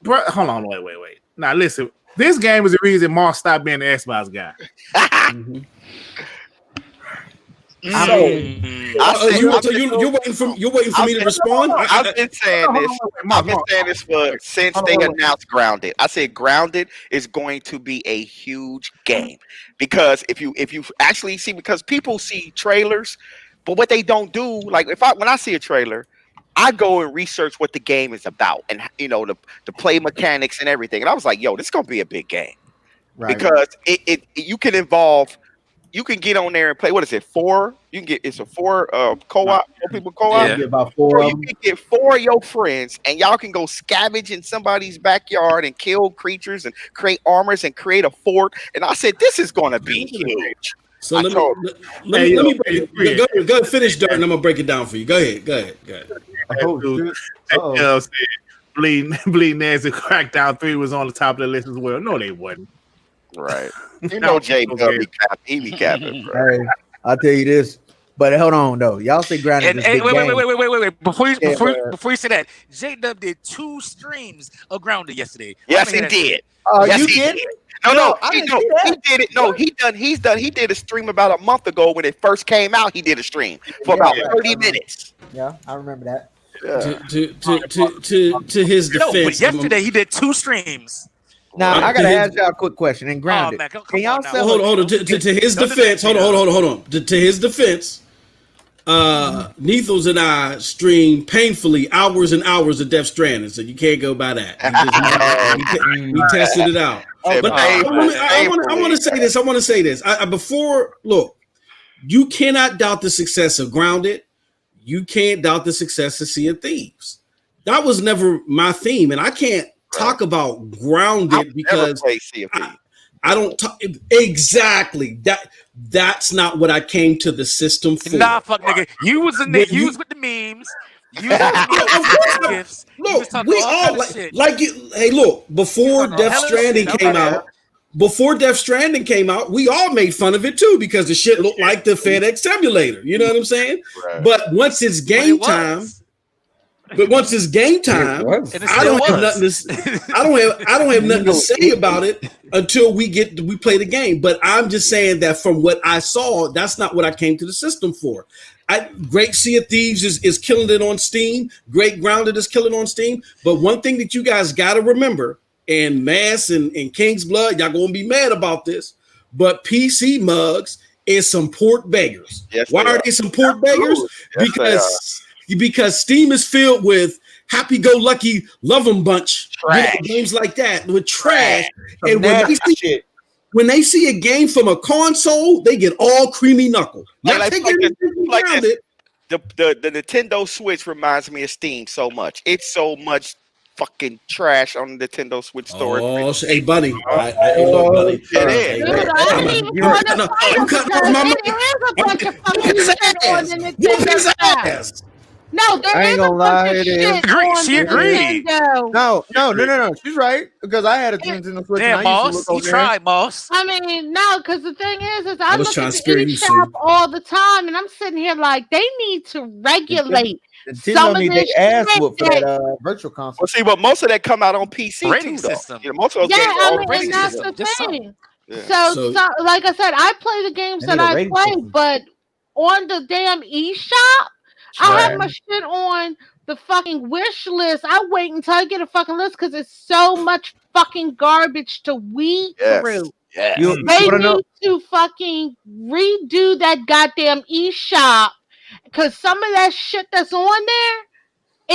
Bro, hold on, wait. Now listen, this game is the reason Mark stopped being the Xbox guy. You're waiting for me to respond. I've been saying this. I've been saying this since they announced Grounded. I said Grounded is going to be a huge game because if you actually see, because people see trailers, but what they don't do, like when I see a trailer, I go and research what the game is about and the play mechanics and everything. And I was like, yo, this is gonna be a big game. Right. Because it you can involve. You can get on there and play. What is it? 4? It's a 4 co-op. 4 people co-op. Yeah, about 4. You can get 4 of your friends, and y'all can go scavenge in somebody's backyard and kill creatures and create armors and create a fort. And I said, this is going to be huge. So let me go ahead, finish, Dirt, and I'm gonna break it down for you. Go ahead. Bleeding Nancy Crackdown 3 was on the top of the list as well. No, they wasn't. Right. Jay he be capping, bro. Hey, I'll tell you this. But hold on though. Y'all say Grounded. Wait. Before you say that, J-Dub did 2 streams of Grounded yesterday. Yes, he did. Yes, you did? No, he did it. No, he did a stream about a month ago when it first came out. He did a stream for about 30 minutes. Yeah, I remember that. To his defense, but yesterday he did 2 streams. Now I gotta ask y'all a quick question. And Grounded, can y'all sell? Hold on. To his defense, hold on. To his defense, Nethos and I stream painfully hours and hours of Death Stranding, so you can't go by that. We tested it out. But I want to say this. Look, you cannot doubt the success of Grounded. You can't doubt the success of Sea of Thieves. That was never my theme, and I can't talk about Grounded because I don't talk exactly that's not what I came to the system for. Nah, fuck nigga, you was with the memes. You was gifts. Look, we all like it. Hey, look, before Death Stranding came out, we all made fun of it too because the shit looked like the FedEx simulator. You know what I'm saying? Right. But once it's game time. I don't have nothing to say about it until we play the game. But I'm just saying that from what I saw, that's not what I came to the system for. Great Sea of Thieves is killing it on Steam. Great Grounded is killing on Steam. But one thing that you guys got to remember, and Mass and King's Blood, y'all gonna be mad about this, but PC mugs is some port beggars. Yes, why are they some port beggars? Because Steam is filled with happy-go-lucky love 'em bunch games like that with trash. And when they see a game from a console, they get all creamy knuckle. The Nintendo Switch reminds me of Steam so much. It's so much fucking trash on the Nintendo Switch store. Oh, hey, buddy. Buddy. No, there I ain't gonna lie. It is. She agreed. No. She's right because I had a Nintendo Switch. Damn, Moss. You tried, Moss. I mean, no, because the thing is I look at the eShop all the time, and I'm sitting here like they need to regulate. Nintendo need their ass whooped for that virtual console. Well, see, but most of that come out on PC rating too, system. Most of those games are on rating that's system. The thing. Yeah. So, like I said, I play the games that I play, but on the damn eShop, I have my shit on the fucking wish list. I wait until I get a fucking list because it's so much fucking garbage to weed through. Yeah. They need to fucking redo that goddamn eShop because some of that shit that's on there,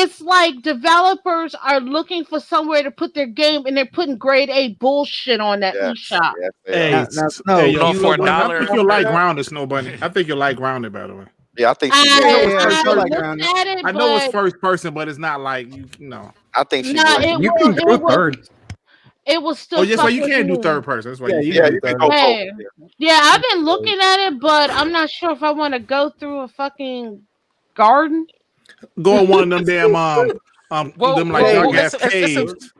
it's like developers are looking for somewhere to put their game and they're putting grade A bullshit on that eShop. I think you'll like Grounded, Snow Bunny. I think you'll like Grounded, by the way. Yeah, I think I know it's first person, but it's not like you know. I think you can do third. It was still. Oh, yeah, so you can't do third person. That's why. You can go forward. Yeah, I've been looking at it, but I'm not sure if I want to go through a fucking garden. Go on one of them damn them like dark ass caves.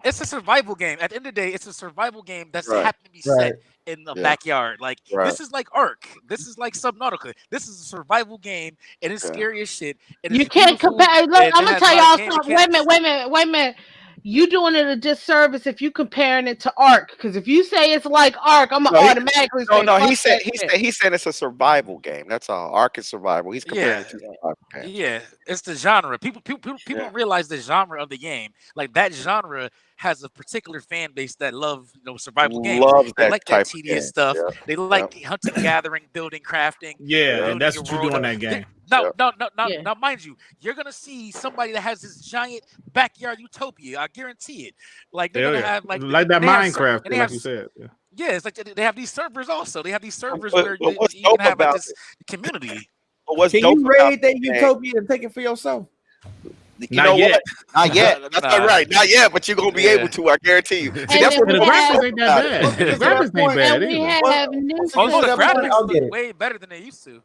It's a survival game. At the end of the day, it's a survival game that's Right. happened to be Right. set in the Yeah. backyard. Like Right. this is like Ark. This is like Subnautica. This is a survival game, and it's Yeah. scary as shit. And You it's can't beautiful, compare. Look, and I'm it gonna has tell a lot y'all of game something. mechanics. Wait a minute. You doing it a disservice if you comparing it to Ark. Because if you say it's like Ark, I'm gonna No, he- automatically No, say no. fuck He said that shit. he said it's a survival game. That's all. Ark is survival. He's comparing it to Yeah. survival games. Yeah, it's the genre. People Yeah. don't realize the genre of the game. Like that genre has a particular fan base that love survival games. Loves They that like type that of tedious game. stuff. Yeah. They like hunting, gathering, building, crafting. Yeah, building and that's your what you world do in up. that game. No, Yeah. now, mind you, you're gonna see somebody that has this giant backyard utopia. I guarantee it. Like they're Hell gonna yeah. have like Like that they have Minecraft, and they like have you said. Yeah. yeah, it's like they have these servers also. They have these servers But- where but what's you dope can have like about this community. But what's Can dope you about raid that the game- utopia and take it for yourself? You Not know yet. what? Not yet. That's Nah. not right. Not yet. But you're gonna be Yeah. able to. I guarantee you. See, And that's then what And the we have- graphics ain't that bad. The graphics ain't bad And we either. have new Once Oh, you the get up on it, I'll graphics get look it. way better than they used to.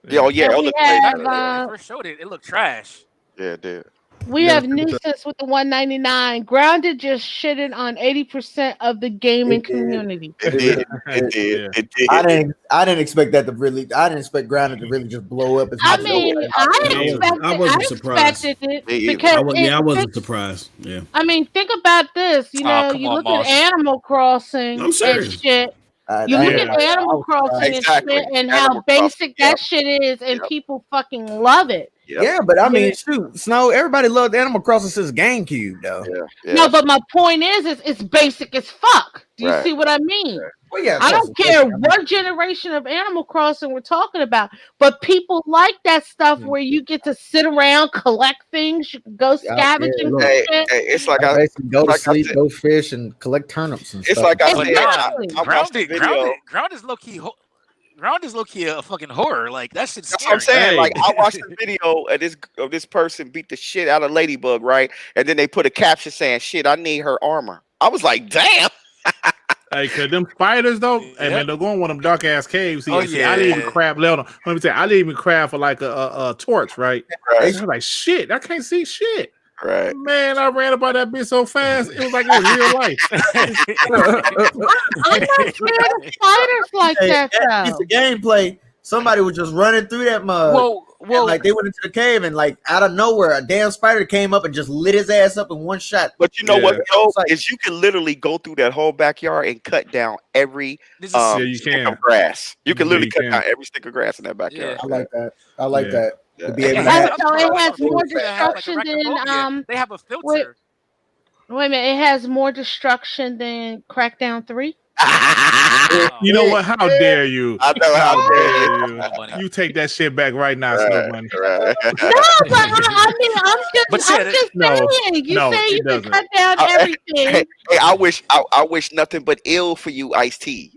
Yeah, oh yeah. And Oh, we look have, way better. When they first showed it, it looked trash. Yeah, dude. We Yeah, have it's good nuisance with the 199. Grounded just shitted on 80% of the gaming It did. community. It did. It did. Yeah. It did. I didn't expect that to really. I didn't expect Grounded to really just blow up as I much. mean, as it I did. I wasn't I surprised. expected it Me either. because I wasn't surprised. Yeah. I mean, think about this. You Aw, know, come you on, look Moss. at Animal Crossing I'm and serious. shit. I You look Yeah. at Animal Crossing Exactly. and shit and Animal how basic Crossing, that shit is, and Yep. people fucking love it. Yep. Yeah, but I Yeah. mean, shoot, Snow. Everybody loved Animal Crossing since GameCube, though. Yeah. Yeah. No, but my point is it's basic as fuck. Do you Right. see what I mean? Well, yeah, I of don't course. care what generation of Animal Crossing we're talking about, but people like that stuff where you get to sit around, collect things, you can go scavenging for Hey, shit. hey, it's like I I. basically go to like I sleep, said- go fish, and collect turnips and It's stuff. like I But said. nah, I watched the video. Ground is low key. Ground is low key a fucking horror. Like that shit's That's what scary. I'm saying. Hey. Like I watched the video of this person beat the shit out of Ladybug, right? And then they put a caption saying, "Shit, I need her armor." I was like, "Damn." Hey, cause them spiders though, hey Yep. man, they're going one of them dark ass caves. See, Oh, see, I didn't even yeah. craft level. Let me tell you, I didn't even craft for like a torch, right? I Right. was like, shit, I can't see shit. Right. Man, I ran about that bitch so fast, it was like it was real life. I'm not scared of spiders like Hey, that that piece though. of gameplay, somebody was just running through that mud. well, Like they went into the cave and like out of nowhere, a damn spider came up and just lit his ass up in one shot. But you know Yeah. what, though, It's like- is you can literally go through that whole backyard and cut down every this is, Yeah, you stick can. of grass. You can Yeah, literally you cut can. down every stick of grass in that backyard. I like that. I like Yeah. that. Yeah. To be it able to has, have, So it has more it has, like, destruction than arachnophobia. They have a filter. wait a minute, it has more destruction than Crackdown 3. You know what? How dare you? I know how How dare dare Oh, buddy. you? You take that shit back right now, Right, Snow Bunny. right. No, but I mean, I'm But just yeah, no, saying. You no, say it you can doesn't. cut down Hey, everything. Hey, I wish nothing but ill for you, Ice-T.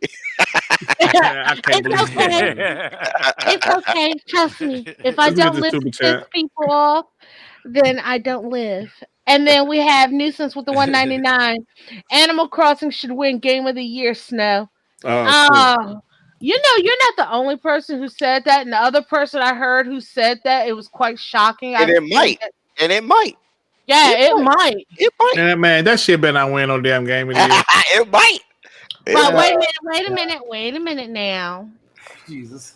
I can't It's believe okay. that. It's okay. Trust me. If I Let's get don't this live super to piss chat. people off, then I don't live. And then we have nuisance with the 199. Animal Crossing should win Game of the Year, Snow. Oh, You know, you're not the only person who said that. And the other person I heard who said that, it was quite shocking. And it might. And it might. Yeah, it might. It might. cool. Man, that shit better not win no damn game of the year. It might. It But might. wait a minute now. Jesus.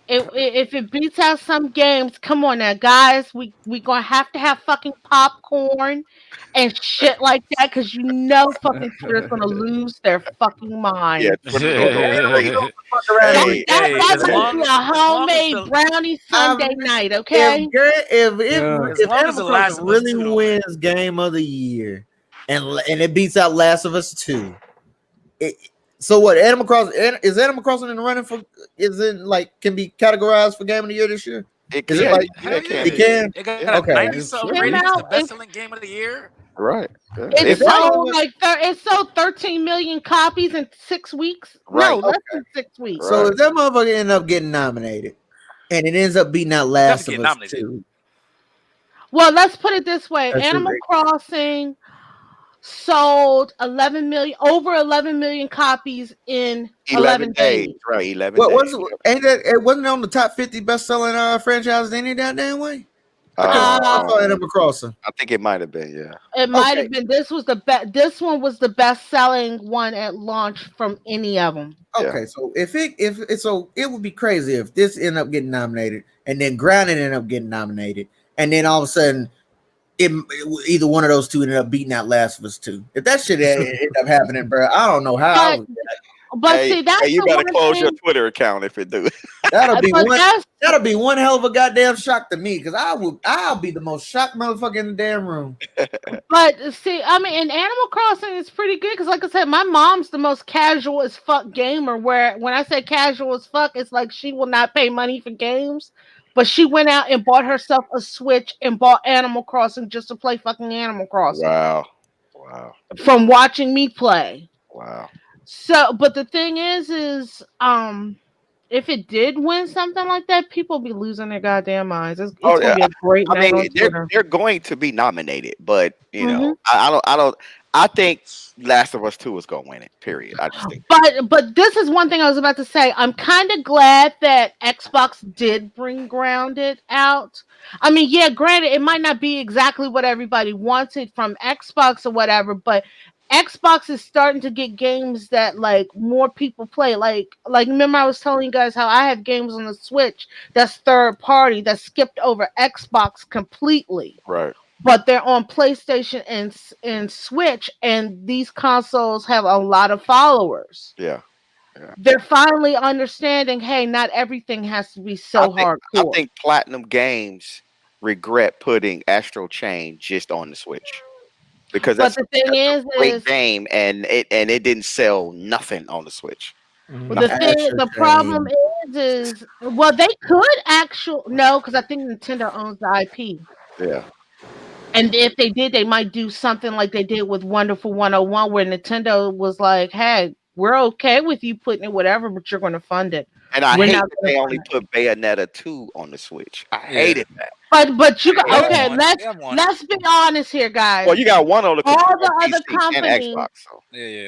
If it beats out some games, come on now, guys. We gonna have to have fucking popcorn and shit like that because you know fucking Twitter's gonna lose their fucking mind. Yeah, Twitter gonna go crazy. That- Hey, that's as gonna long- be a as long as homemade the- brownie Sunday night, okay? If As if long as Animal The Last Crossing of Us really 2 don't wins Game of the Year, and it beats out Last of Us 2, so what? Animal Crossing is Animal Crossing in the running for? Is it like can be categorized for Game of the Year this year? It Is it can. like- Yeah, Hell it yeah. can. It can. It got Okay. a 90 something Came rating. It's the out- best-selling game of the year. Right. Yeah. It's If sold that- it sold 13 million copies in 6 weeks. Right, No, less than 6 weeks. Right. So if that motherfucker end up getting nominated, and it ends up beating out Last Definitely of get Us nominated. 2, Well, let's put it this way: That's Animal great. Crossing sold 11 million, over 11 million copies in 11 days. Right, 11 what days. was it? Ain't that it wasn't on the top 50 best selling franchises any goddamn way? I saw Animal Crossing. I think it might have been, yeah. It might have been. This was the best. This one was the best-selling one at launch from any of them. Okay, so if it would be crazy if this ended up getting nominated and then Grounded ended up getting nominated and then all of a sudden either one of those two ended up beating out Last of Us 2. If that shit ended up happening, bro, I don't know how. But see, that's you gotta close your Twitter account if it do. That'll be one hell of a goddamn shock to me because I'll be the most shocked motherfucker in the damn room. But see, I mean, in Animal Crossing, it's pretty good because, like I said, my mom's the most casual as fuck gamer. Where when I say casual as fuck, it's like she will not pay money for games, but she went out and bought herself a Switch and bought Animal Crossing just to play fucking Animal Crossing. Wow. From watching me play. Wow. So, but the thing is, if it did win something like that, people be losing their goddamn minds. It's gonna be a great night on Twitter. They're going to be nominated, but you know, I think Last of Us 2 is gonna win it. Period. I just think. But this is one thing I was about to say. I'm kind of glad that Xbox did bring Grounded out. I mean, yeah, granted, it might not be exactly what everybody wanted from Xbox or whatever, but Xbox is starting to get games that like more people play. Like remember I was telling you guys how I have games on the Switch that's third party that skipped over Xbox completely. Right. But they're on PlayStation and Switch, and these consoles have a lot of followers. Yeah. They're finally understanding, hey, not everything has to be so hardcore. I think Platinum Games regret putting Astro Chain just on the Switch. Because that's a great game, and it didn't sell nothing on the Switch. Well, the problem is well, they could no, because I think Nintendo owns the IP. Yeah. And if they did, they might do something like they did with Wonderful 101, where Nintendo was like, "Hey, we're okay with you putting it whatever, but you're going to fund it." And I hate that they only put Bayonetta 2 on the Switch. I hated that. But you got let's be honest here, guys. Well, you got one on the all the other companies, Xbox, so.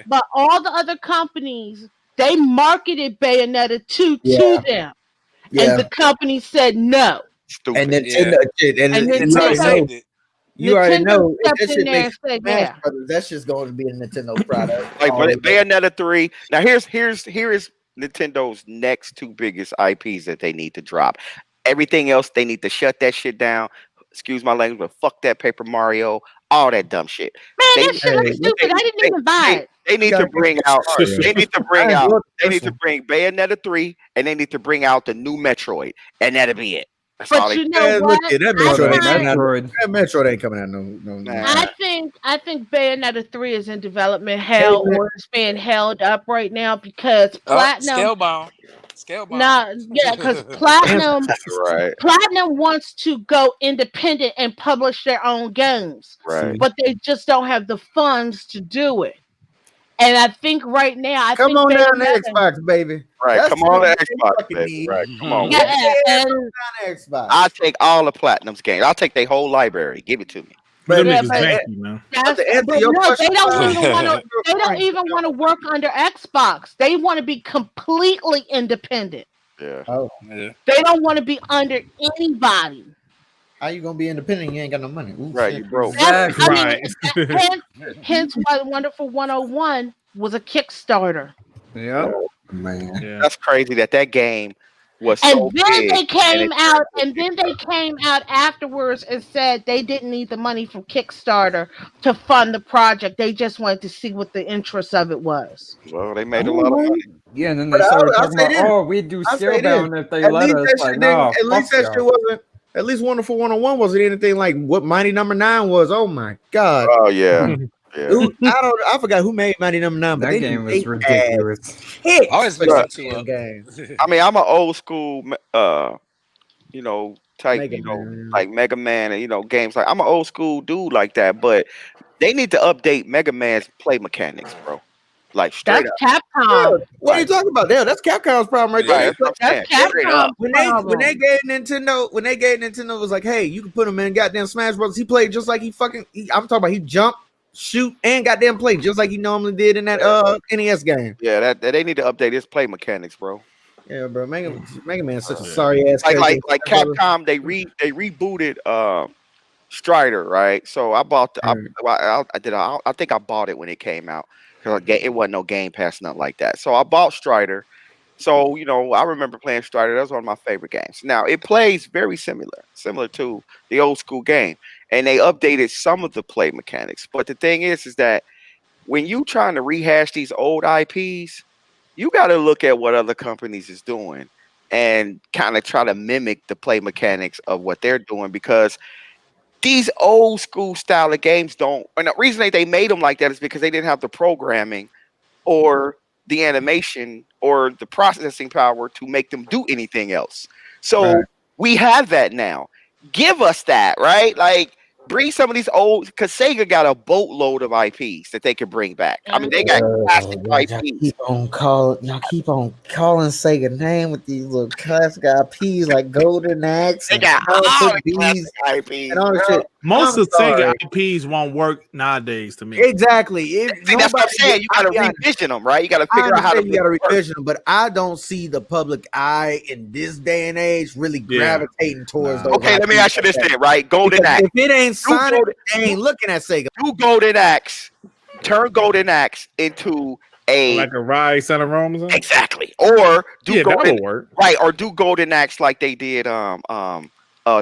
But all the other companies, they marketed Bayonetta 2 to them, and the company said no. Stupid. And Nintendo, you already know that's just going to be a Nintendo product. Like Bayonetta 3. Now here's Nintendo's next two biggest IPs that they need to drop. Everything else, they need to shut that shit down. Excuse my language, but fuck that Paper Mario, all that dumb shit. Man, that shit looks stupid. I didn't even buy it. They need to bring out. They need to bring Bayonetta 3, and they need to bring out the new Metroid, and that'll be it. That's all you know what? That Metroid ain't coming out. No. I think Bayonetta 3 is in development hell, or it's being held up right now because Platinum. Scalebound. No, yeah, because Platinum wants to go independent and publish their own games, but they just don't have the funds to do it. And I think right now, come on down to Xbox, baby. Right, come on to Xbox, baby. Right, come on. Yeah, Xbox. I'll take all of Platinum's games. I'll take their whole library. Give it to me. They don't even want to work under Xbox. They want to be completely independent. Yeah. They don't want to be under anybody. How you gonna be independent? You ain't got no money. Ooh, right, you broke. Hence why Wonderful 101 was a Kickstarter. Yeah, man. Yeah. That's crazy that game was and so then big they came out, and then they came out afterwards and said they didn't need the money from Kickstarter to fund the project. They just wanted to see what the interest of it was. Well, they made a lot of money. Yeah, and then they started talking about, we do Scalebound if they let us. Like, no, at least that shit wasn't. At least Wonderful 101 wasn't anything like what Mighty Number 9 was. Oh my god. Oh yeah. Yeah. I forgot who made Mighty Number 9, but that game was ridiculous. I always mixed the two up. I mean, I'm an old school type, Man. like Mega Man and games like I'm an old school dude like that, but they need to update Mega Man's play mechanics, bro. Like straight that's up. Capcom. What are you talking about? Yeah, that's Capcom's problem right there. That's Capcom. When they gave Nintendo was like, hey, you can put him in goddamn Smash Brothers. He played just like I'm talking about. He jumped, shoot, and goddamn played just like he normally did in that NES game. Yeah, that they need to update his play mechanics, bro. Yeah, bro. Mega Man's such a sorry ass. Like Capcom, they rebooted Strider, right? So I bought I think I bought it when it came out because it wasn't no Game Pass, nothing like that. So I bought Strider. So I remember playing Strider. That was one of my favorite games. Now it plays very similar to the old school game, and they updated some of the play mechanics. But the thing is that when you trying to rehash these old IPs, you got to look at what other companies is doing and kind of try to mimic the play mechanics of what they're doing, because these old school style of games don't. And the reason they made them like that is because they didn't have the programming or the animation or the processing power to make them do anything else. So we have that now. Give us that, right? Like, bring some of these old, because Sega got a boatload of IPs that they can bring back. I mean, they got classic IPs. Y'all keep on calling Sega name with these little classic IPs like Golden Axe. They got all the classic IPs and all the shit. Most of Sega IPs won't work nowadays to me. Exactly. See, that's what I'm saying. You got to revision them, right? You got to figure out how to. You got to revision them, but I don't see the public eye in this day and age really gravitating towards those. Okay, let me ask you this then, right? Golden Axe. If it ain't Sonic, they ain't looking at Sega. Do Golden Axe. Turn Golden Axe into like a Rise Son of Rome or something? Exactly. Or do that will work. Right, or do Golden Axe like they did The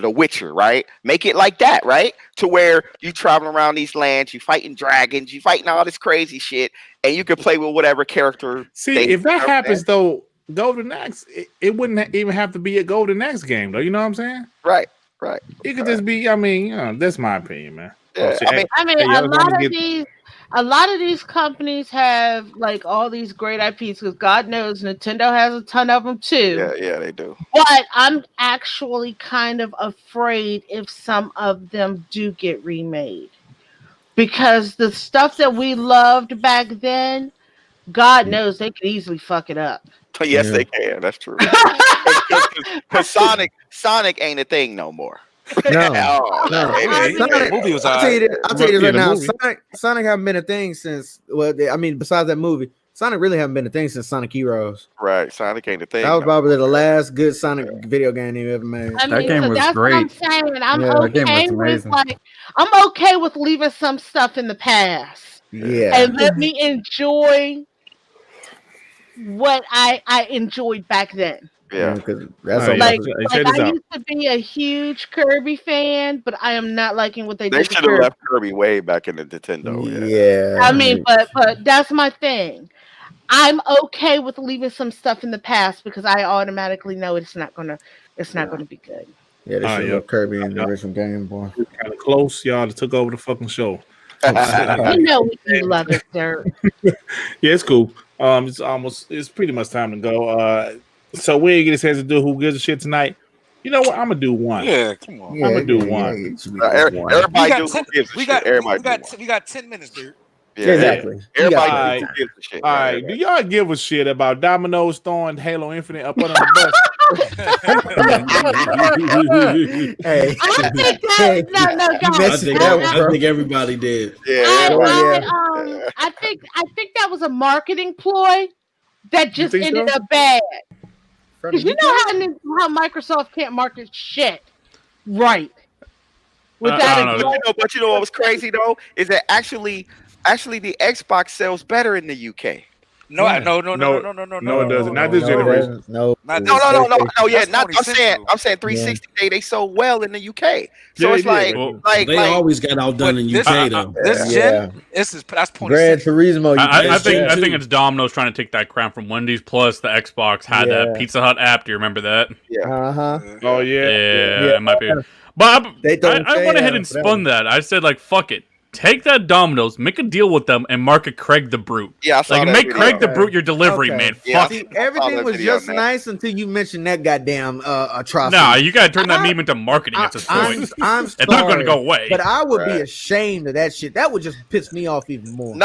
Witcher, right? Make it like that, right? To where you traveling around these lands, you fighting dragons, you fighting all this crazy shit, and you can play with whatever character. See, if that happens though, Golden Axe, it wouldn't even have to be a Golden Axe game though. You know what I'm saying? Right. It could just be. I mean, that's my opinion, man. Yeah, I mean, a lot of these companies have like all these great IPs, because God knows Nintendo has a ton of them too. Yeah, they do. But I'm actually kind of afraid if some of them do get remade, because the stuff that we loved back then, God knows they could easily fuck it up. Yes, they can. That's true. Because Sonic ain't a thing no more. No. The movie was I'll tell you this right now. Sonic haven't been a thing since. Well, besides that movie, Sonic really haven't been a thing since Sonic Heroes. Right, Sonic ain't a thing. That was probably the last good Sonic video game they ever made. That game was great. What I'm saying. I'm okay with leaving some stuff in the past. Yeah, and let me enjoy what I enjoyed back then. Yeah, because that's I used to be a huge Kirby fan, but I am not liking what they did. They should have left Kirby way back in the Nintendo. Yeah. I mean, but that's my thing. I'm okay with leaving some stuff in the past because I automatically know it's not gonna be good. Yeah, they should have Kirby in the original Game Boy. Kind of close, y'all. Took over the fucking show. You know you love it, sir. Yeah, it's cool. It's pretty much time to go. So we ain't get a chance to do who gives a shit tonight. You know what? I'm gonna do one. Yeah, come on. I'm gonna do one. Everybody do who gives a shit. We got 10 minutes, dude. Yeah, exactly. Everybody gives a shit. All right. Do y'all give a shit about Domino's throwing Halo Infinite up under the bus? Hey, I think I think everybody did. I think that was a marketing ploy that just ended up bad. Because you know how Microsoft can't market shit right. But you know what was crazy though is that actually the Xbox sells better in the UK. No, it doesn't. Not this generation. No. Yeah, not. I'm saying 360 they sold well in the UK. So it's like they always got outdone in UK though. This gen, that's point. Gran Turismo. I think it's Domino's trying to take that crown from Wendy's. Plus, the Xbox had that Pizza Hut app. Do you remember that? Yeah. Oh yeah. It might be. But I went ahead and spun that. I said like, fuck it. Take that Domino's, make a deal with them, and market Craig the Brute. Yeah, I saw that make video. Craig the Brute your delivery man. Fuck. See, everything was just nice until you mentioned that goddamn atrocity. Nah, you gotta turn that meme into marketing at this point. I'm sorry, it's not gonna go away. But I would be ashamed of that shit. That would just piss me off even more. You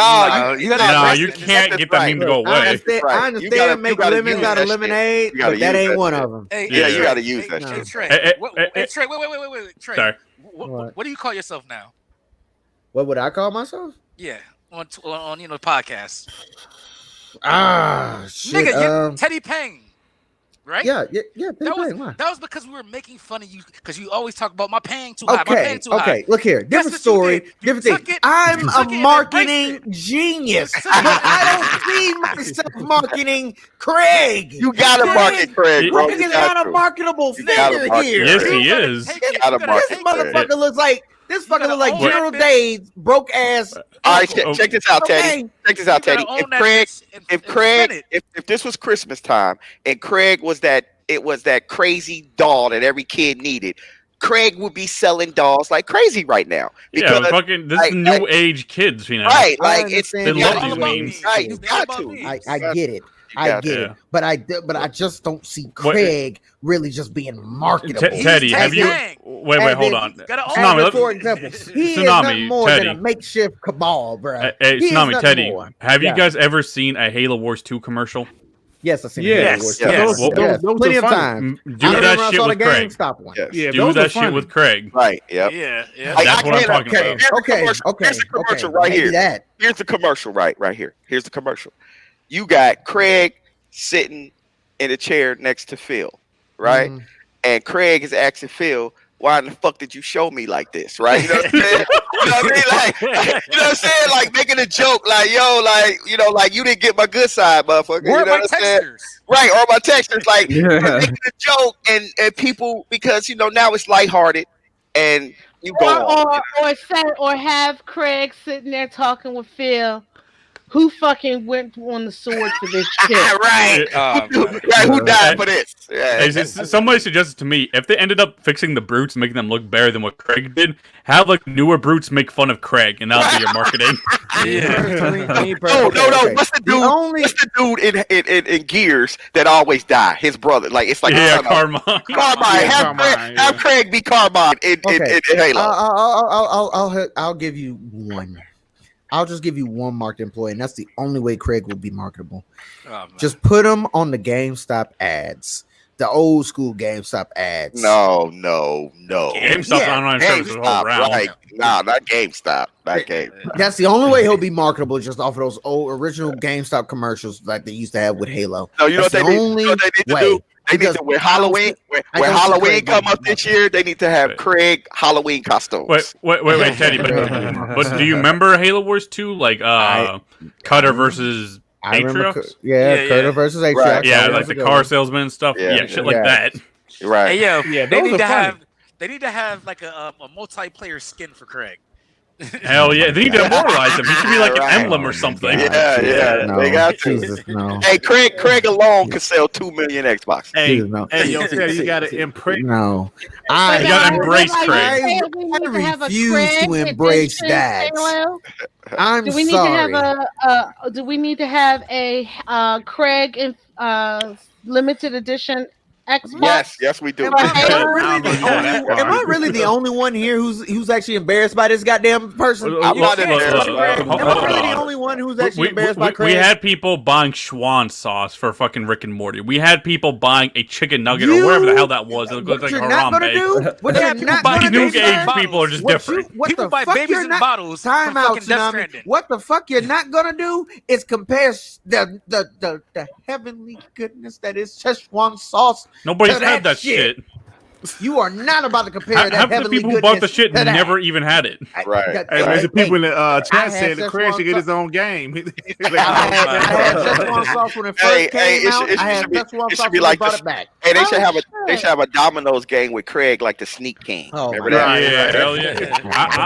can't get that meme to go away. I understand make lemons out of lemonade, but that ain't one of them. Yeah, you gotta use that shit. Trey, wait, Trey. Sorry. What do you call yourself now? What would I call myself? Yeah, on podcast. Shit. Nigga, Teddy Peng. right? Yeah. That was because we were making fun of you because you always talk about my paying too high. My paying too high. Okay, look here. Different story, different thing. I'm a marketing genius, but I don't see myself marketing Craig. You gotta market Craig, bro. Craig is not a marketable figure here. Yes, he is. This motherfucker looks like General Dave's broke ass. All right, check this out, Teddy. Check this out, Teddy. If this was Christmas time and Craig was that crazy doll that every kid needed, Craig would be selling dolls like crazy right now. Because, this is new age kids, you know. Right, like they love these memes. Right, you got to. I get it. I get it, but I just don't see Craig really just being marketable. Teddy, have you? Wait, hold on. Tsunami, for example, he is nothing more than a makeshift cabal, bro. Hey, Tsunami, Teddy, have you guys ever seen a Halo Wars 2 commercial? Yes, I've seen Halo Wars 2. Yes. Plenty of time. Do that shit with Craig. Do that shit with Craig. Right. Yep. Yeah. That's what I'm talking about. Okay. Here's the commercial right here. Here's the commercial right here. Here's the commercial. You got Craig sitting in a chair next to Phil, right? And Craig is asking Phil, why in the fuck did you show me like this, right? You know what I'm saying? You know what I mean? Like, you know what I'm saying? Like making a joke, like, yo, like, you know, like you didn't get my good side, motherfucker. Where you know are my texters? Right, or my texters, like making a joke and people, because you know now it's lighthearted and you go or have Craig sitting there talking with Phil. Who fucking went on the sword for this shit? Right. Who died for this? Hey, somebody suggested to me, if they ended up fixing the brutes and making them look better than what Craig did, have like newer brutes make fun of Craig, and that'll be your marketing. No. What's the dude in Gears that always die? His brother. Like it's like Carmine. Have Craig be Carmine in Halo. I'll give you one. I'll just give you one marked employee, and that's the only way Craig will be marketable. Just put him on the GameStop ads, the old school GameStop ads. No. GameStop's online services all around. Right. Nah, not GameStop. Not GameStop. That's the only way he'll be marketable, just off of those old original GameStop commercials like they used to have with Halo. No, you know what they need to do? They need to, when Halloween come up this year, they need to have Craig Halloween costumes. Wait, Teddy, but do you remember Halo Wars 2? Like Cutter versus Atriox? Cutter versus Atriox. Right. Yeah, like the car salesman and stuff. Yeah, shit like that. Right. Hey, yo, they need to have like a multiplayer skin for Craig. Hell yeah, they need to immortalize him. He should be like an emblem or something. Yeah. No, they got to. Jesus, no. Hey, Craig alone could sell 2 million Xbox. Hey, no. Yo, you gotta impress. No, you gotta embrace Craig. I refuse to embrace that. I'm do we need sorry. To have do we need to have a Craig limited edition Xbox? Yes, we do. Am I really the only one here who's actually embarrassed by this goddamn person? I'm not embarrassed. Am I really the only one who's actually embarrassed by Craig? We had people buying Schwan sauce for fucking Rick and Morty. We had people buying a chicken nugget or whatever the hell that was. It looks like Harambe. What you're not gonna do? New age people are just different. People buy babies in bottles. Time out, Tsunami. What the fuck you're not gonna do is compare the heavenly goodness that is Szechuan sauce. Nobody's had that shit. You are not about to compare that half the heavenly people who goodness bought the shit to never even had it. Right. There's the people in the chat saying that Craig should get his own game. I had Szechuan sauce when it first came out. I had Szechuan sauce when they brought it back. Hey, they should have a Domino's game with Craig, like the Sneak King. Remember that? Yeah, hell yeah.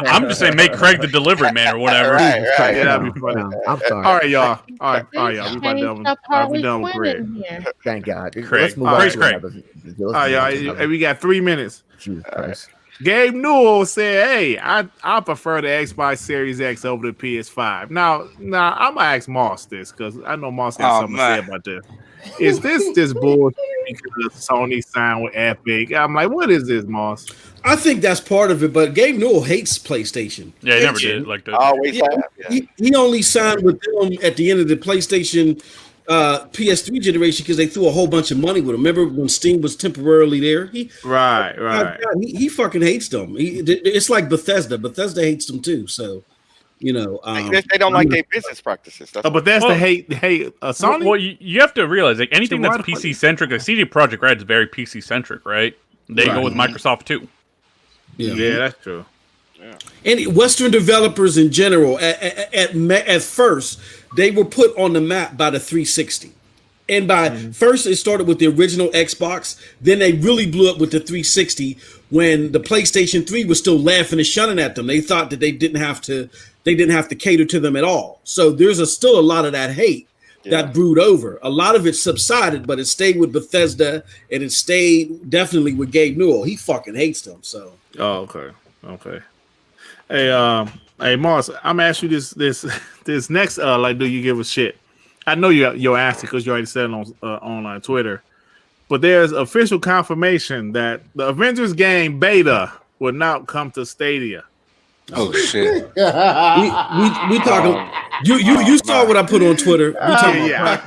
I'm just saying, make Craig the delivery man or whatever. Right. Yeah, that'd be funny. I'm sorry. All right, y'all. All right, y'all. We done with Craig. Thank God. Craig. Let's move on. Craig. All right, y'all. We got 3 minutes. Jesus Christ. Gabe Newell said, "Hey, I prefer the Xbox Series X over the PS5." Now I'm gonna ask Moss this because I know Moss got something to say about this. Is this bullshit because Sony signed with Epic? I'm like, what is this, Moss? I think that's part of it, but Gabe Newell hates PlayStation. Yeah, he never did like that. Always have. Yeah. He only signed with them at the end of the PlayStation PS3 generation because they threw a whole bunch of money with him. Remember when Steam was temporarily there? Right. He fucking hates them. It's like Bethesda. Bethesda hates them too. So You know, they don't like their business practices. But that's the hate. Sony. Well, you have to realize like anything The that's right PC centric, like CD Projekt Red is very PC centric, right? They go with Microsoft too. Yeah, that's true. And Western developers in general, at first, they were put on the map by the 360. And first, it started with the original Xbox. Then they really blew up with the 360 when the PlayStation 3 was still laughing and shunning at them. They thought that they didn't have to cater to them at all. So there's still a lot of that hate that brewed over. A lot of it subsided, but it stayed with Bethesda and it stayed definitely with Gabe Newell. He fucking hates them. So. Oh, okay. Hey, Mars, I'm gonna ask you this next. Like, do you give a shit? I know you'll ask it because you already said it on Twitter, but there's official confirmation that the Avengers game beta will not come to Stadia. Oh shit! we talking. You saw what I put on Twitter. We talking about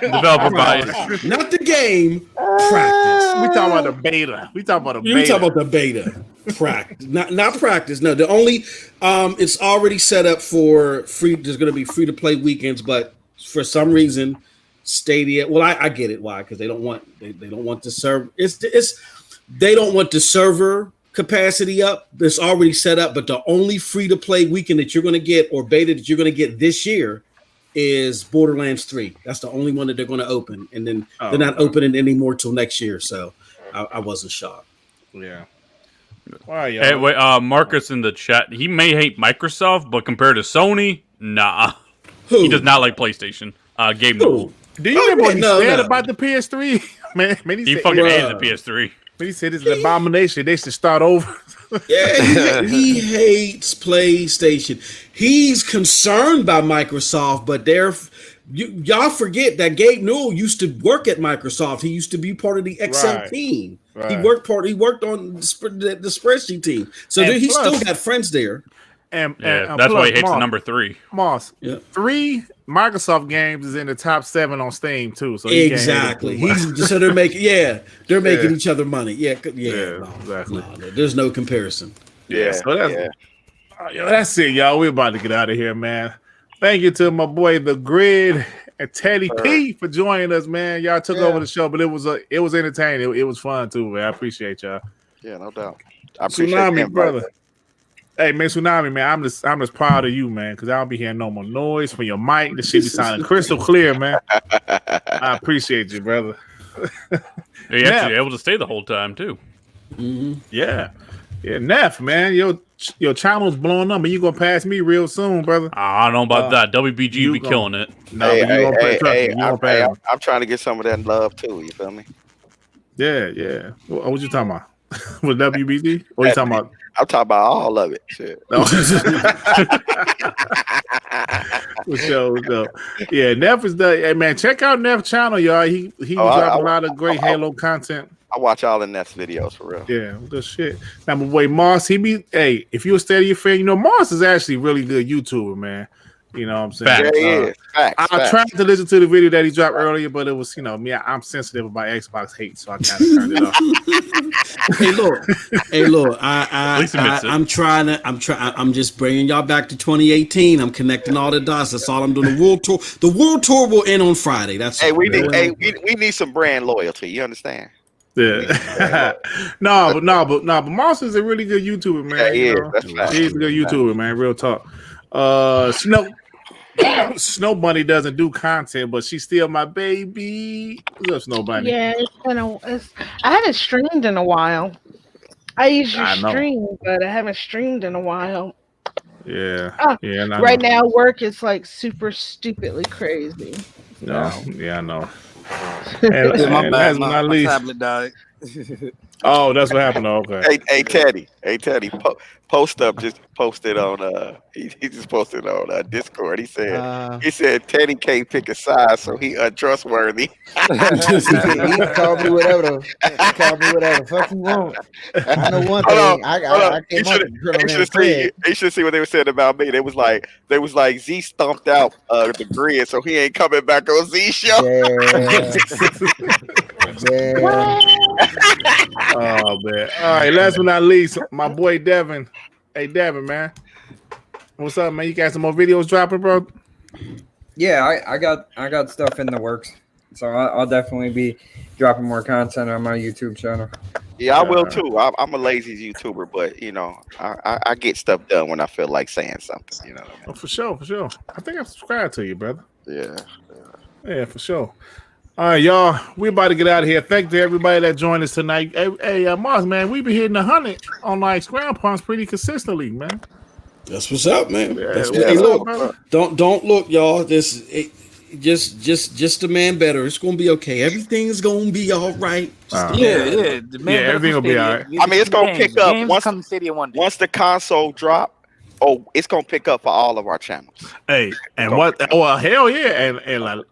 developer bias, not the game practice. We talking about the beta. We talking about the beta. We talking about the beta practice, not practice. No, the only it's already set up for free. There's going to be free to play weekends, but for some reason, Stadia. Well, I get it why, because they don't want the server. They don't want the server capacity up. That's already set up, but the only free to play weekend that you're going to get or beta that you're going to get this year is Borderlands 3. That's the only one that they're going to open, and then they're not opening anymore till next year. So I wasn't shocked. Yeah. Wow, hey, wait, Marcus in the chat. He may hate Microsoft, but compared to Sony, nah. Who? He does not like PlayStation. Gabe Newell. Do you remember what he said about the PS3? Man, he fucking hated the PS3. He said it's an abomination. They should start over. Yeah, he hates PlayStation. He's concerned by Microsoft, but y'all forget that Gabe Newell used to work at Microsoft. He used to be part of the Excel team. Right. He worked on the spreadsheet team. So he still got friends there. And that's why he hates the number 3. Moss. Yeah. 3 Microsoft games is in the top 7 on Steam too. So exactly. So they're making each other money. Yeah. Exactly. No, there's no comparison. Yeah. So that's it, y'all. We're about to get out of here, man. Thank you to my boy The Grid and Teddy P for joining us, man. Y'all took over the show, but it was entertaining. It was fun too, man. I appreciate y'all. Yeah, no doubt. I appreciate Tsunami, brother. Hey, man, Tsunami, man, I'm just proud of you, man, because I don't be hearing no more noise from your mic. The shit be sounding crystal clear, man. I appreciate you, brother. You're actually able to stay the whole time, too. Mm-hmm. Yeah, Neff, man, your channel's blowing up, and you gonna pass me real soon, brother. I don't know about that. WBG be killing it. No, I'm trying to get some of that love too. You feel me? Yeah. What you talking about? With WBG? What you talking about? I'm talking about all of it. Shit. For sure. Yeah, Neff is the. Hey, man, check out Neff's channel, y'all. He dropped a lot of great Halo content. I watch all the Neff's videos for real. Yeah, good shit. Now, my boy Moss, if you're a Stadia fan, Moss is actually really good YouTuber, man. You know what I'm saying? Yeah, Facts. I tried to listen to the video that he dropped earlier, but it was, me. I'm sensitive about Xbox hate, so I kind of turned it off. Hey, look. I'm just bringing y'all back to 2018. I'm connecting all the dots. That's all I'm doing. The world tour will end on Friday. That's we need some brand loyalty. You understand? Yeah. No, but Moss is a really good YouTuber, man. Yeah, he's a good YouTuber, man. Real talk. Snow Bunny doesn't do content, but she's still my baby. What's up, Snow Bunny? Yeah, I haven't streamed in a while. I usually stream, but I haven't streamed in a while. Yeah. Right now, work is like super stupidly crazy. No, I know. My tablet died. Oh, that's what happened. Okay. Hey, Teddy. Post up. Just posted on. He just posted on Discord. He said Teddy can't pick a side, so he untrustworthy. He called me whatever. Fuck you want. I know one thing. I came up He should see what they were saying about me. They was like Z stumped out the Grid, so he ain't coming back on Z show. Yeah. Oh man! All right, last but not least, my boy Devin. Hey, Devin, man. What's up, man? You got some more videos dropping, bro? Yeah, I got stuff in the works, so I'll definitely be dropping more content on my YouTube channel. Yeah, I will too. I'm a lazy YouTuber, but you know, I get stuff done when I feel like saying something. You know what I mean? Oh, for sure. I think I subscribed to you, brother. Yeah. For sure. All right, y'all. We about to get out of here. Thank you to everybody that joined us tonight. Hey, Mars, man, we been hitting 100 on like Scrampunks pretty consistently, man. That's what's up, man. Yeah, That's yeah, hey, look, brother. don't look, y'all. Just a man better. It's gonna be okay. Everything's gonna be all right. Everything will be all right. I mean, it's gonna pick up once the console drop. Oh, it's gonna pick up for all of our channels. Hey, and what? Well, hell yeah, and like,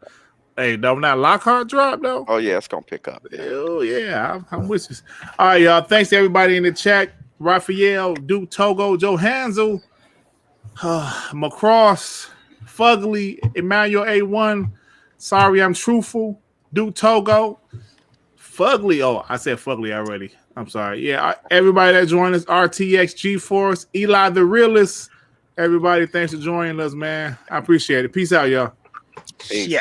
hey, don't that Lockhart drop though? Oh yeah, it's gonna pick up. Hell yeah, I'm with you. All right, y'all. Thanks to everybody in the chat. Raphael, Duke Togo, Joe Hansel, Macross, Fugly, Emmanuel A1. Sorry, I'm truthful. Duke Togo, Fugly. Oh, I said Fugly already. I'm sorry. Yeah, everybody that joined us, RTX, G-Force, Eli the Realist. Everybody, thanks for joining us, man. I appreciate it. Peace out, y'all. Yeah.